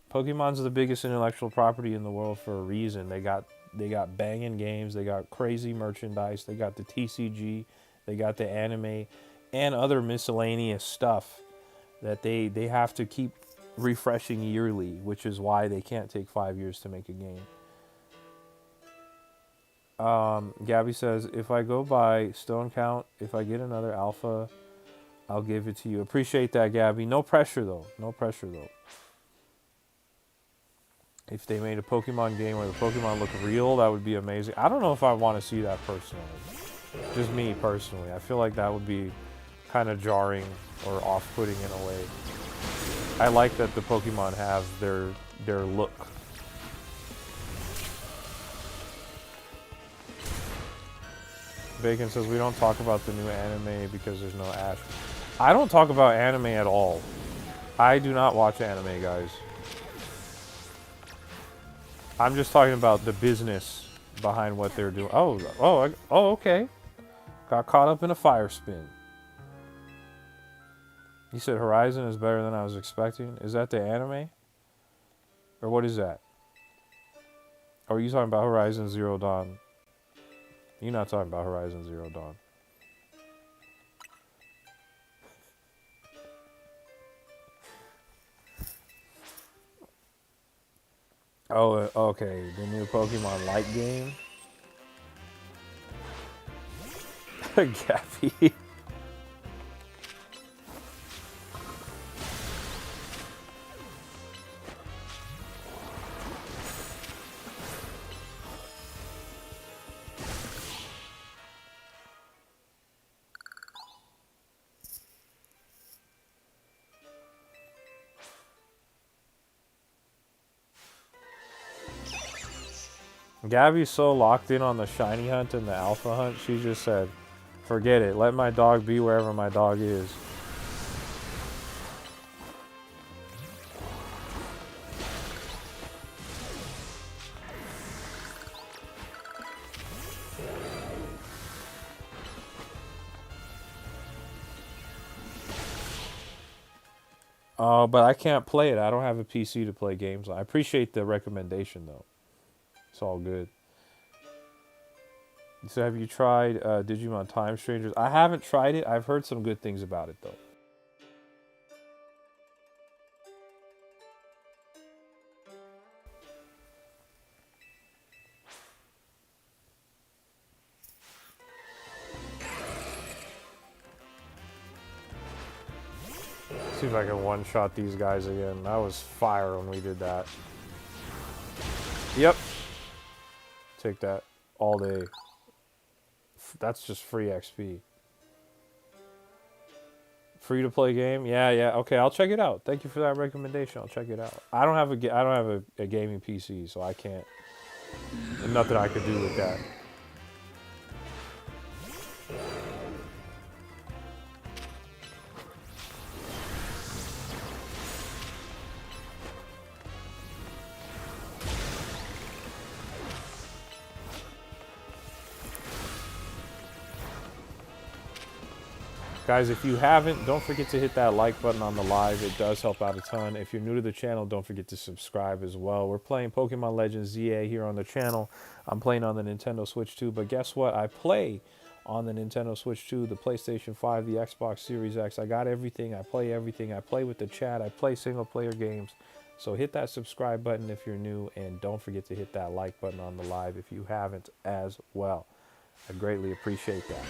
Pokemon's the biggest intellectual property in the world for a reason. They got banging games, they got crazy merchandise, they got the TCG, they got the anime, and other miscellaneous stuff that they have to keep refreshing yearly, which is why they can't take 5 years to make a game. Gabby says, if I go by stone count, if I get another alpha, I'll give it to you. Appreciate that, Gabby. No pressure, though. No pressure, though. If they made a Pokemon game where the Pokemon look real, that would be amazing. I don't know if I want to see that personally. Just me, personally. I feel like that would be kind of jarring or off-putting in a way. I like that the Pokemon have their look. Bacon says, we don't talk about the new anime because there's no Ash. I don't talk about anime at all. I do not watch anime, guys. I'm just talking about the business behind what they're doing. Oh, okay. Got caught up in a fire spin. You said Horizon is better than I was expecting. Is that the anime? Or what is that? Or are you talking about Horizon Zero Dawn? You're not talking about Horizon Zero Dawn. Oh, okay. The new Pokemon Light game. Gappy. Gabby's so locked in on the shiny hunt and the alpha hunt, she just said, forget it. Let my dog be wherever my dog is. Oh, but I can't play it. I don't have a PC to play games on. I appreciate the recommendation, though. It's all good. So have you tried Digimon Time Strangers? I haven't tried it. I've heard some good things about it, though. See if I can one-shot these guys again. That was fire when we did that. Yep. Take that all day. That's just free XP. Free to play game? Yeah, yeah. Okay, I'll check it out. Thank you for that recommendation. I'll check it out. I don't have a gaming PC, so I can't. There's nothing I could do with that. Guys, if you haven't, don't forget to hit that like button on the live. It does help out a ton. If you're new to the channel, don't forget to subscribe as well. We're playing Pokemon Legends ZA here on the channel. I'm playing on the Nintendo Switch 2, but guess what? I play on the Nintendo Switch 2, the PlayStation 5, the Xbox Series X. I got everything. I play everything. I play with the chat. I play single-player games. So hit that subscribe button if you're new, and don't forget to hit that like button on the live if you haven't as well. I greatly appreciate that.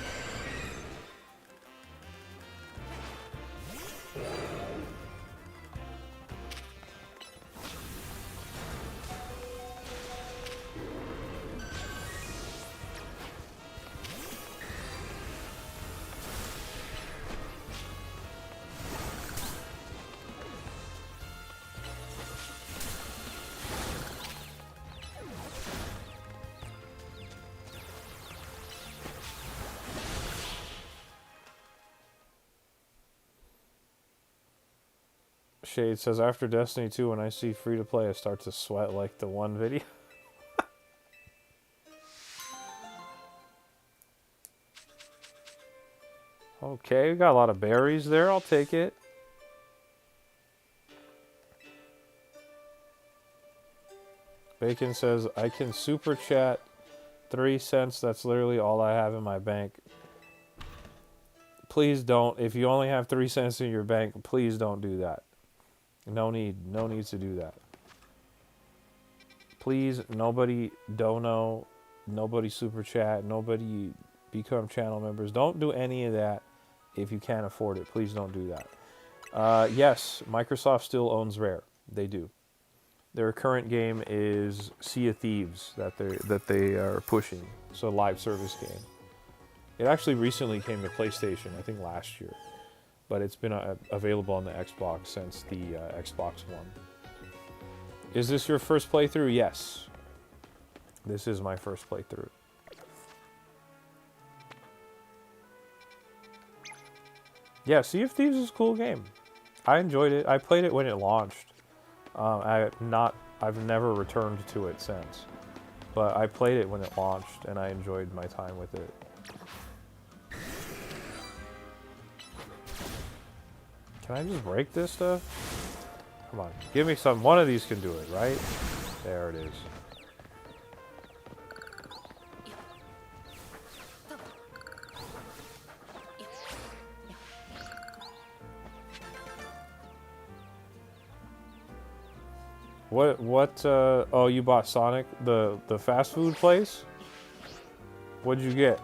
Shade says, after Destiny 2, when I see free to play, I start to sweat like the one video. Okay, we got a lot of berries there. I'll take it. Bacon says, I can super chat 3 cents. That's literally all I have in my bank. Please don't. If you only have 3 cents in your bank, please don't do that. No need to do that. Please, nobody dono, nobody super chat, nobody become channel members. Don't do any of that if you can't afford it. Please don't do that. Yes, Microsoft still owns Rare. They do. Their current game is Sea of Thieves that they are pushing. It's a live service game. It actually recently came to PlayStation, I think last year. But it's been available on the Xbox since the Xbox One. Is this your first playthrough? Yes. This is my first playthrough. Yeah, Sea of Thieves is a cool game. I enjoyed it. I played it when it launched. I've never returned to it since. But I played it when it launched, and I enjoyed my time with it. Can I just break this stuff? Come on, give me some. One of these can do it, right? There it is. What, oh, you bought Sonic, the fast food place? What'd you get?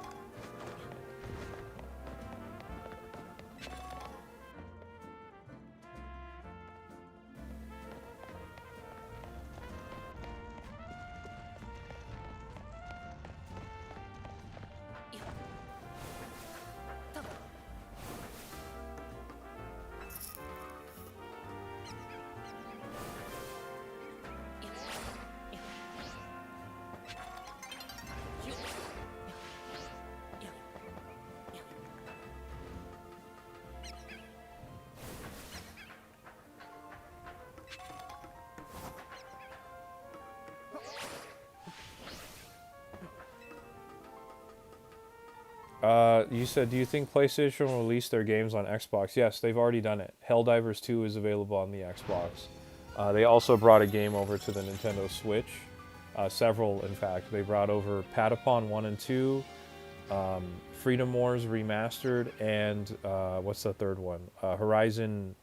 You said, do you think PlayStation will release their games on Xbox? Yes, they've already done it. Helldivers 2 is available on the Xbox. They also brought a game over to the Nintendo Switch. Several, in fact. They brought over Patapon 1 and 2, Freedom Wars Remastered, and what's the third one? Horizon,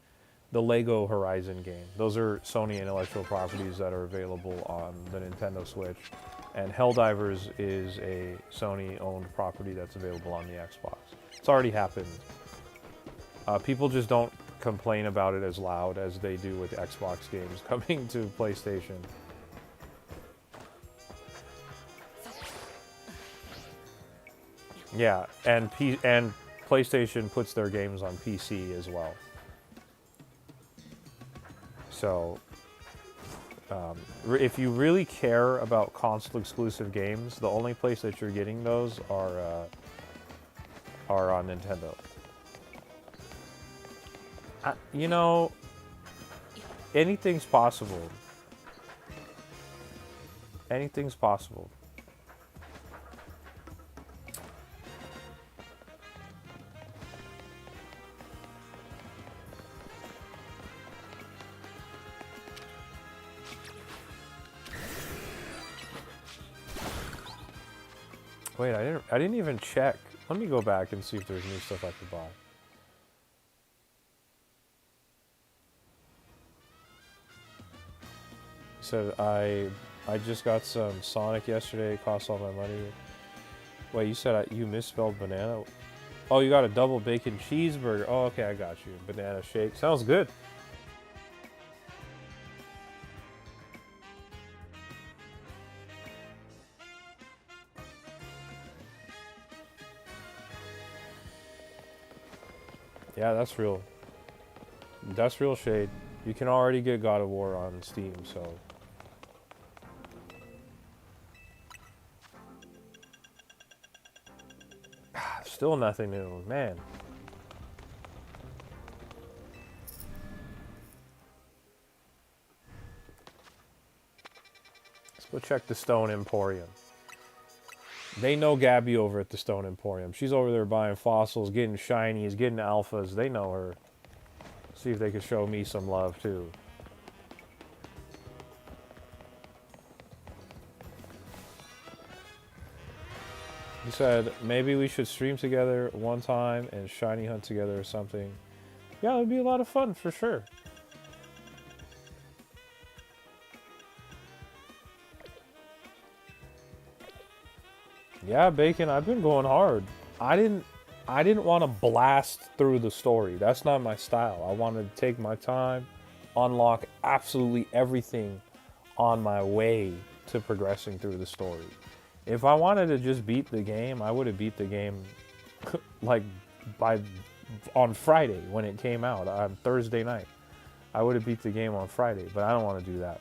the Lego Horizon game. Those are Sony intellectual properties that are available on the Nintendo Switch. And Helldivers is a Sony-owned property that's available on the Xbox. It's already happened. People just don't complain about it as loud as they do with Xbox games coming to PlayStation. Yeah, and PlayStation puts their games on PC as well. So, if you really care about console-exclusive games, the only place that you're getting those are on Nintendo. You know, anything's possible. Anything's possible. Wait, I didn't even check. Let me go back and see if there's new stuff I could buy. Said I just got some Sonic yesterday. It cost all my money. Wait, you said you misspelled banana? Oh, you got a double bacon cheeseburger. Oh, okay, I got you. Banana shake. Sounds good. Yeah, that's real. That's real shade. You can already get God of War on Steam, so. Still nothing new, man. Let's go check the Stone Emporium. They know Gabby over at the Stone Emporium. She's over there buying fossils, getting shinies, getting alphas. They know her. See if they can show me some love, too. He said, maybe we should stream together one time and shiny hunt together or something. Yeah, it would be a lot of fun, for sure. Yeah, Bacon, I've been going hard. I didn't want to blast through the story. That's not my style. I wanted to take my time, unlock absolutely everything on my way to progressing through the story. If I wanted to just beat the game, I would have beat the game like on Friday when it came out, on Thursday night. I would have beat the game on Friday, but I don't want to do that.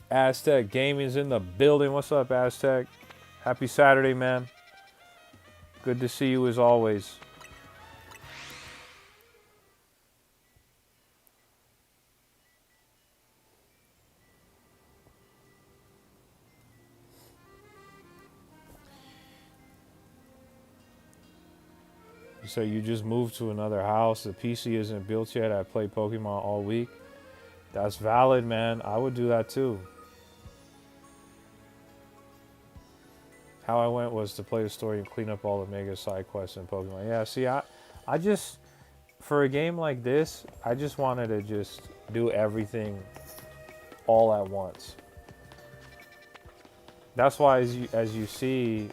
Aztec Gaming's in the building. What's up, Aztec? Happy Saturday, man. Good to see you as always. So you just moved to another house. The PC isn't built yet. I played Pokemon all week. That's valid, man. I would do that too. How I went was to play the story and clean up all the mega side quests in Pokemon. Yeah, see, I just, for a game like this, I just wanted to just do everything all at once. That's why, as you see,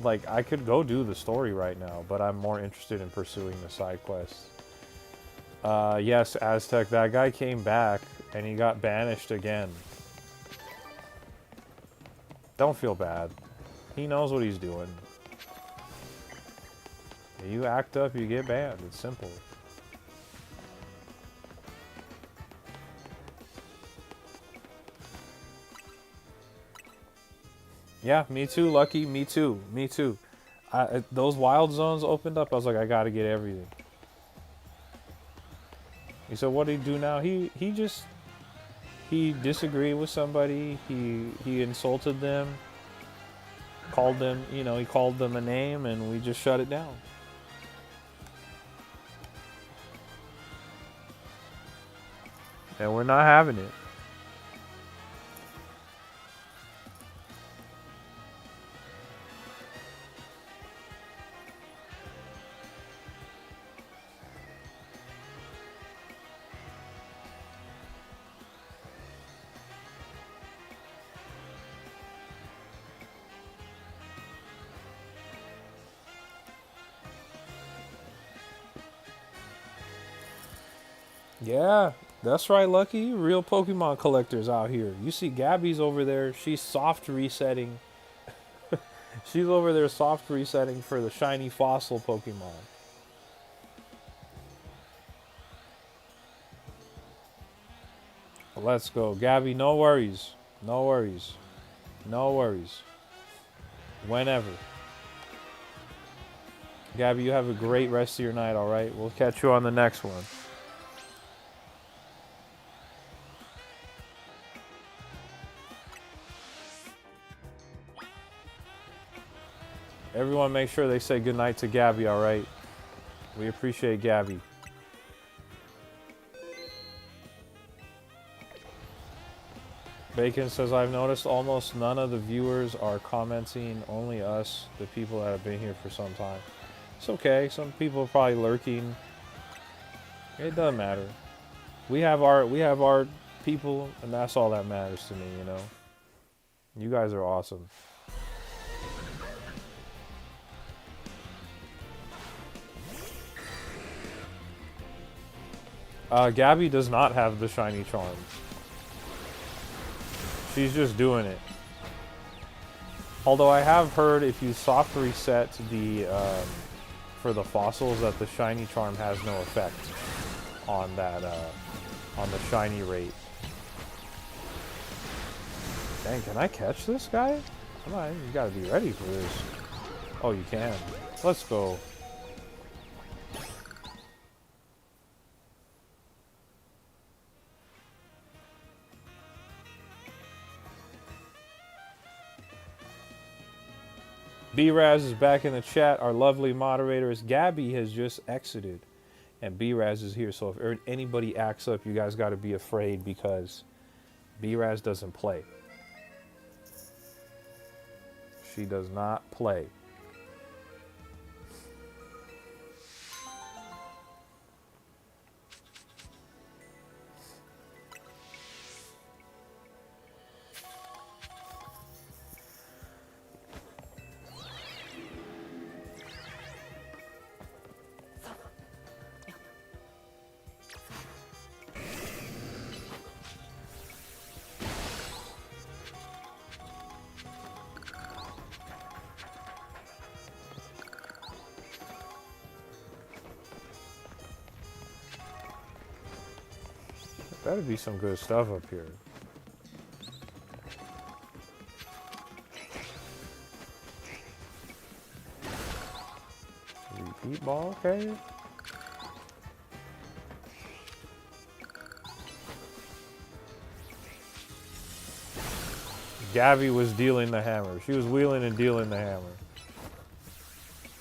like, I could go do the story right now, but I'm more interested in pursuing the side quests. Yes, Aztec, that guy came back, and he got banished again. Don't feel bad. He knows what he's doing. You act up, you get banned. It's simple. Yeah, me too, Lucky. Me too. Me too. Those wild zones opened up. I was like, I gotta get everything. He said, what did he do now? He he disagreed with somebody. He insulted them, called them, you know, he called them a name, and we just shut it down. And we're not having it. Yeah, that's right, Lucky. Real Pokemon collectors out here. You see Gabby's over there. She's soft resetting. She's over there soft resetting for the shiny fossil Pokemon. Let's go. Gabby, no worries. No worries. No worries. Whenever. Gabby, you have a great rest of your night, alright? We'll catch you on the next one. Everyone make sure they say goodnight to Gabby, alright? We appreciate Gabby. Bacon says, I've noticed almost none of the viewers are commenting, only us, the people that have been here for some time. It's okay, some people are probably lurking. It doesn't matter. We have our people, and that's all that matters to me, you know? You guys are awesome. Gabby does not have the shiny charm. She's just doing it. Although I have heard if you soft reset the for the fossils that the shiny charm has no effect on that on the shiny rate. Dang, can I catch this guy? Come on, you gotta be ready for this. Oh, you can. Let's go. B-Raz is back in the chat. Our lovely moderator is Gabby has just exited. And B-Raz is here. So if anybody acts up, you guys got to be afraid because B-Raz doesn't play. She does not play. Better be some good stuff up here. Repeat ball, okay. Gabby was dealing the hammer. She was wheeling and dealing the hammer.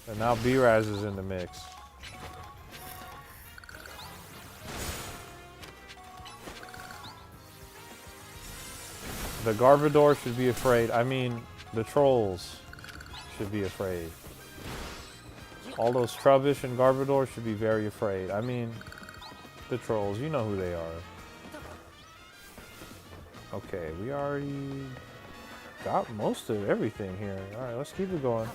And now B-Raz is in the mix. The Garbodor should be afraid. I mean, the trolls should be afraid. All those Trubbish and Garbodor should be very afraid. I mean, the trolls, you know who they are. Okay, we already got most of everything here. Alright, let's keep it going.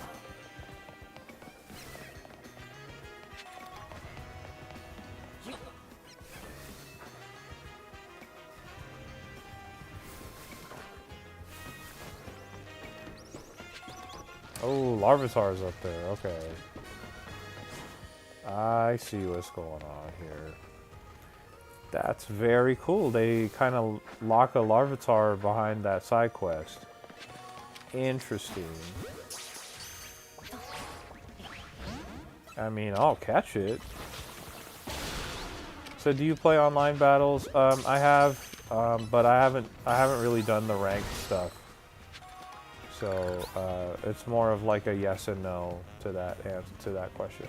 Oh, Larvitar's up there. Okay. I see what's going on here. That's very cool. They kind of lock a Larvitar behind that side quest. Interesting. I mean, I'll catch it. So do you play online battles? I have but I haven't really done the ranked stuff. So it's more of like a yes and no to that answer to that question.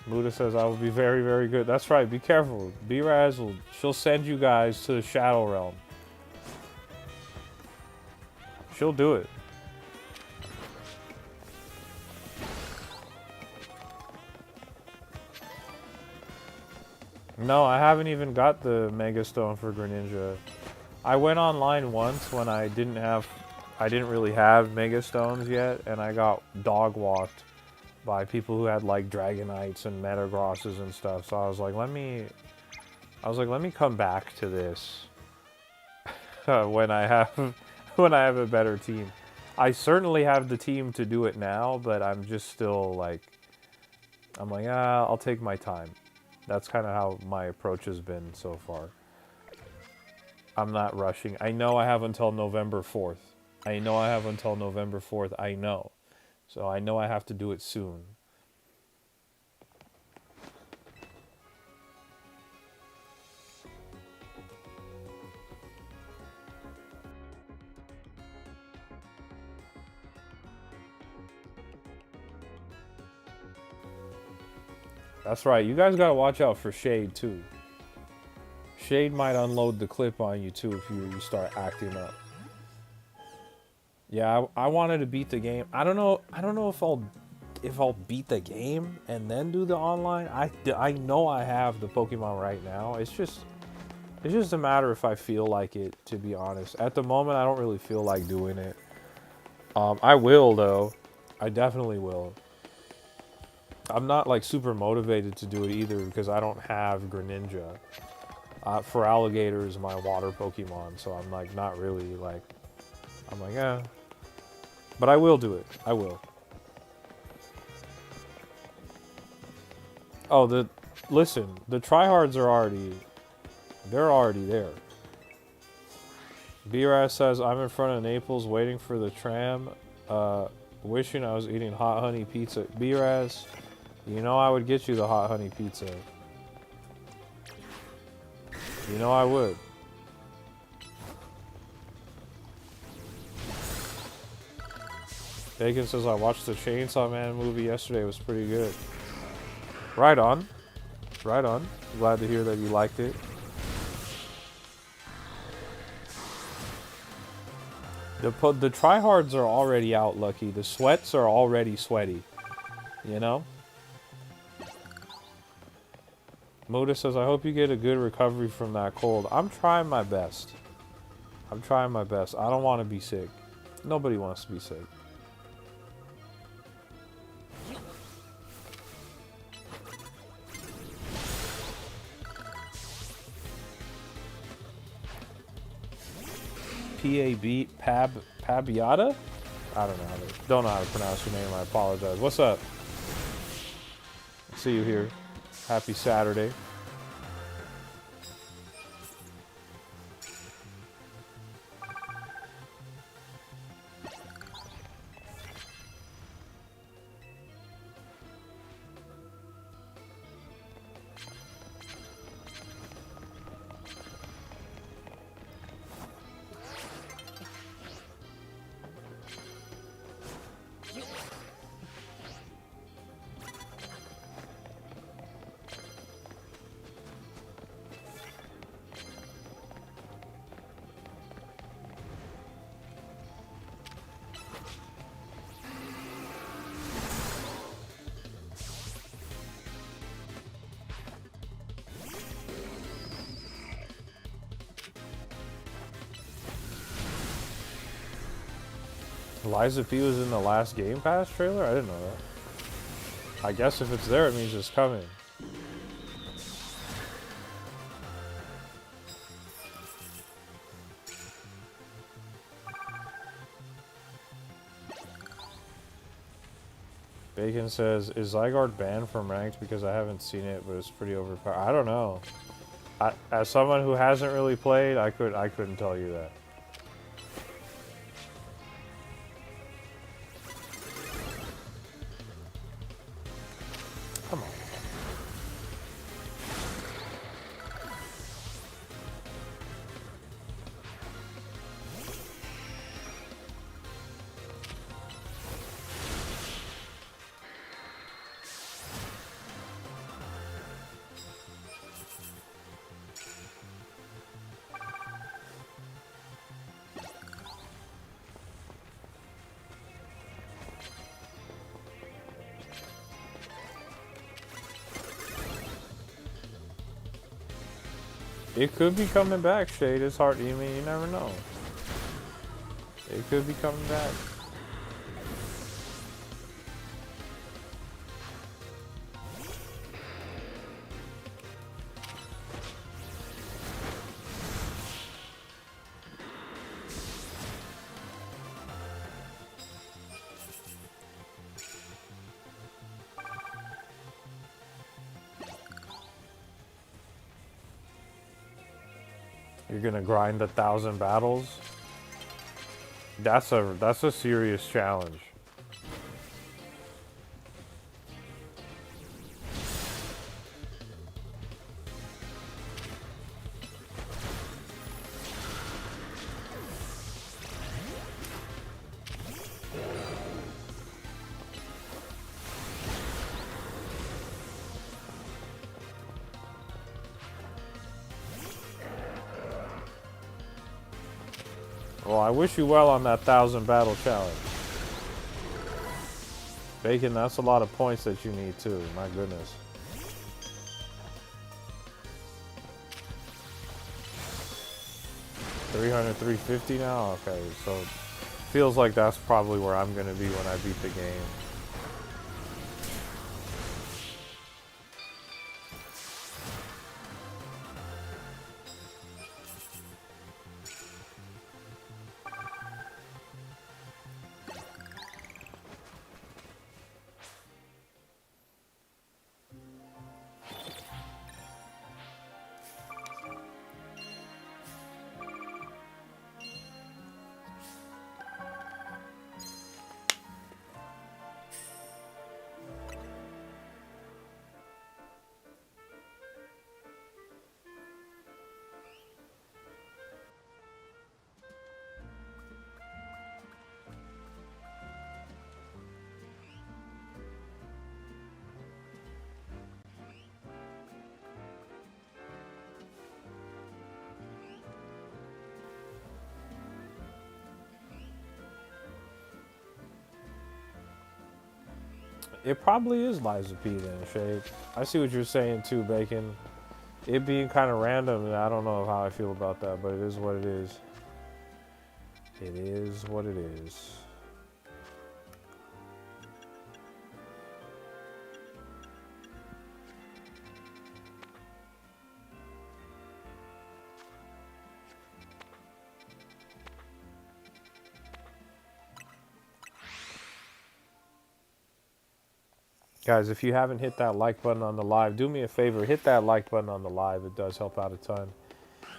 Muda says I will be very, very good. That's right. Be careful. B-Raz she'll send you guys to the Shadow Realm. She'll do it. No, I haven't even got the Mega Stone for Greninja. I went online once when I didn't really have Mega Stones yet, and I got dog walked by people who had like Dragonites and Metagrosses and stuff. So I was like, let me come back to this when I have a better team. I certainly have the team to do it now, but I'm just still like, I'll take my time. That's kind of how my approach has been so far. I'm not rushing. I know I have until November 4th. I know. So I know I have to do it soon. That's right. You guys gotta watch out for Shade too. Shade might unload the clip on you too if you start acting up. Yeah, I wanted to beat the game. I don't know if I'll beat the game and then do the online. I know I have the Pokemon right now. It's just a matter if I feel like it, to be honest. At the moment, I don't really feel like doing it. I will though. I definitely will. I'm not like super motivated to do it either because I don't have Greninja. For Alligator is my water Pokemon, so I'm like not really like. I'm like, eh. But I will do it. I will. Oh, listen, the tryhards are already there. B-Raz says, I'm in front of Naples waiting for the tram, wishing I was eating hot honey pizza. B-Raz, you know I would get you the hot honey pizza. You know I would. Bacon says, I watched the Chainsaw Man movie yesterday. It was pretty good. Right on. Right on. Glad to hear that you liked it. The tryhards are already out, Lucky. The sweats are already sweaty. You know? Moda says, I hope you get a good recovery from that cold. I'm trying my best. I don't want to be sick. Nobody wants to be sick. Pabiata? I don't know how to pronounce your name. I apologize. What's up? See you here. Happy Saturday. Liza P was in the last Game Pass trailer? I didn't know that. I guess if it's there, it means it's coming. Bacon says, is Zygarde banned from ranked because I haven't seen it, but it's pretty overpowered? I don't know. As someone who hasn't really played, I couldn't tell you that. Come on. It could be coming back, Shade. It's hard. You mean you never know. It could be coming back. You're gonna grind 1,000 battles. That's a serious challenge. Well, I wish you well on that 1,000 battle challenge. Bacon, that's a lot of points that you need too. My goodness. $300, $350 now? Okay, so feels like that's probably where I'm gonna be when I beat the game. It probably is Liza P then, Shade. I see what you're saying too, Bacon. It being kind of random, I don't know how I feel about that, but it is what it is. It is what it is. Guys, if you haven't hit that like button on the live, do me a favor, hit that like button on the live. It does help out a ton.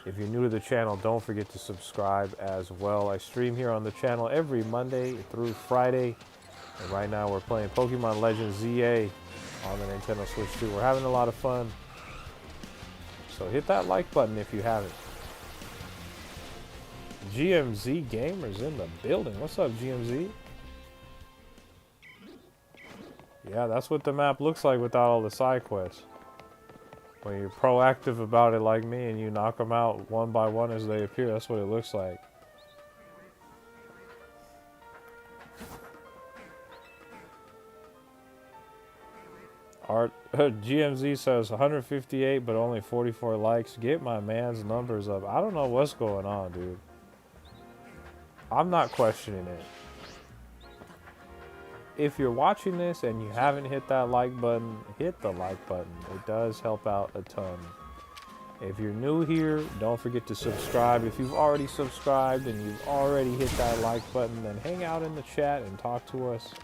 If you're new to the channel, don't forget to subscribe as well. I stream here on the channel every Monday through Friday. And right now we're playing Pokemon Legends ZA on the Nintendo Switch 2. We're having a lot of fun. So hit that like button if you haven't. GMZ Gamers in the building. What's up, GMZ? Yeah, that's what the map looks like without all the side quests. When you're proactive about it like me and you knock them out one by one as they appear, that's what it looks like. Art GMZ says 158 but only 44 likes. Get my man's numbers up. I don't know what's going on, dude. I'm not questioning it. If you're watching this and you haven't hit that like button, hit the like button. It does help out a ton. If you're new here, don't forget to subscribe. If you've already subscribed and you've already hit that like button, then hang out in the chat and talk to us.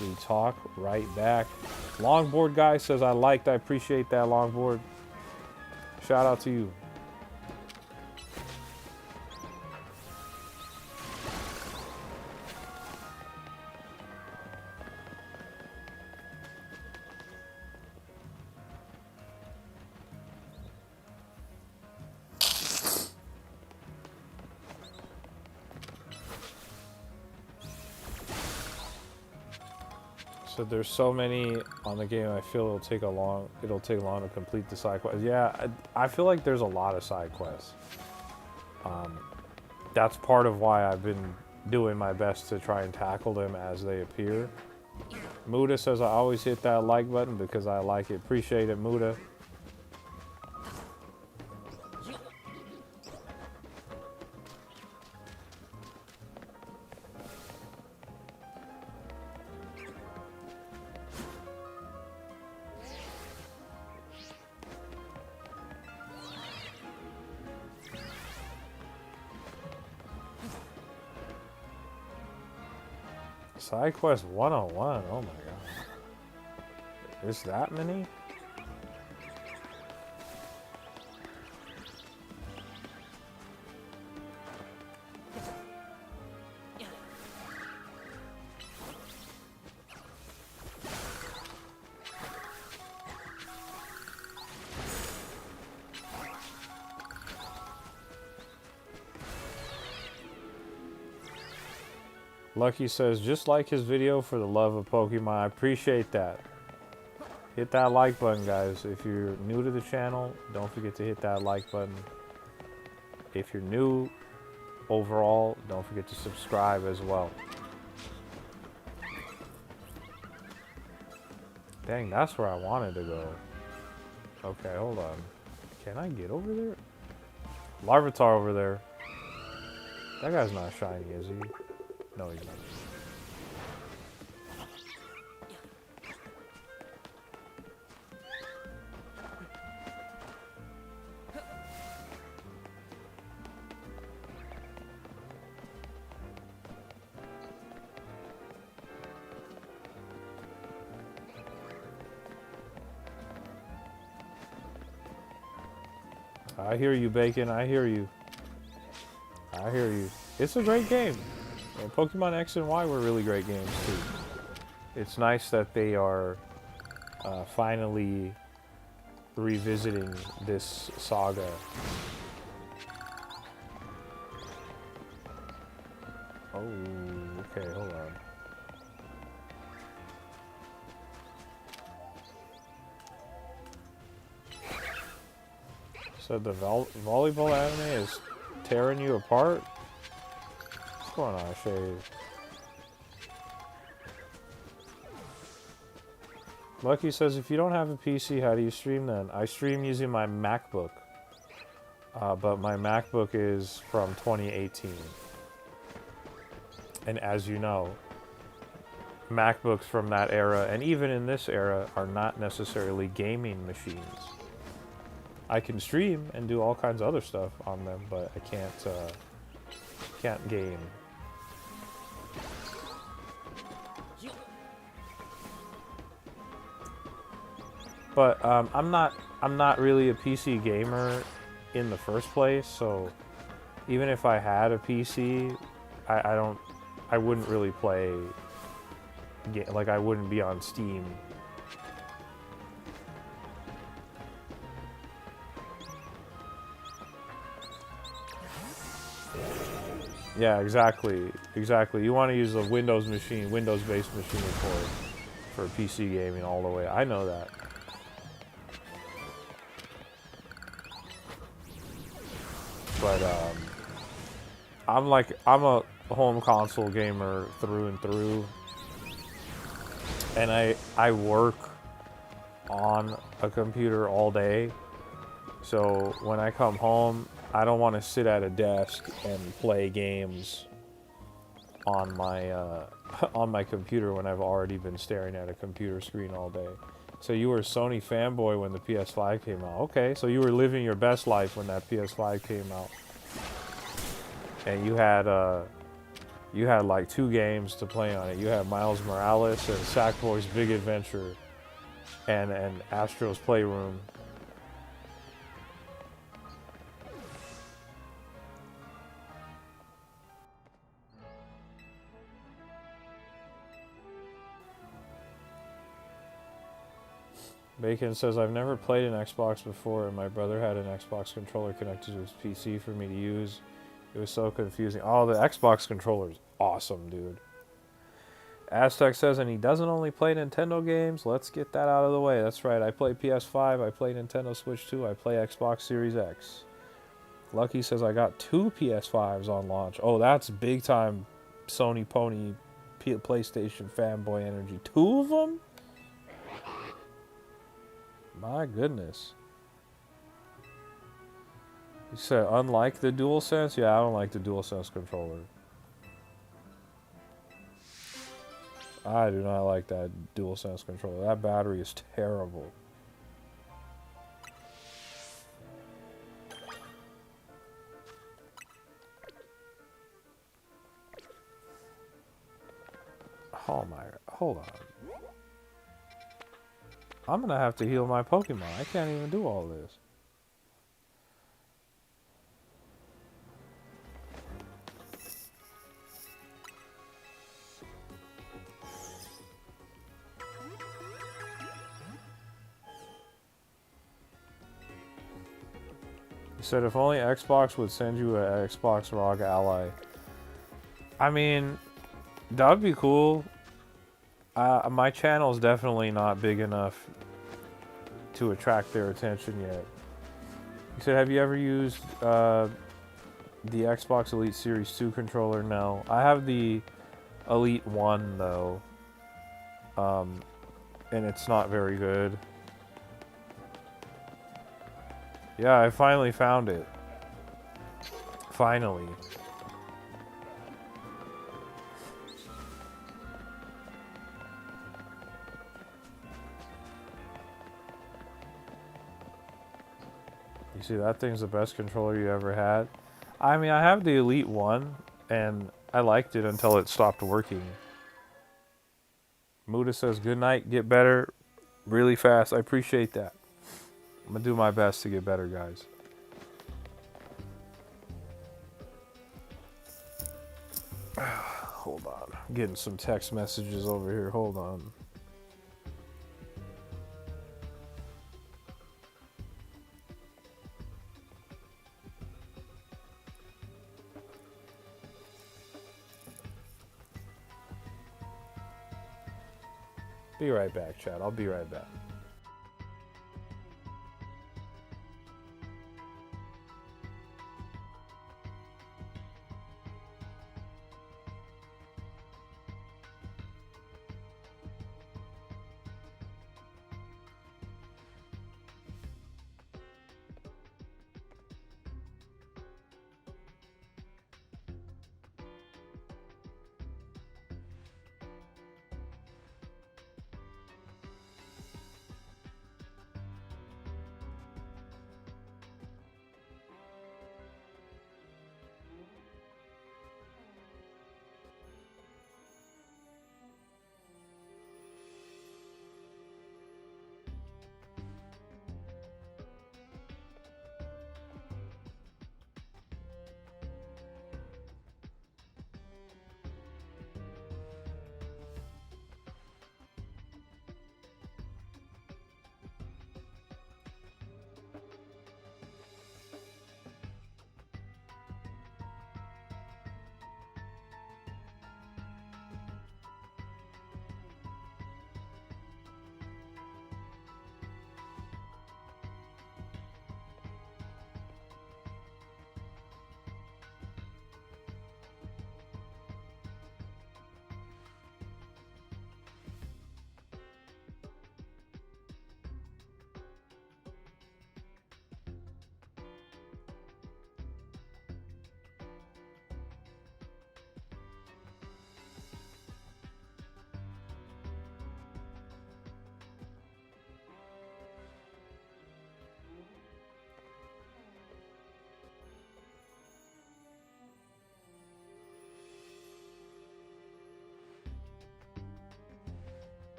We talk right back. Longboard guy says, I appreciate that, Longboard. Shout out to you. So there's so many on the game. I feel it'll take long to complete the side quests. Yeah, I feel like there's a lot of side quests. That's part of why I've been doing my best to try and tackle them as they appear. Muda says I always hit that like button because I like it. Appreciate it, Muda. Side quest 101. Oh my god. There's that many? Lucky says, just like his video for the love of Pokemon. I appreciate that. Hit that like button, guys. If you're new to the channel, don't forget to hit that like button. If you're new overall, don't forget to subscribe as well. Dang, that's where I wanted to go. Okay, hold on. Can I get over there? Larvitar over there. That guy's not shiny, is he? No, he's not. I hear you, Bacon. I hear you. I hear you. It's a great game. And Pokemon X and Y were really great games, too. It's nice that they are finally revisiting this saga. Oh, okay, hold on. So the volleyball anime is tearing you apart? What's going on, Shade? Lucky says, if you don't have a PC, how do you stream then? I stream using my MacBook. But my MacBook is from 2018. And as you know, MacBooks from that era, and even in this era, are not necessarily gaming machines. I can stream and do all kinds of other stuff on them, but I can't game. But I'm not really a PC gamer in the first place, so even if I had a PC, I wouldn't really play. Like, I wouldn't be on Steam. Yeah, exactly. Exactly. You want to use a Windows machine, Windows-based machine for PC gaming all the way. I know that. But I'm a home console gamer through and through. And I work on a computer all day. So when I come home, I don't want to sit at a desk and play games on my on my computer when I've already been staring at a computer screen all day. So you were a Sony fanboy when the PS5 came out. Okay, so you were living your best life when that PS5 came out. And you had like 2 games to play on it. You had Miles Morales and Sackboy's Big Adventure and Astro's Playroom. Bacon says, I've never played an Xbox before, and my brother had an Xbox controller connected to his PC for me to use. It was so confusing. Oh, the Xbox controller is awesome, dude. Aztec says, and he doesn't only play Nintendo games. Let's get that out of the way. That's right. I play PS5. I play Nintendo Switch 2. I play Xbox Series X. Lucky says, I got 2 PS5s on launch. Oh, that's big time Sony Pony PlayStation fanboy energy. 2 of them? My goodness. You said, unlike the DualSense? Yeah, I don't like the DualSense controller. I do not like that DualSense controller. That battery is terrible. Hold on. I'm gonna have to heal my Pokemon. I can't even do all this. He said if only Xbox would send you an Xbox ROG Ally. I mean, that would be cool. My channel's definitely not big enough to attract their attention yet. He said, have you ever used the Xbox Elite Series 2 controller? No. I have the Elite 1 though. And it's not very good. Yeah, I finally found it. Finally. You see, that thing's the best controller you ever had. I mean, I have the Elite 1, and I liked it until it stopped working. Muda says, good night, get better really fast. I appreciate that. I'm going to do my best to get better, guys. Hold on. I'm getting some text messages over here. Hold on. Be right back, chat. I'll be right back.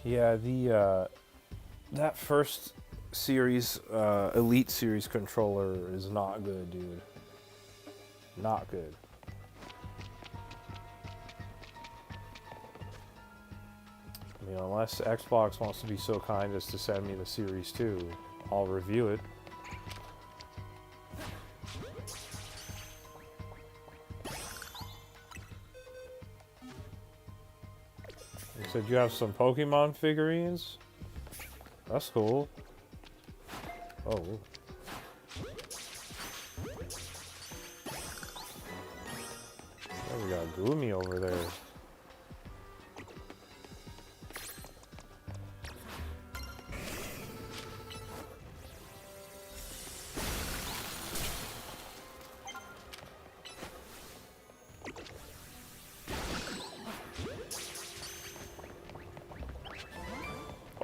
Yeah, the that first series, Elite Series controller is not good, dude. Not good. I mean, unless Xbox wants to be so kind as to send me the Series 2, I'll review it. You said you have some Pokemon figurines? That's cool. Oh. Oh, we got Gloomy over there.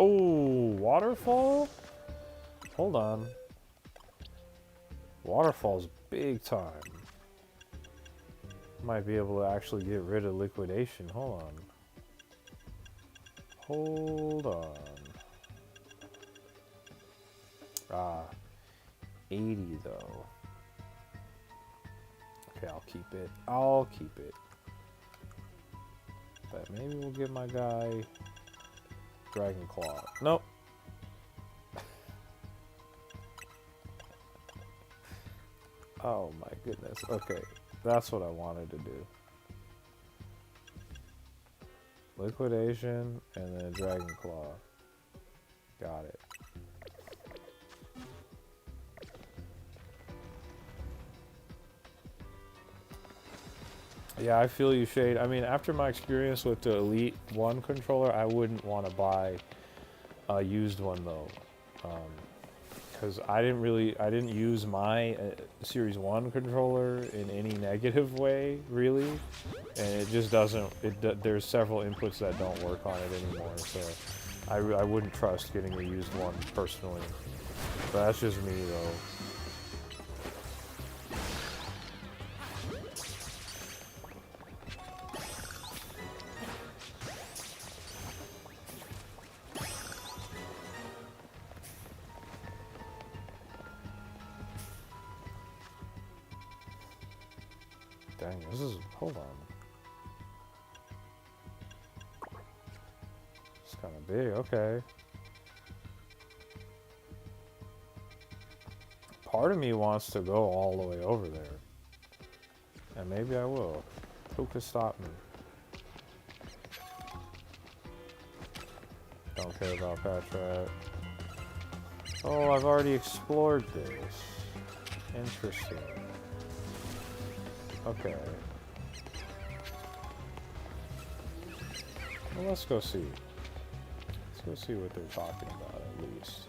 Oh, waterfall? Hold on. Waterfall's big time. Might be able to actually get rid of liquidation. Hold on. Hold on. Ah, 80 though. Okay, I'll keep it. I'll keep it. But maybe we'll give my guy Dragon Claw. Nope. Oh my goodness. Okay, that's what I wanted to do. Liquidation and then Dragon Claw. Got it. Yeah, I feel you, Shade. I mean, after my experience with the Elite 1 controller, I wouldn't want to buy a used one though. Because I didn't use my Series 1 controller in any negative way, really. And it just doesn't, there's several inputs that don't work on it anymore, so I wouldn't trust getting a used one personally. But that's just me though. Dang, this is, hold on. It's kind of big, okay. Part of me wants to go all the way over there. And maybe I will. Who could stop me? Don't care about Patrat. Oh, I've already explored this. Interesting. Okay. Well, let's go see. Let's go see what they're talking about, at least.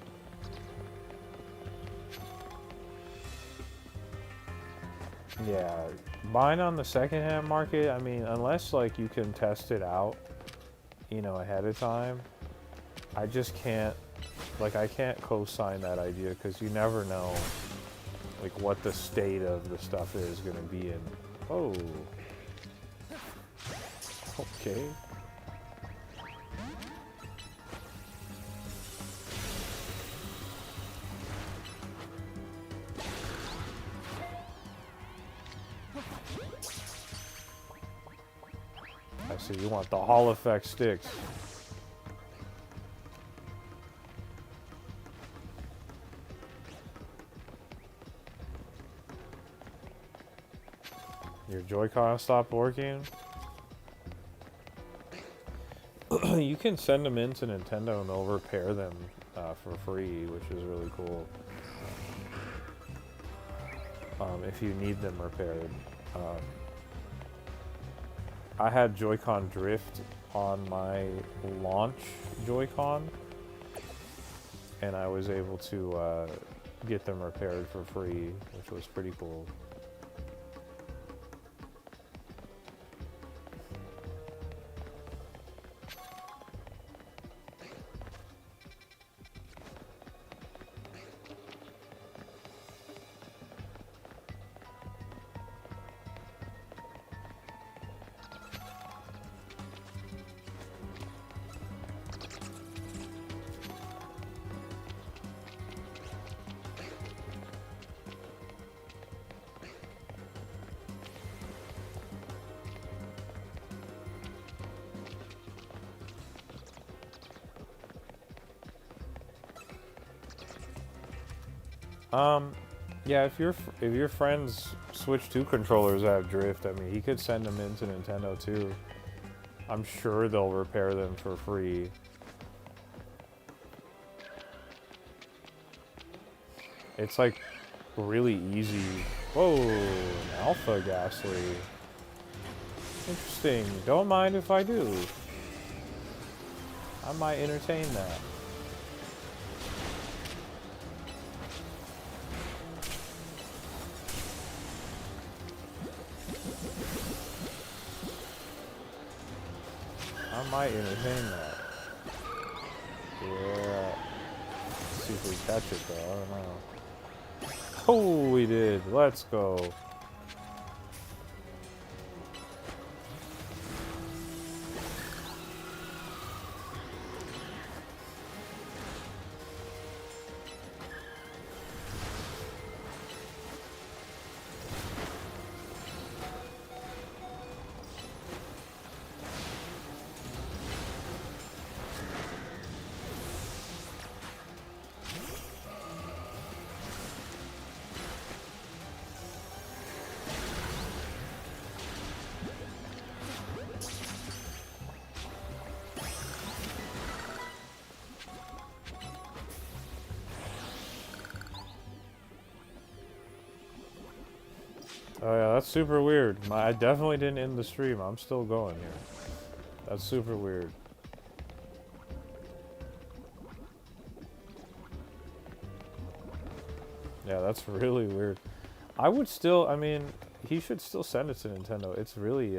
Yeah, buying on the secondhand market, I mean, unless, like, you can test it out, you know, ahead of time, I just can't, like, I can't co-sign that idea, because you never know, like, what the state of the stuff is going to be in. Oh. Okay. I see, you want the Hall effect sticks. Your Joy-Con stopped working? You can send them into Nintendo and they'll repair them for free, which is really cool. If you need them repaired. I had Joy-Con drift on my launch Joy-Con, and I was able to get them repaired for free, which was pretty cool. Yeah, if your friends Switch 2 controllers have drift, I mean, he could send them into Nintendo too. I'm sure they'll repair them for free. It's like really easy. Whoa, an Alpha Ghastly. Interesting. Don't mind if I do. I might entertain that. I might entertain that. Yeah. Let's see if we catch it though. I don't know. Oh, we did. Let's go. Oh yeah, that's super weird. I definitely didn't end the stream. I'm still going here. That's super weird. Yeah, that's really weird. I would still, I mean, he should still send it to Nintendo. It's really,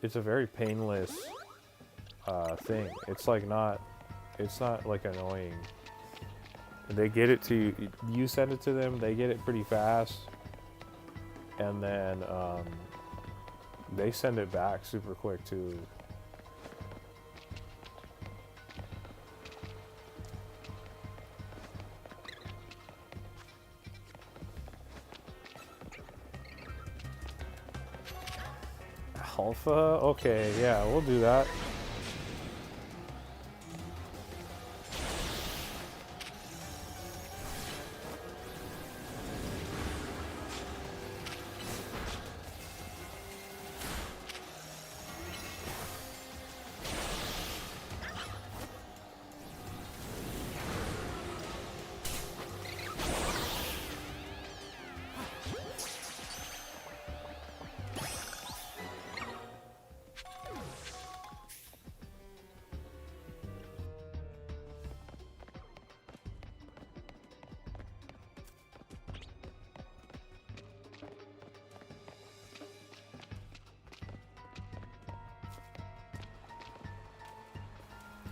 it's a very painless, thing. It's like not, it's not like annoying. They get it to you, you send it to them, they get it pretty fast. And then, they send it back super quick too. Alpha? Okay, yeah, we'll do that.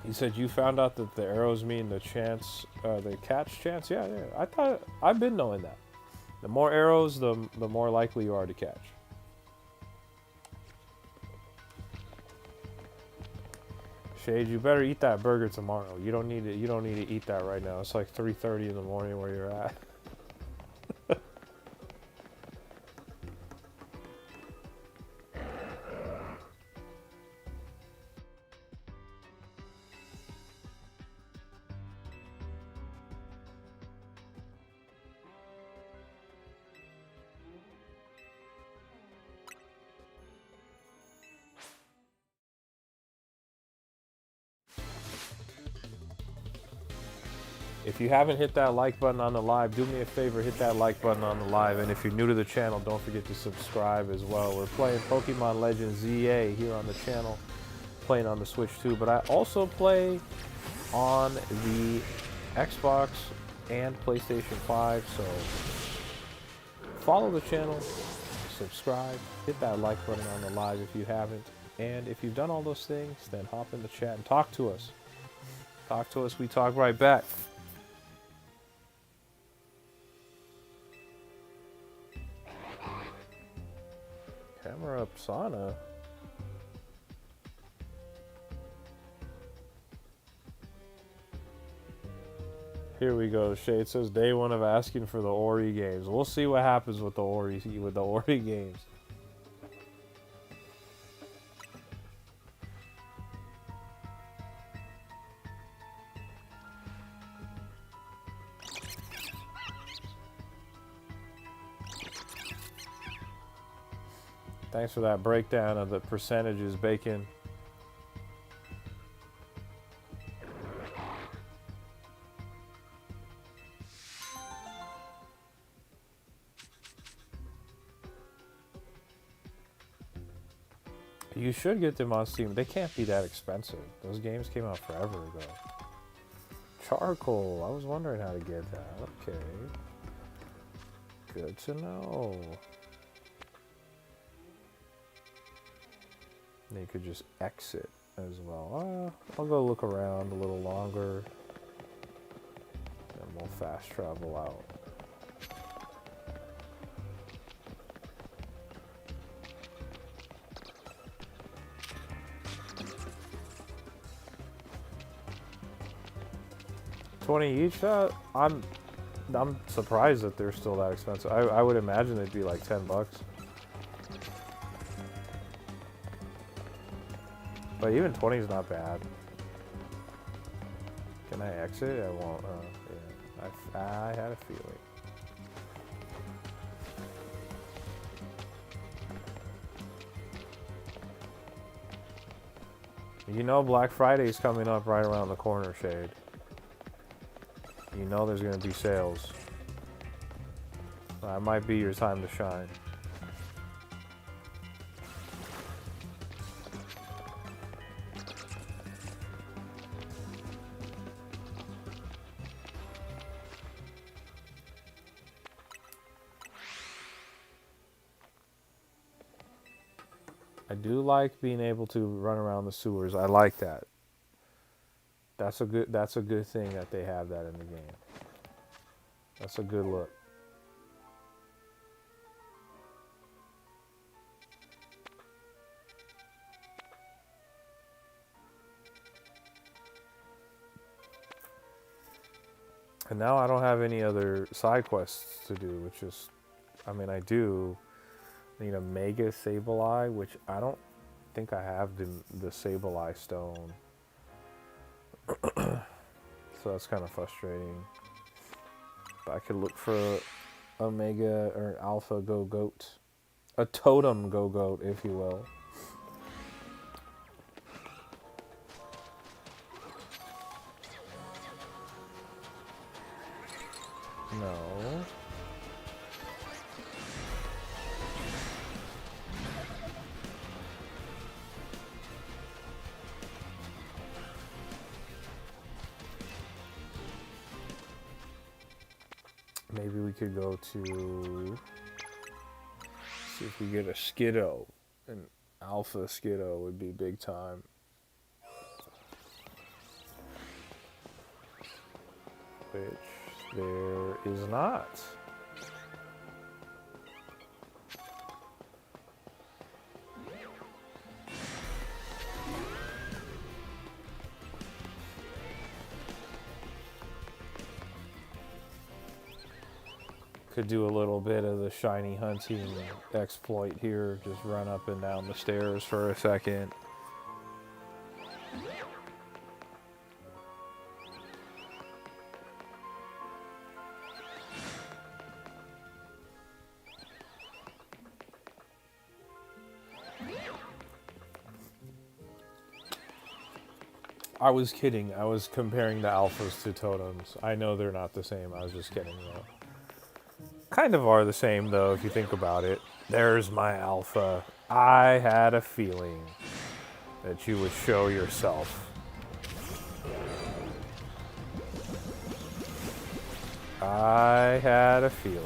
You said you found out that the arrows mean the chance, the catch chance? Yeah, yeah. I thought, I've been knowing that. The more arrows, the more likely you are to catch. Shade, you better eat that burger tomorrow. You don't need it. You don't need to eat that right now. It's like 3:30 in the morning where you're at. If you haven't hit that like button on the live, do me a favor, hit that like button on the live. And if you're new to the channel, don't forget to subscribe as well. We're playing Pokemon Legends ZA here on the channel, playing on the Switch too. But I also play on the Xbox and PlayStation 5. So follow the channel, subscribe, hit that like button on the live if you haven't. And if you've done all those things, then hop in the chat and talk to us. Talk to us, we talk right back. Camera up sauna. Here we go. Shade says day one of asking for the Ori games. We'll see what happens with the Ori games. Thanks for that breakdown of the percentages, Bacon. You should get them on Steam. They can't be that expensive. Those games came out forever ago. Charcoal. I was wondering how to get that. Okay. Good to know. And you could just exit as well. I'll go look around a little longer. And we'll fast travel out. 20 each. I'm surprised that they're still that expensive. I would imagine they'd be like $10. But even 20 is not bad. Can I exit? I won't. Yeah. I had a feeling. You know Black Friday's coming up right around the corner, Shade. You know there's going to be sales. That might be your time to shine. I do like being able to run around the sewers. I like that. That's a good thing that they have that in the game. That's a good look. And now I don't have any other side quests to do, which is, I mean, I do need a Mega Sableye, which I don't think I have the Sableye stone. So that's kind of frustrating. But I could look for a Mega or Alpha Go-Goat. A Totem Go-Goat, if you will. No. Maybe we could go to... see if we get a Skiddo. An Alpha Skiddo would be big time. Which there is not. Could do a little bit of the shiny hunting exploit here. Just run up and down the stairs for a second. I was kidding. I was comparing the alphas to totems. I know they're not the same. I was just kidding though. Kind of are the same though if you think about it. There's my alpha. I had a feeling that you would show yourself. I had a feeling.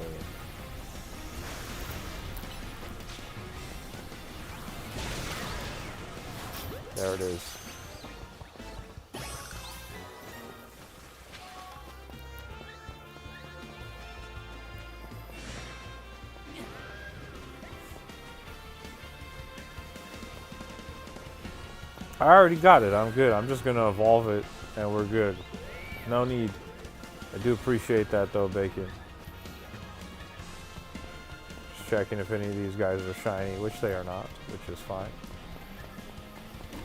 There it is. I already got it. I'm good. I'm just going to evolve it, and we're good. No need. I do appreciate that, though, Bacon. Just checking if any of these guys are shiny, which they are not, which is fine.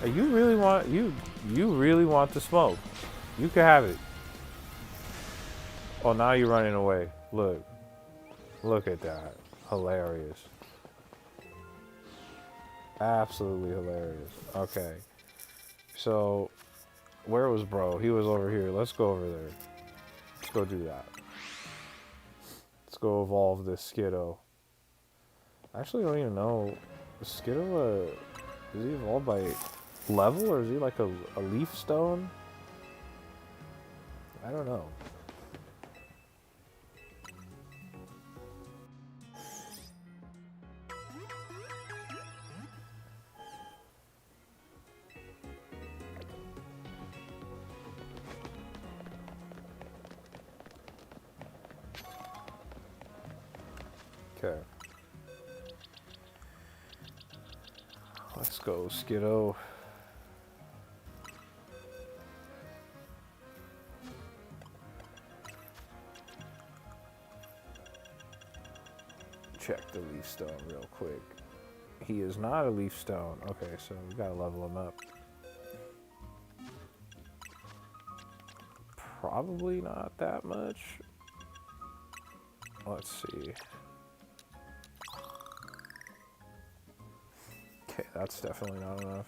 Hey, you really want the smoke. You can have it. Oh, now you're running away. Look. Look at that. Hilarious. Absolutely hilarious. Okay. So, where was bro? He was over here. Let's go over there. Let's go do that. Let's go evolve this Skiddo. I actually don't even know. Is Skiddo is he evolved by level or is he like a leaf stone? I don't know. Okay. Let's go, Skiddo. the Leaf Stone real quick. He is not a Leaf Stone. Okay, so we gotta level him up. Probably not that much. Let's see. Okay, that's definitely not enough.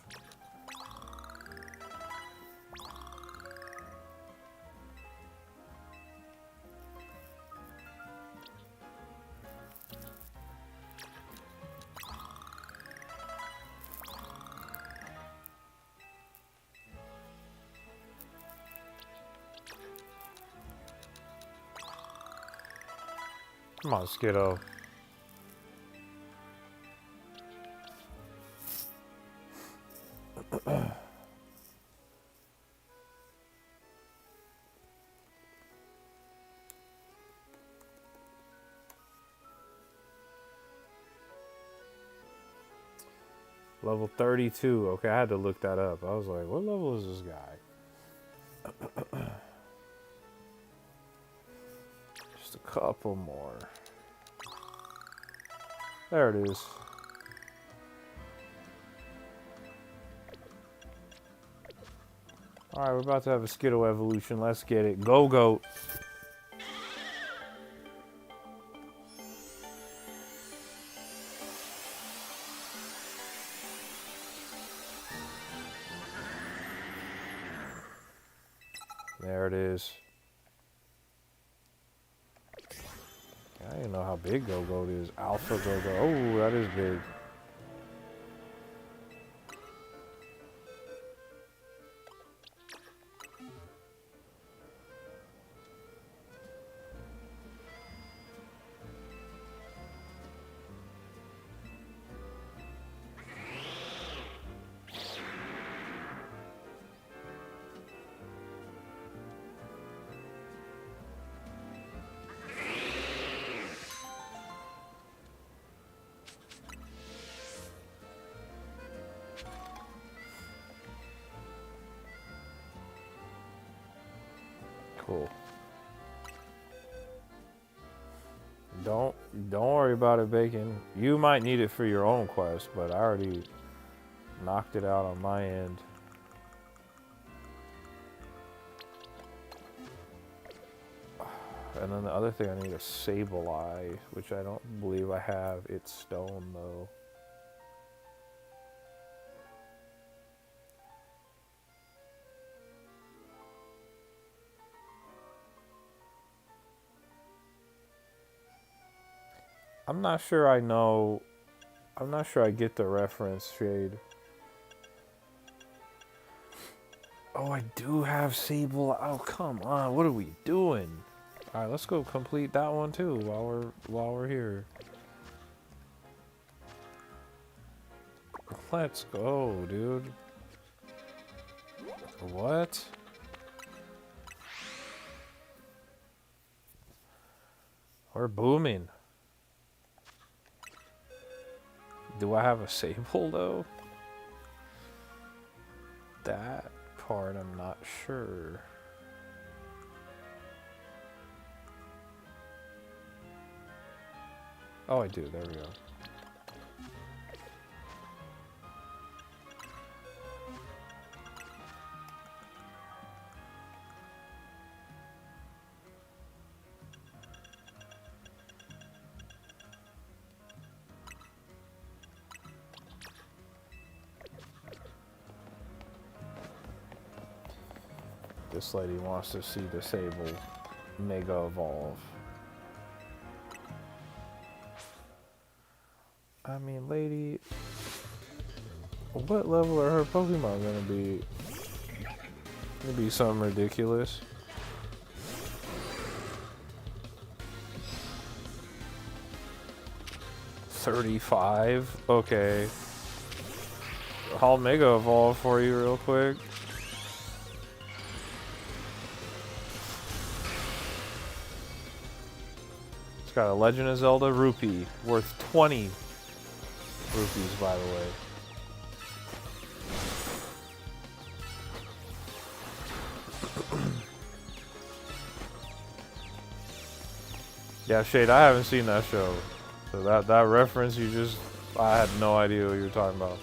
Come on, Skiddo. Level 32. Okay, I had to look that up. I was like, what level is this guy? Just a couple more. There it is. Alright, we're about to have a Skiddo evolution. Let's get it. Go, Goat. There it is. I didn't know how big Go-Goat is. Alpha Go-Goat. Oh, that is big. Cool. Don't worry about it, Bacon. You might need it for your own quest, but I already knocked it out on my end. And then the other thing I need is Sableye, which I don't believe I have. It's stone though. I'm not sure I know. I'm not sure I get the reference, Shade. Oh, I do have Sable. Oh, come on. What are we doing? All right, let's go complete that one too while we're here. Let's go, dude. What? We're booming. Do I have a Sable though? That part I'm not sure. Oh, I do. There we go. This lady wants to see the Sable Mega Evolve. I mean, lady, what level are her Pokemon gonna be? Gonna be something ridiculous. $35? Okay. I'll Mega Evolve for you real quick. It's got a Legend of Zelda rupee worth 20 rupees, by the way. Yeah, Shade, I haven't seen that show. So that reference you just, I had no idea what you were talking about.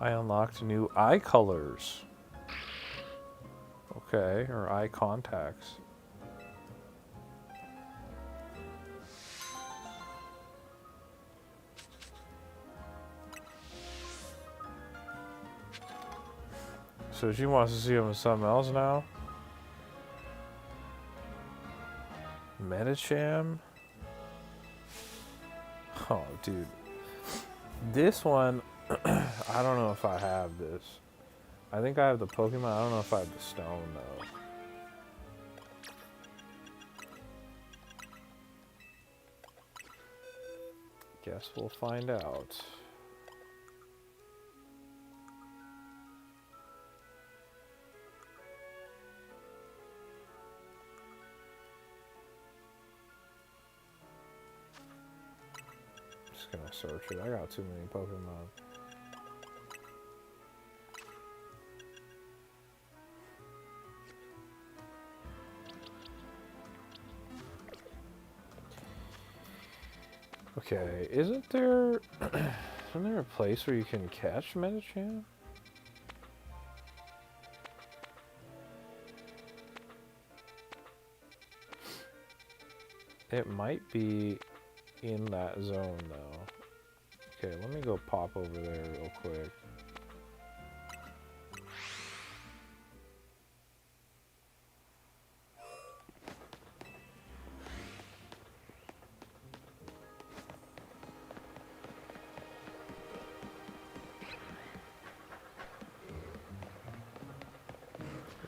I unlocked new eye colors. Okay, or eye contacts. So she wants to see him as something else now? Medicham? Oh, dude. This one, I don't know if I have this. I think I have the Pokemon. I don't know if I have the stone, though. Guess we'll find out. Just gonna search it. I got too many Pokemon. Okay, isn't there a place where you can catch Medicham? It might be in that zone though. Okay, let me go pop over there real quick.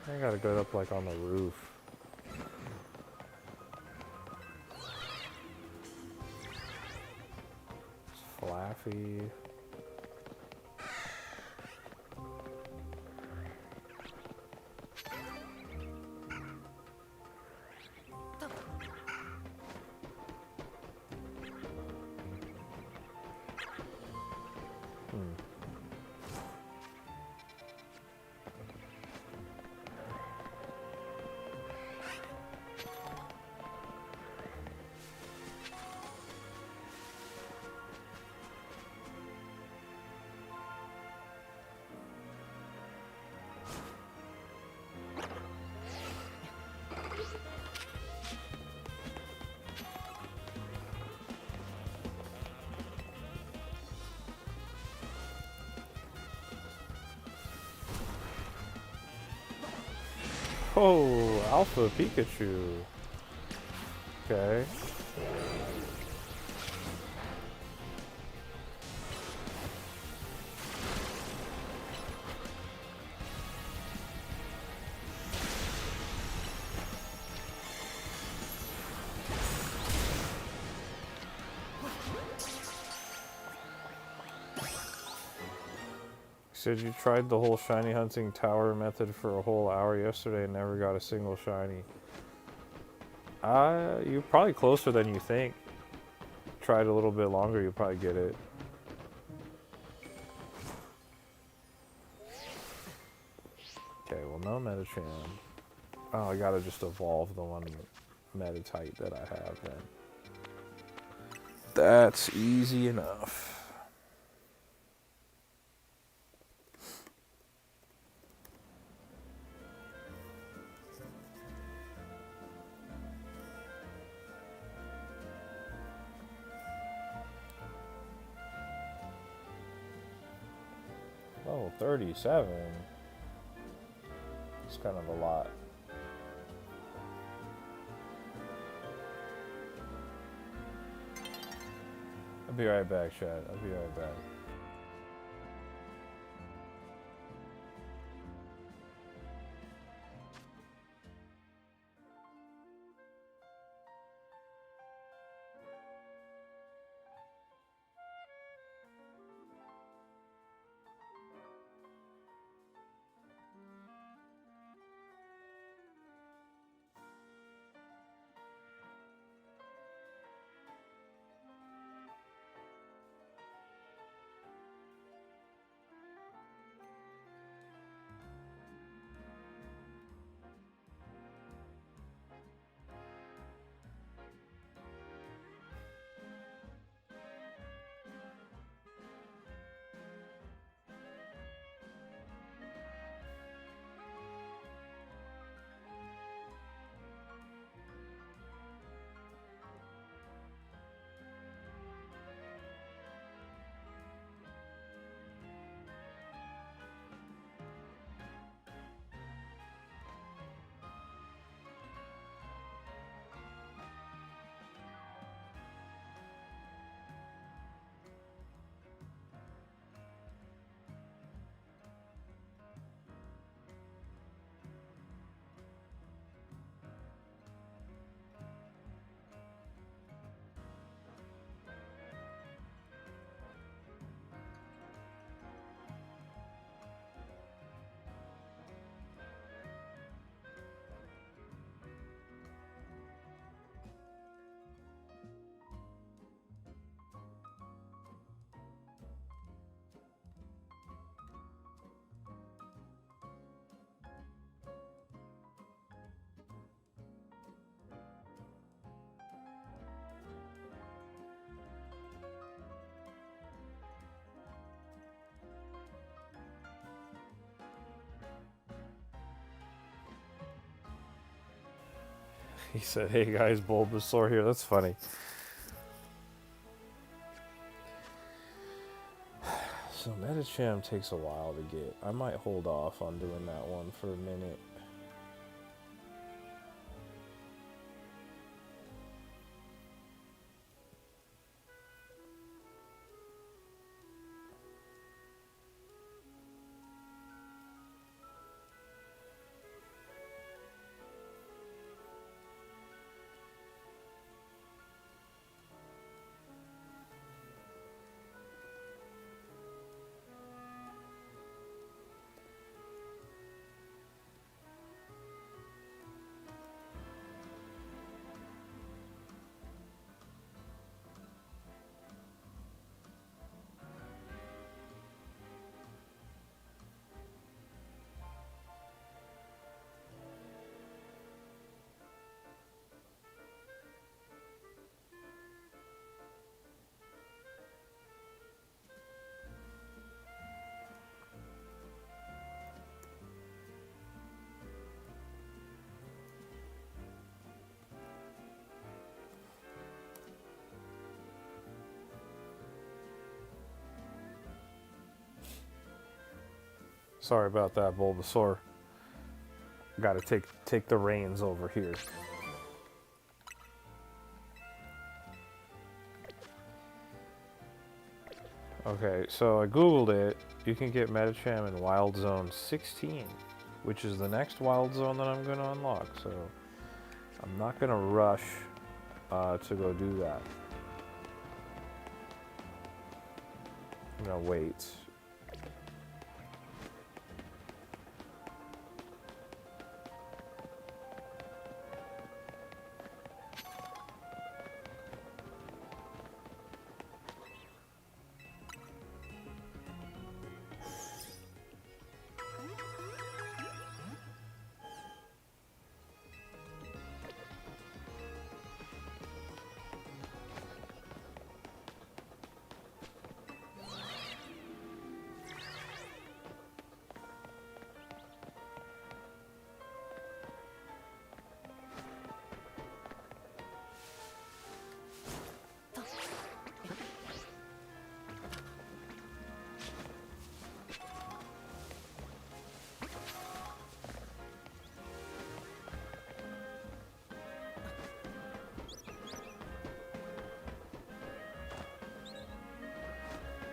I gotta go up like on the roof. It's Flaffy. Oh, Alpha Pikachu. Okay. Said you tried the whole shiny hunting tower method for a whole hour yesterday and never got a single shiny. You're probably closer than you think. Tried a little bit longer, you'll probably get it. Okay, well, no Medicham. Oh, I gotta just evolve the one Meditite that I have then. That's easy enough. Level 37. It's kind of a lot. I'll be right back, Chad. I'll be right back. He said, hey guys, Bulbasaur here. That's funny. So Medicham takes a while to get. I might hold off on doing that one for a minute. Sorry about that, Bulbasaur. Got to take the reins over here. Okay, so I googled it. You can get Medicham in Wild Zone 16, which is the next Wild Zone that I'm going to unlock. So I'm not going to rush to go do that. I'm going to wait.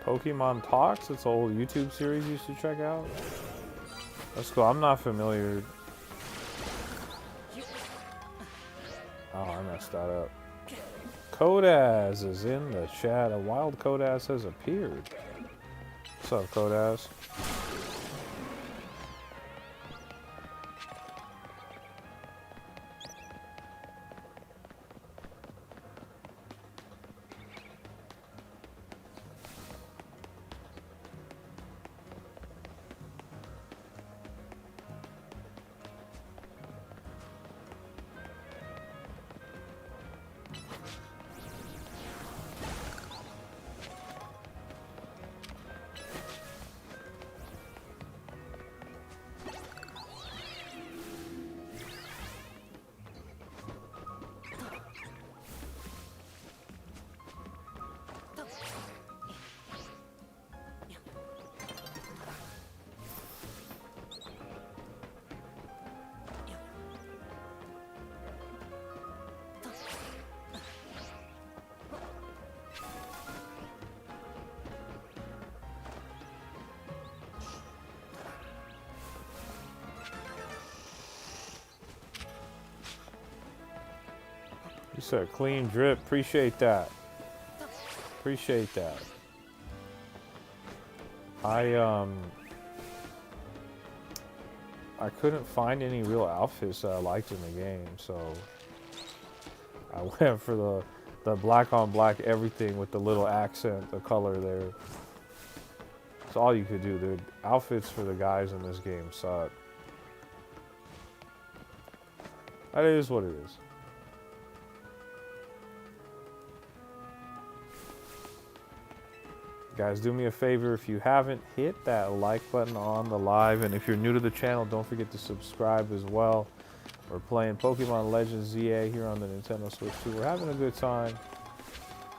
Pokemon Talks. It's an old YouTube series you should check out. That's cool. I'm not familiar. Oh, I messed that up. Kodaz is in the chat. A wild Kodaz has appeared. What's up, Kodaz? You said clean drip. Appreciate that. Appreciate that. I couldn't find any real outfits that I liked in the game, so I went for the black on black everything with the little accent, the color there. That's all you could do. The outfits for the guys in this game suck. That is what it is. Guys, do me a favor, if you haven't, hit that like button on the live, and if you're new to the channel, don't forget to subscribe as well. We're playing Pokemon Legends ZA here on the Nintendo Switch 2. We're having a good time,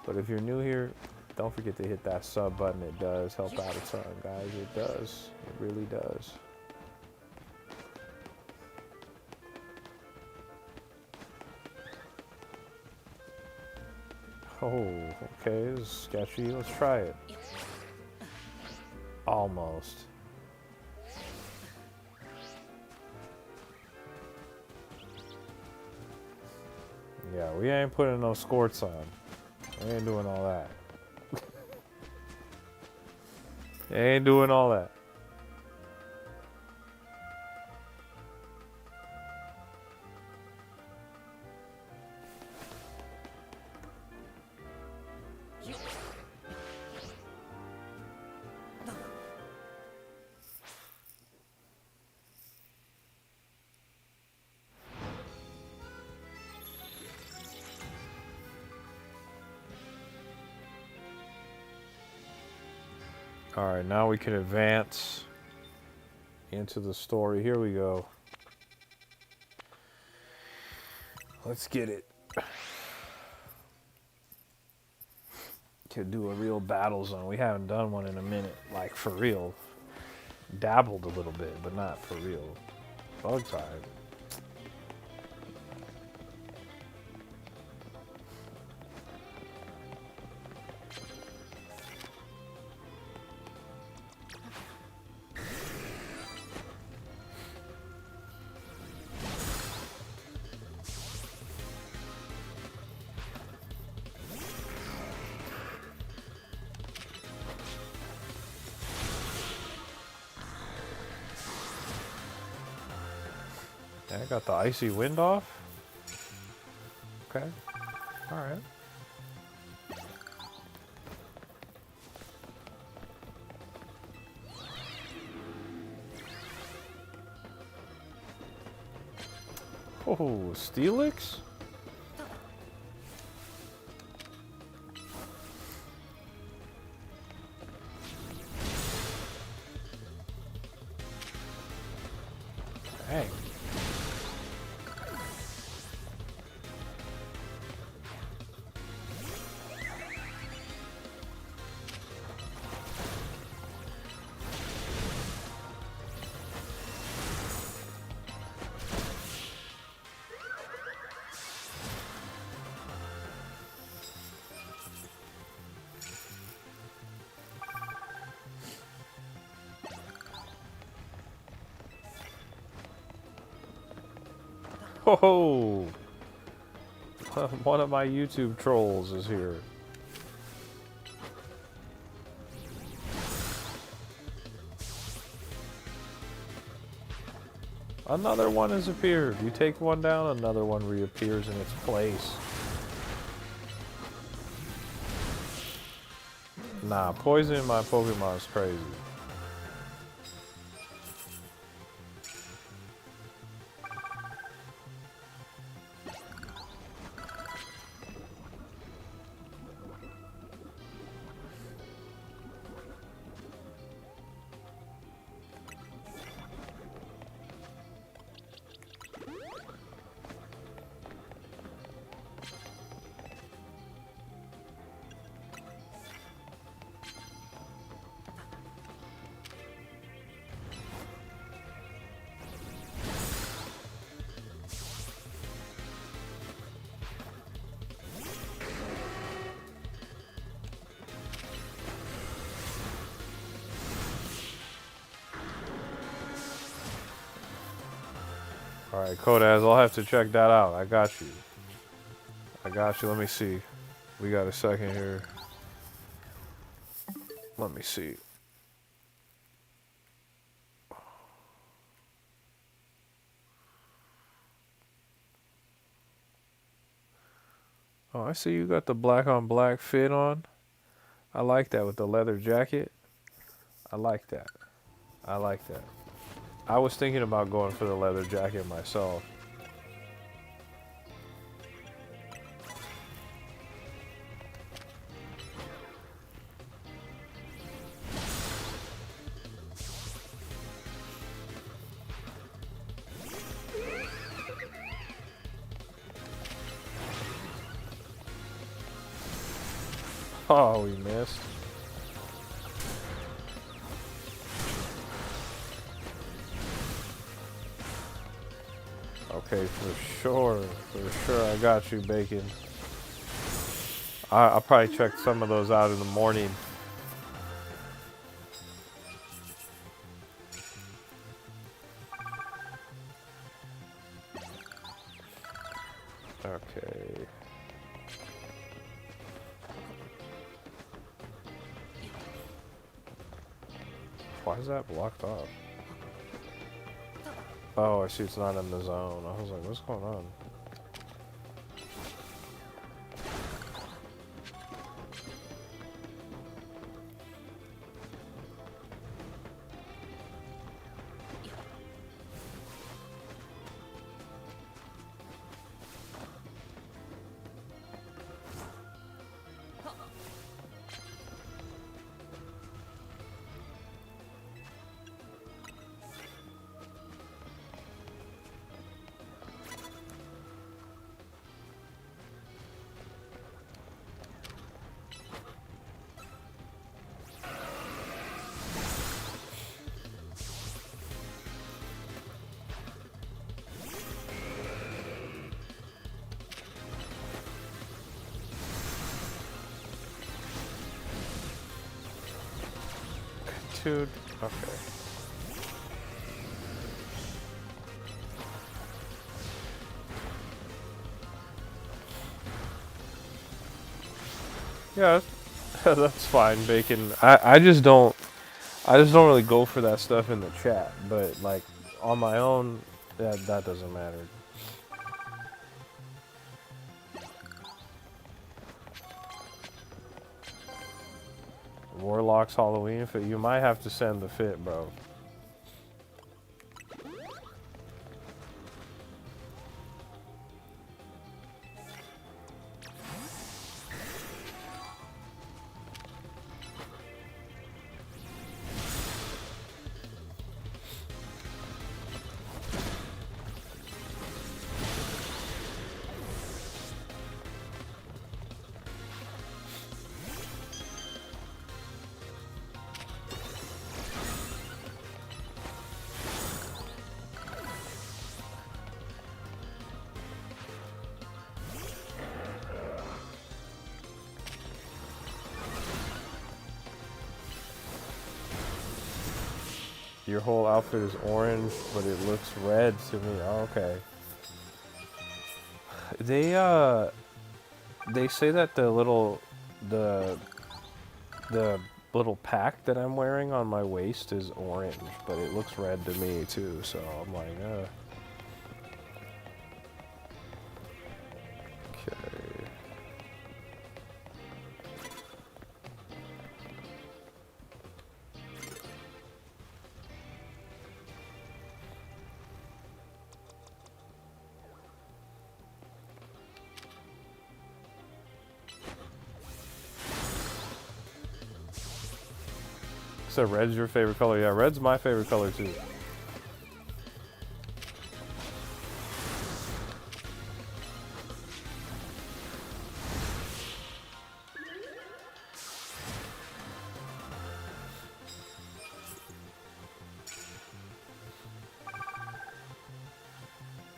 but if you're new here, don't forget to hit that sub button. It does help out a ton, guys. It does. It really does. Oh, okay, this is sketchy. Let's try it. Almost. Yeah, we ain't putting no squirts on. We ain't doing all that. Ain't doing all that. Alright, now we can advance into the story. Here we go. Let's get it. Could do a real battle zone. We haven't done one in a minute, like for real. Dabbled a little bit, but not for real. Bug type. I got the icy wind off. Okay. Alright. Oh, Steelix? Dang. Whoa! One of my YouTube trolls is here. Another one has appeared. You take one down, another one reappears in its place. Nah, poisoning my Pokemon is crazy. Alright, Kodaz, I'll have to check that out. I got you. I got you. Let me see. We got a second here. Let me see. Oh, I see you got the black on black fit on. I like that with the leather jacket. I like that. I like that. I was thinking about going for the leather jacket myself. Oh, we missed. Okay, for sure, I got you, Bacon. I'll probably check some of those out in the morning. Okay. Why is that blocked off? Oh, I see it's not in the zone. I was like, what's going on? Dude, okay. Yeah, that's fine, Bacon. I just don't really go for that stuff in the chat, but like on my own, that doesn't matter. Warlock's Halloween fit. You might have to send the fit, bro. Your whole outfit is orange, but it looks red to me. Oh, okay. they say that the the little pack that I'm wearing on my waist is orange, but it looks red to me too, so I'm like, Okay. So red's your favorite color? Yeah, red's my favorite color too.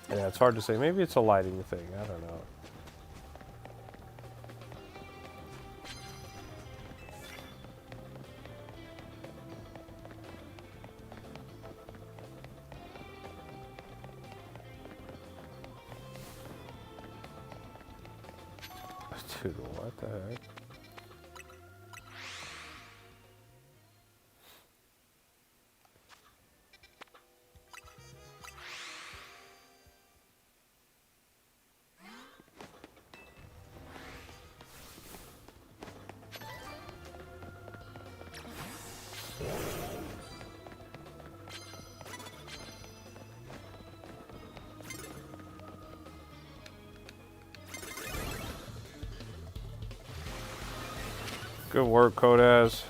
Yeah, it's hard to say. Maybe it's a lighting thing. I don't know. Dude, what the heck? Good work, Kodaz.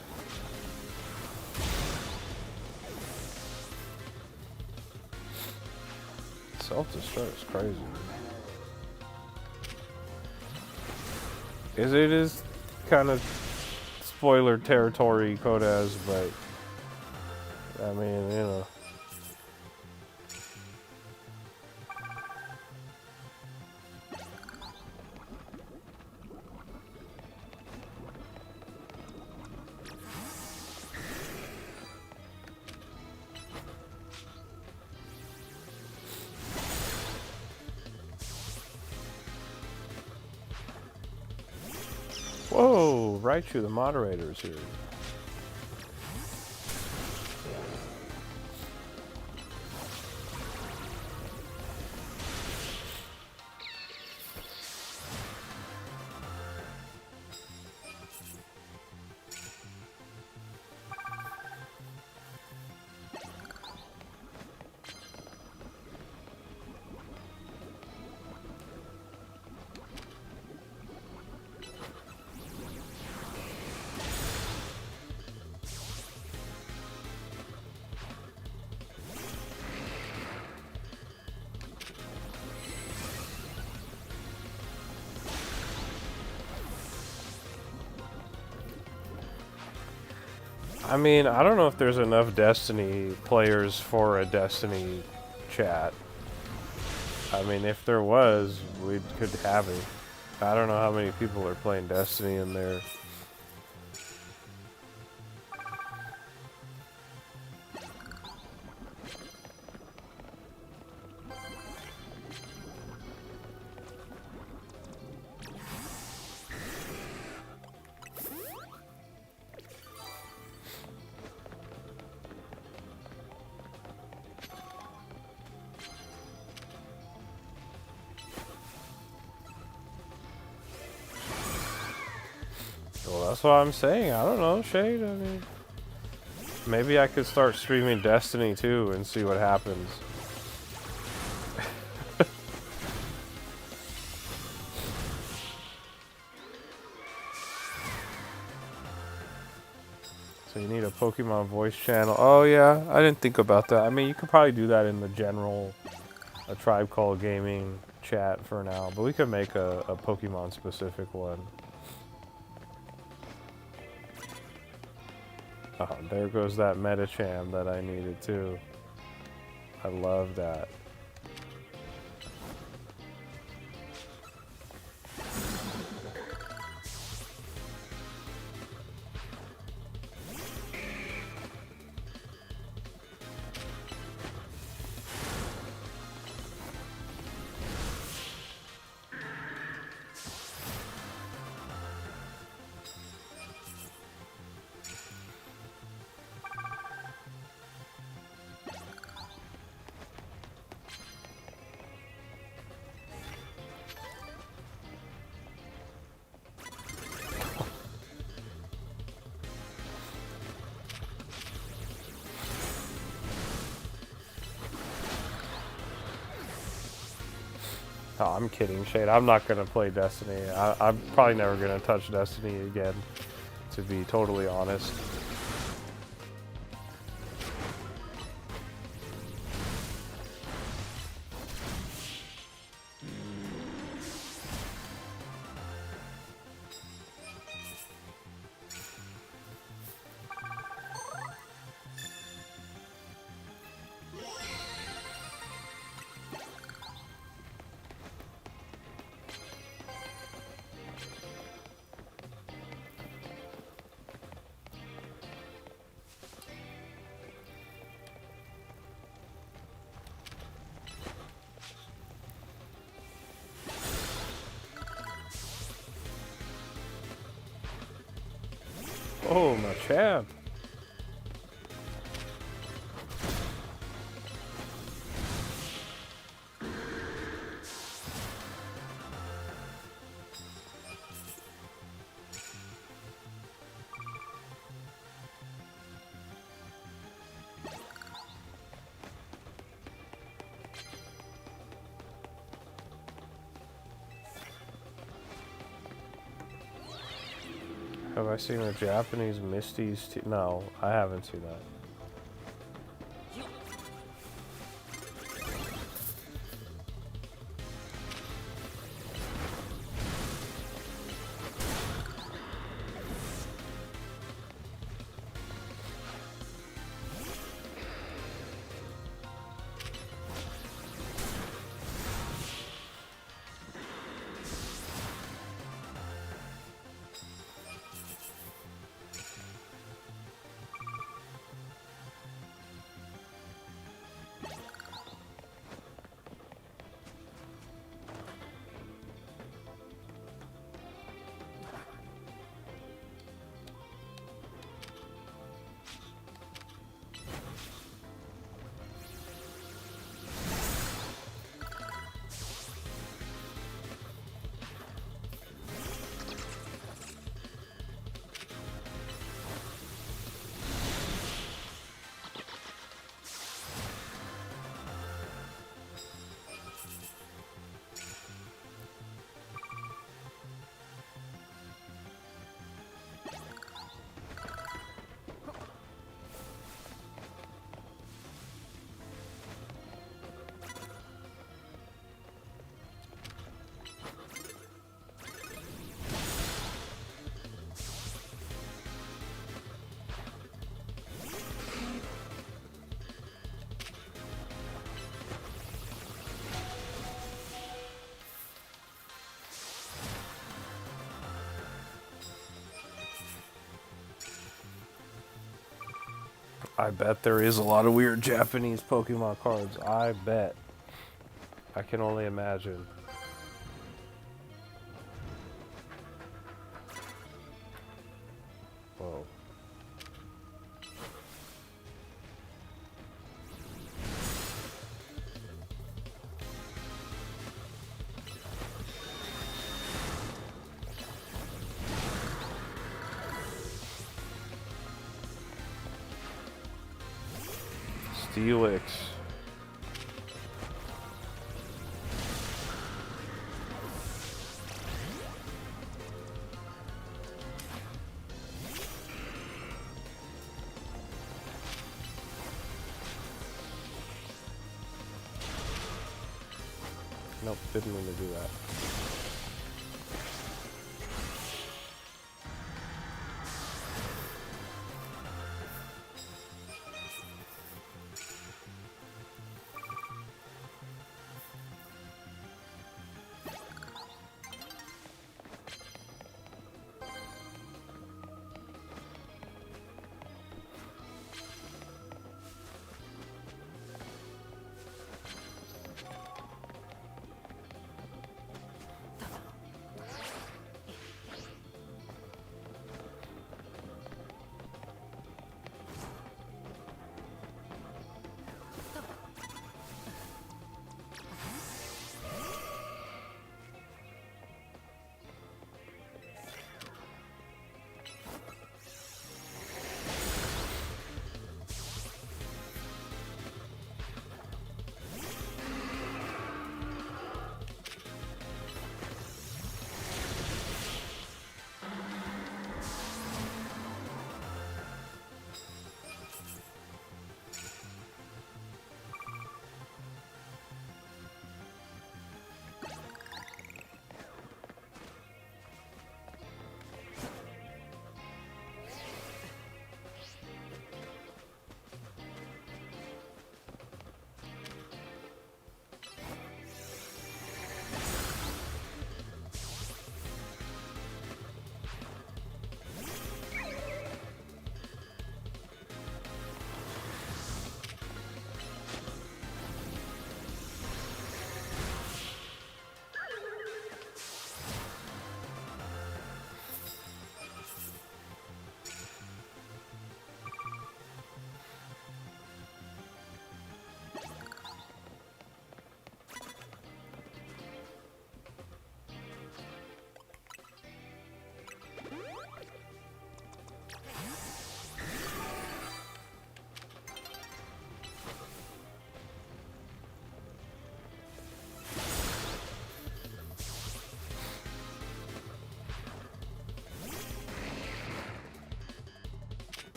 Self-destruct is crazy. It is kind of spoiler territory, Kodaz, but I mean, you know. Whoa, Raichu, the moderator is here. I mean, I don't know if there's enough Destiny players for a Destiny chat. I mean, if there was, we could have it. I don't know how many people are playing Destiny in there. Well, that's what I'm saying. I don't know, Shade. I mean, maybe I could start streaming Destiny too and see what happens. So you need a Pokemon voice channel. Oh yeah, I didn't think about that. I mean, you could probably do that in the general A Tribe Called Gaming chat for now, but we could make a Pokemon specific one. Oh, there goes that Metacham that I needed too. I love that. Oh, I'm kidding, Shade. I'm not gonna play Destiny. I'm probably never gonna touch Destiny again, to be totally honest. Oh, my champ. Have I seen a Japanese Misty's No, I haven't seen that. I bet there is a lot of weird Japanese Pokemon cards. I bet. I can only imagine. Whoa. Steelix. Nope, didn't mean to do that.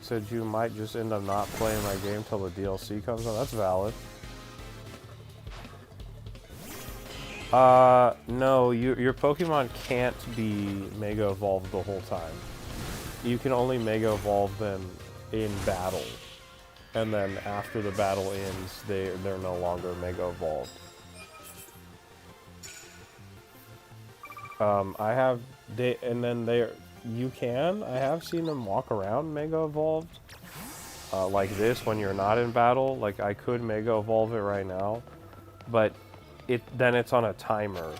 said you might just end up not playing my game till the DLC comes out. That's valid. No, your Pokemon can't be Mega Evolved the whole time. You can only Mega Evolve them in battle. And then after the battle ends, they're no longer Mega Evolved. I have, I have seen them walk around Mega Evolved. Like this, when you're not in battle. Like, I could Mega Evolve it right now. But then it's on a timer.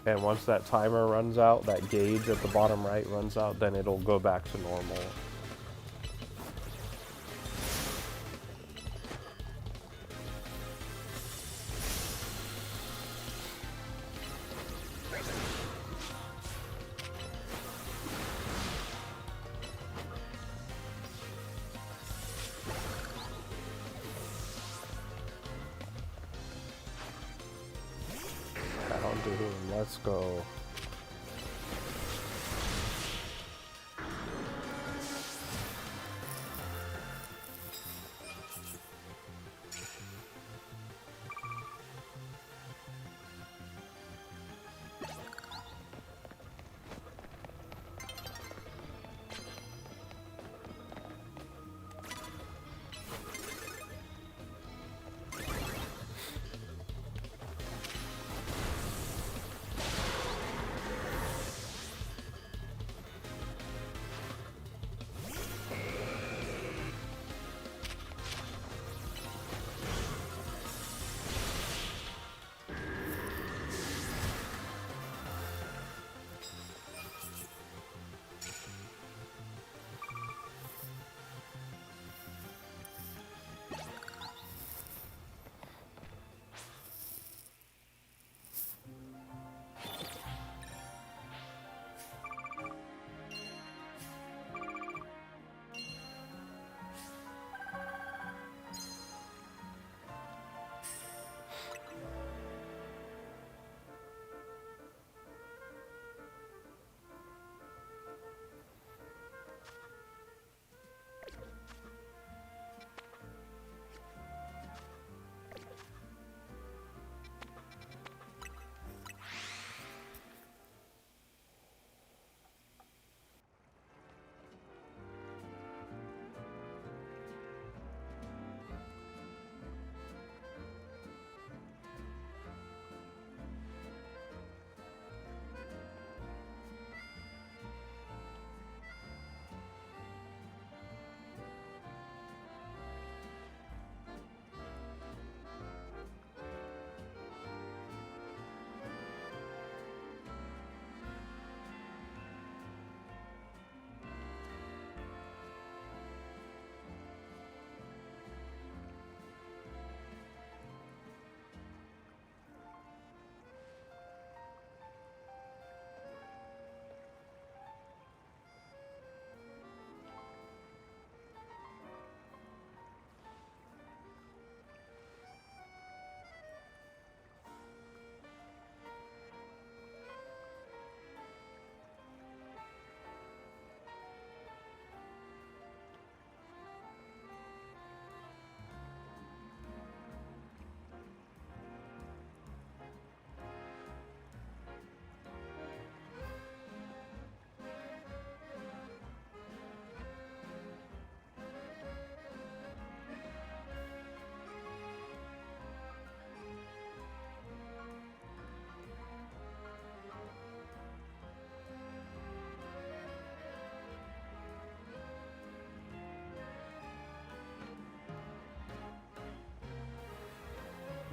And once that timer runs out, that gauge at the bottom right runs out, then it'll go back to normal. Let's go.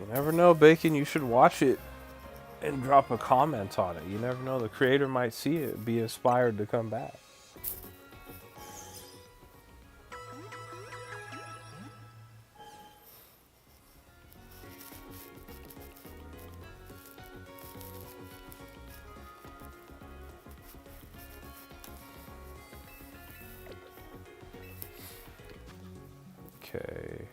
You never know, Bacon. You should watch it and drop a comment on it. You never know. The creator might see it, be inspired to come back. Okay.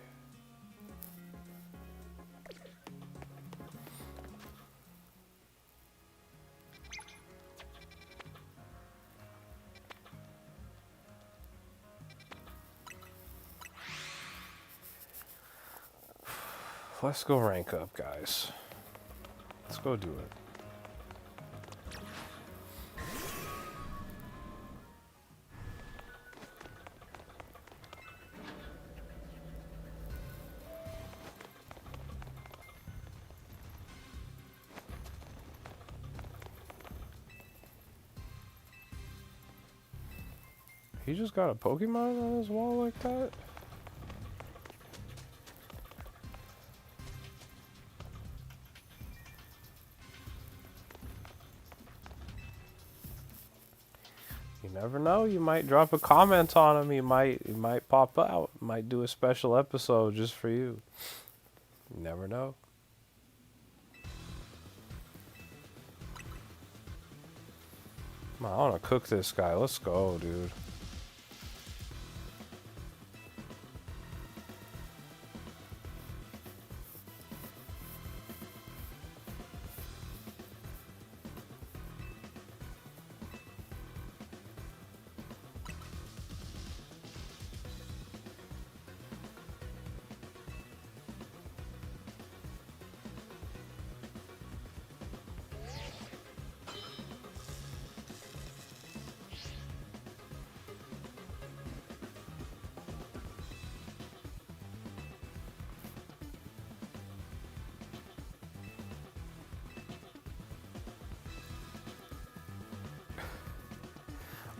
Let's go rank up, guys. Let's go do it. He just got a Pokemon on his wall like that? You never know. You might drop a comment on him. He might pop out. Might do a special episode just for you. You never know. Come on, I want to cook this guy. Let's go, dude.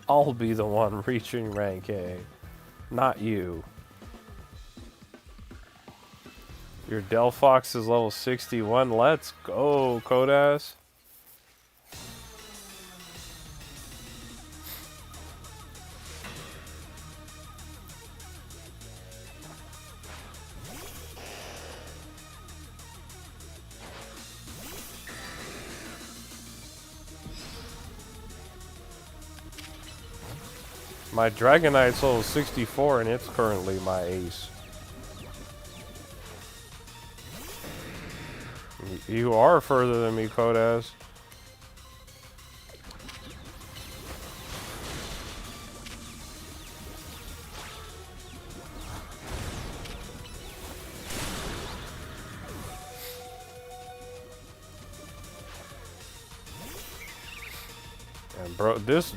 I'll be the one reaching rank A, not you. Your Delphox is level 61. Let's go, Kodas. My Dragonite's level 64 and it's currently my ace. You are further than me, Kodas. And bro, this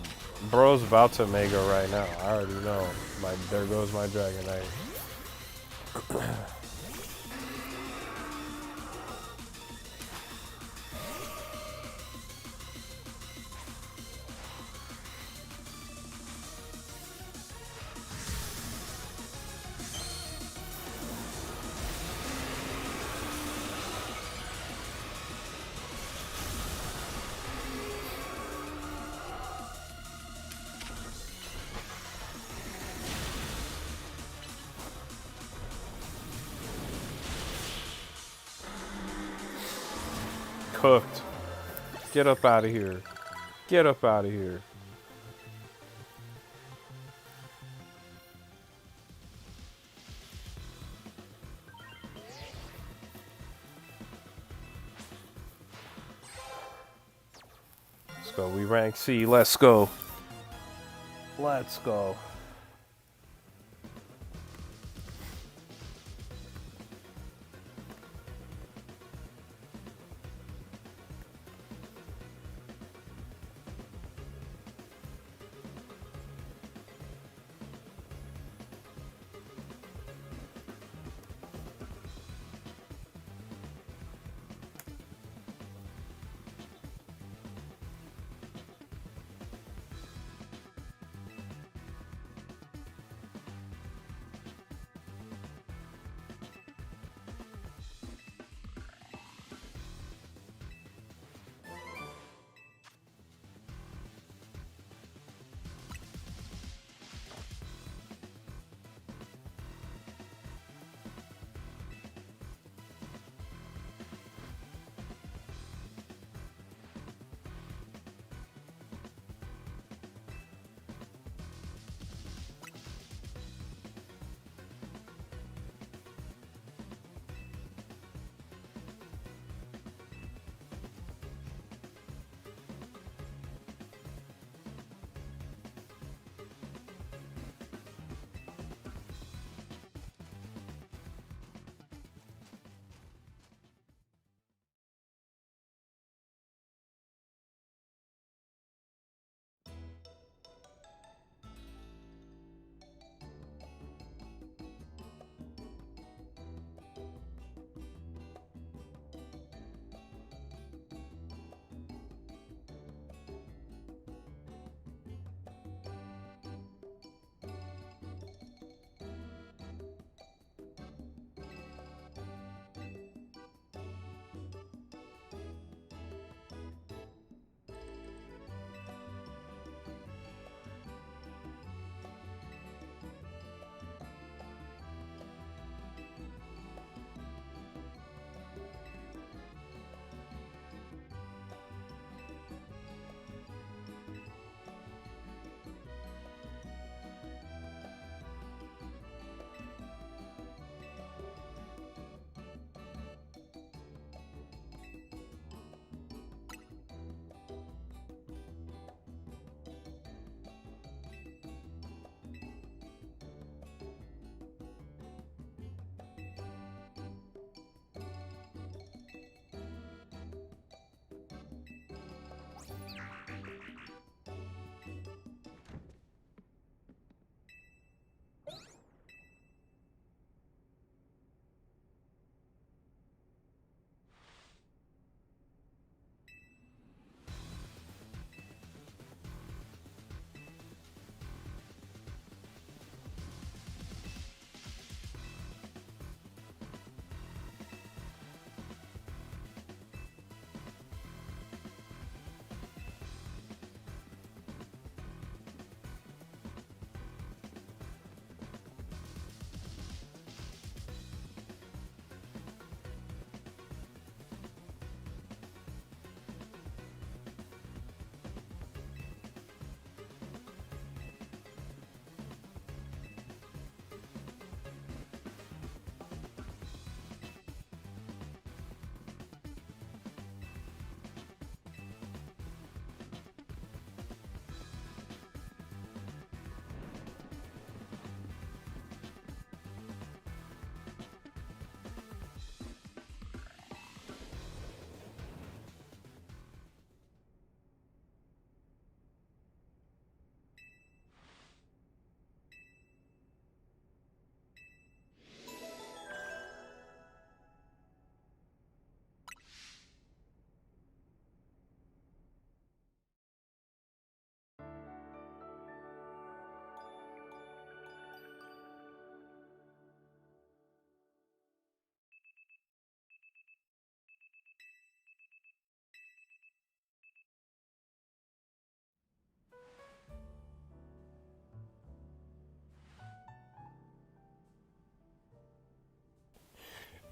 bro's about to mega right now. I already know. There goes my Dragonite. Cooked. Get up out of here. Get up out of here. Let's go. We rank C. Let's go. Let's go.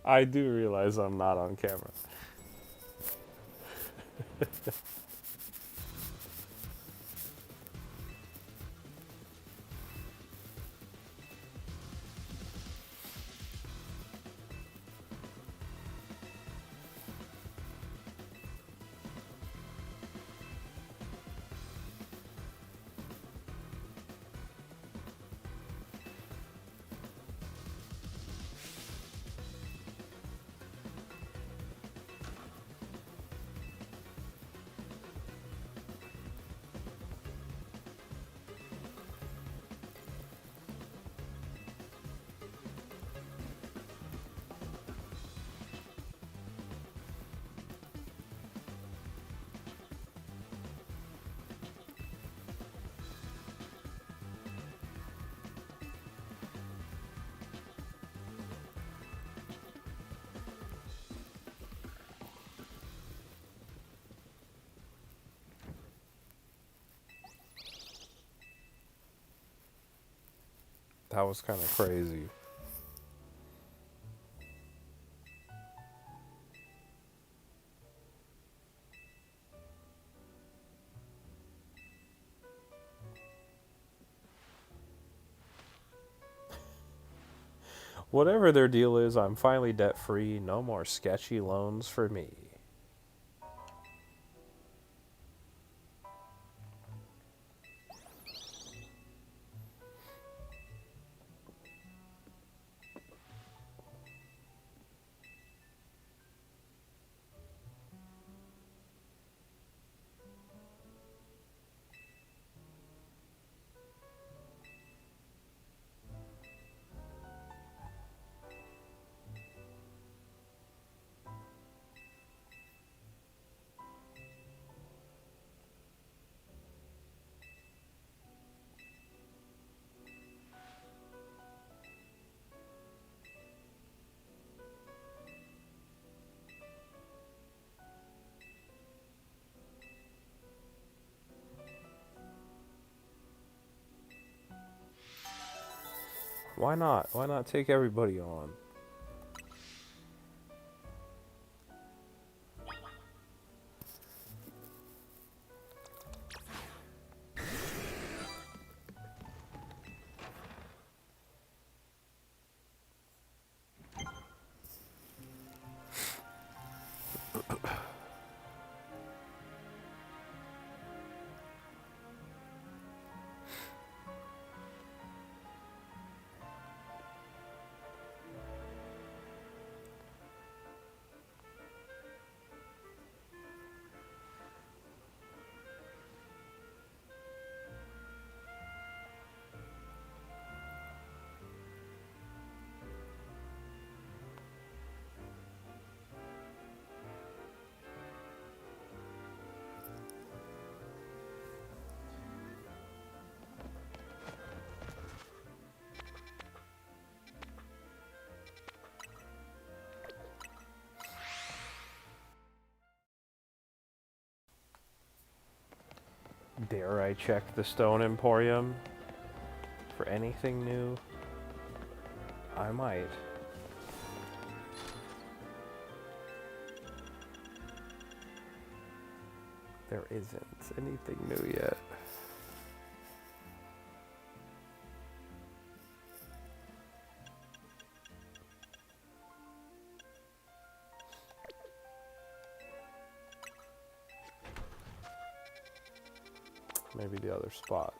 I do realize I'm not on camera. That was kind of crazy. Whatever their deal is, I'm finally debt free. No more sketchy loans for me. Why not? Why not take everybody on? Dare I check the Stone Emporium for anything new? I might. There isn't anything new yet. Maybe the other spot.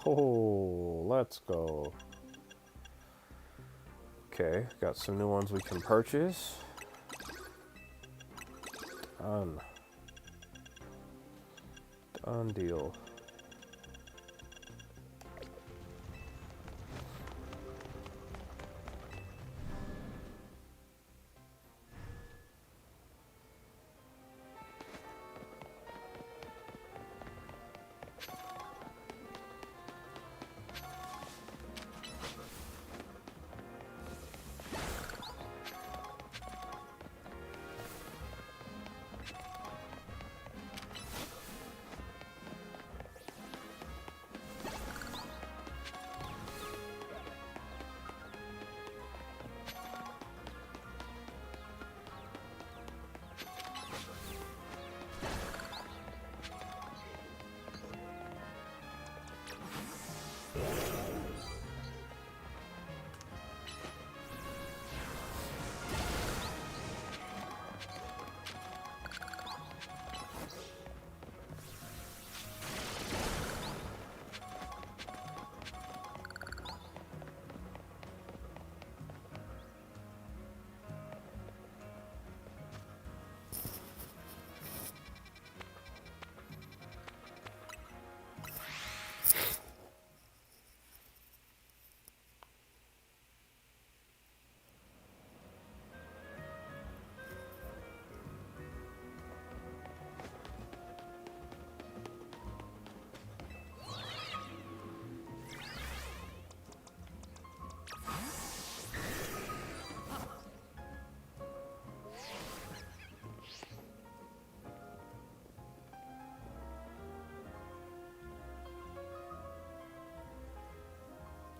Oh, let's go. Okay, got some new ones we can purchase. Done. Done deal.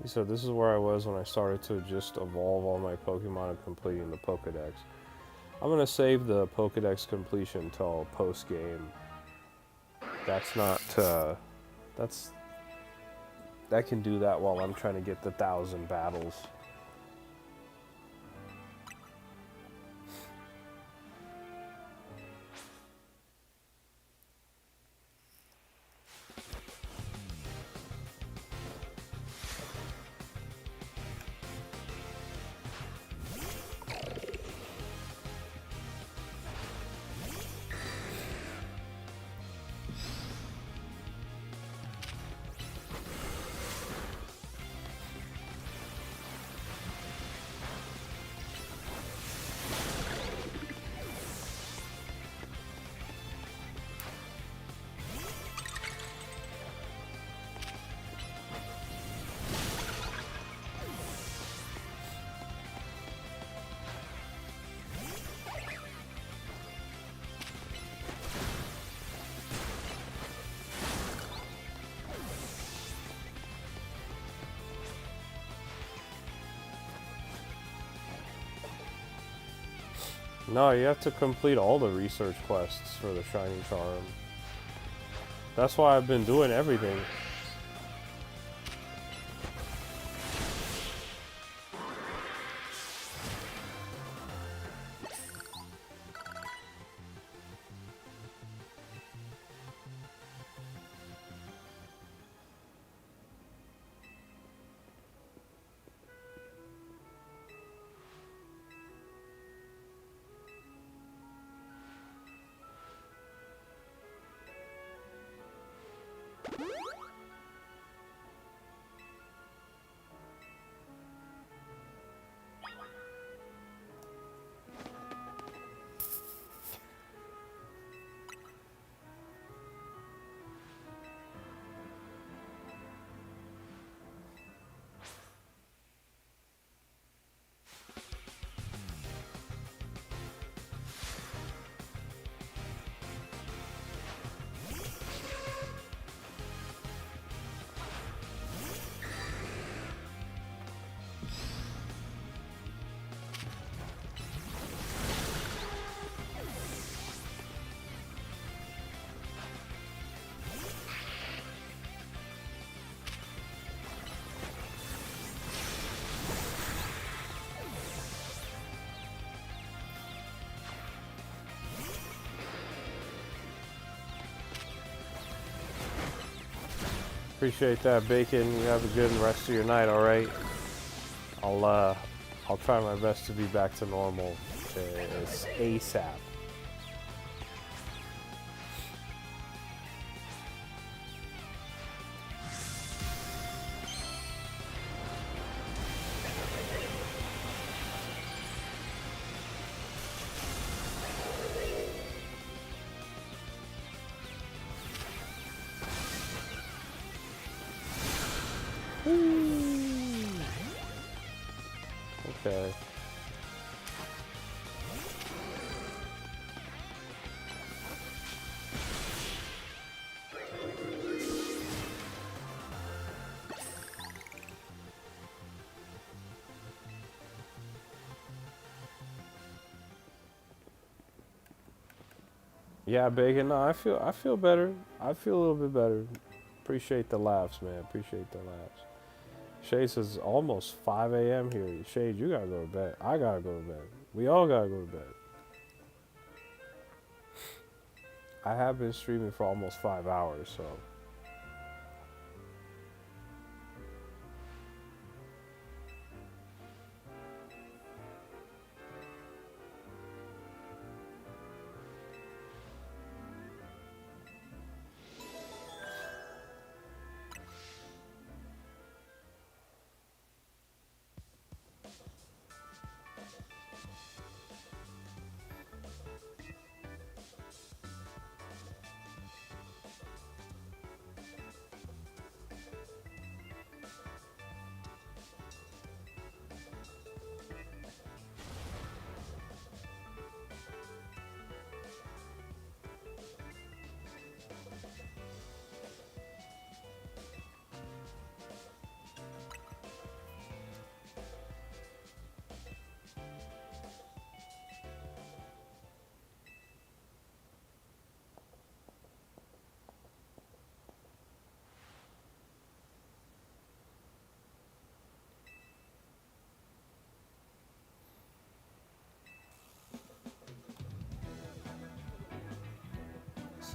So this is where I was when I started to just evolve all my Pokemon and completing the Pokedex. I'm gonna save the Pokedex completion till post game. That's not. That's that can do that while I'm trying to get the 1,000 battles. No, you have to complete all the research quests for the Shining Charm. That's why I've been doing everything. Appreciate that, Bacon. You have a good rest of your night, alright? I'll try my best to be back to normal as ASAP. Okay. Yeah, Bacon. No, I feel better. I feel a little bit better. Appreciate the laughs, man. Appreciate the laughs. Shade says almost 5 a.m. here. Shade, you gotta go to bed. I gotta go to bed. We all gotta go to bed. I have been streaming for almost 5 hours, so.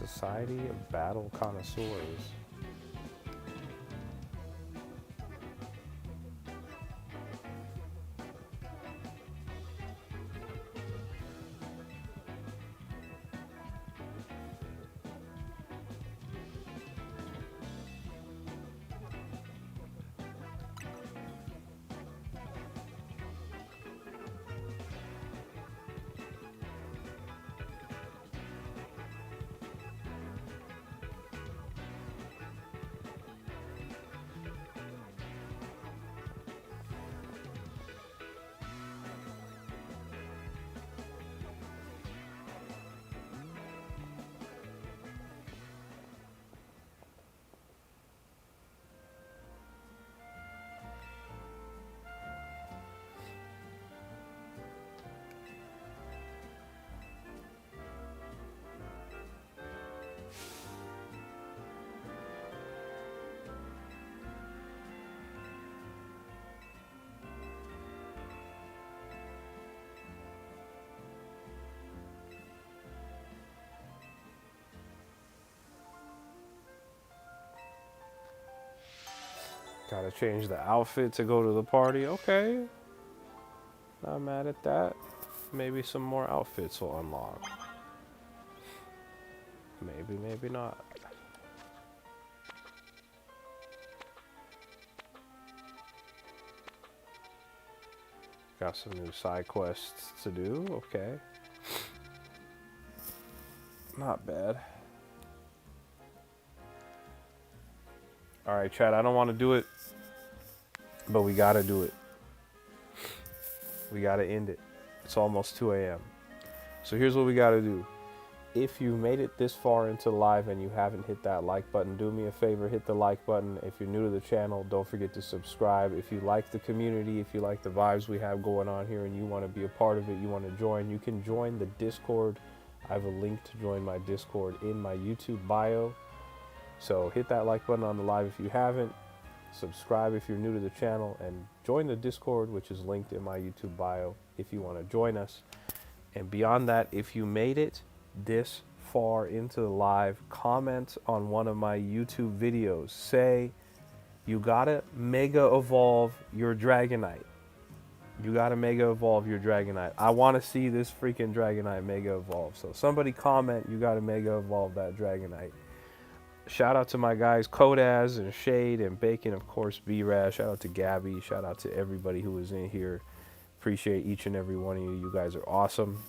Society of Battle Connoisseurs. Gotta change the outfit to go to the party. Okay. Not mad at that. Maybe some more outfits will unlock. Maybe, maybe not. Got some new side quests to do. Okay. Not bad. Alright, Chad, I don't want to do it, but we gotta do it. We gotta end it. It's almost 2 a.m. So here's what we gotta do. If you made it this far into live and you haven't hit that like button, do me a favor, hit the like button. If you're new to the channel, don't forget to subscribe. If you like the community, if you like the vibes we have going on here and you want to be a part of it, you want to join, you can join the Discord. I have a link to join my Discord in my YouTube bio. So hit that like button on the live if you haven't. Subscribe if you're new to the channel, and join the Discord, which is linked in my YouTube bio if you want to join us. And beyond that, if you made it this far into the live, comment on one of my YouTube videos. Say you gotta mega evolve your Dragonite. You gotta mega evolve your Dragonite. I want to see this freaking Dragonite mega evolve. So somebody comment, you gotta mega evolve that Dragonite. Shout out to my guys Kodaz and Shade and Bacon, of course, B-Raz. Shout out to Gabby. Shout out to everybody who was in here. Appreciate each and every one of you. You guys are awesome.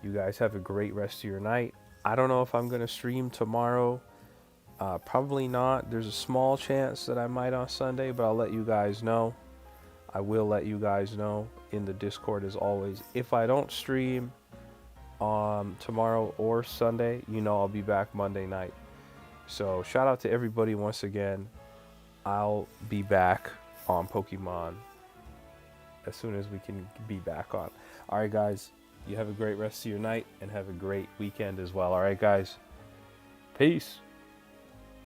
You guys have a great rest of your night. I don't know if I'm going to stream tomorrow. Probably not. There's a small chance that I might on Sunday, but I'll let you guys know. I will let you guys know in the Discord as always. If I don't stream tomorrow or Sunday, you know I'll be back Monday night. So shout out to everybody once again. I'll be back on Pokemon as soon as we can be back on. All right, guys, you have a great rest of your night and have a great weekend as well. All right, guys, peace.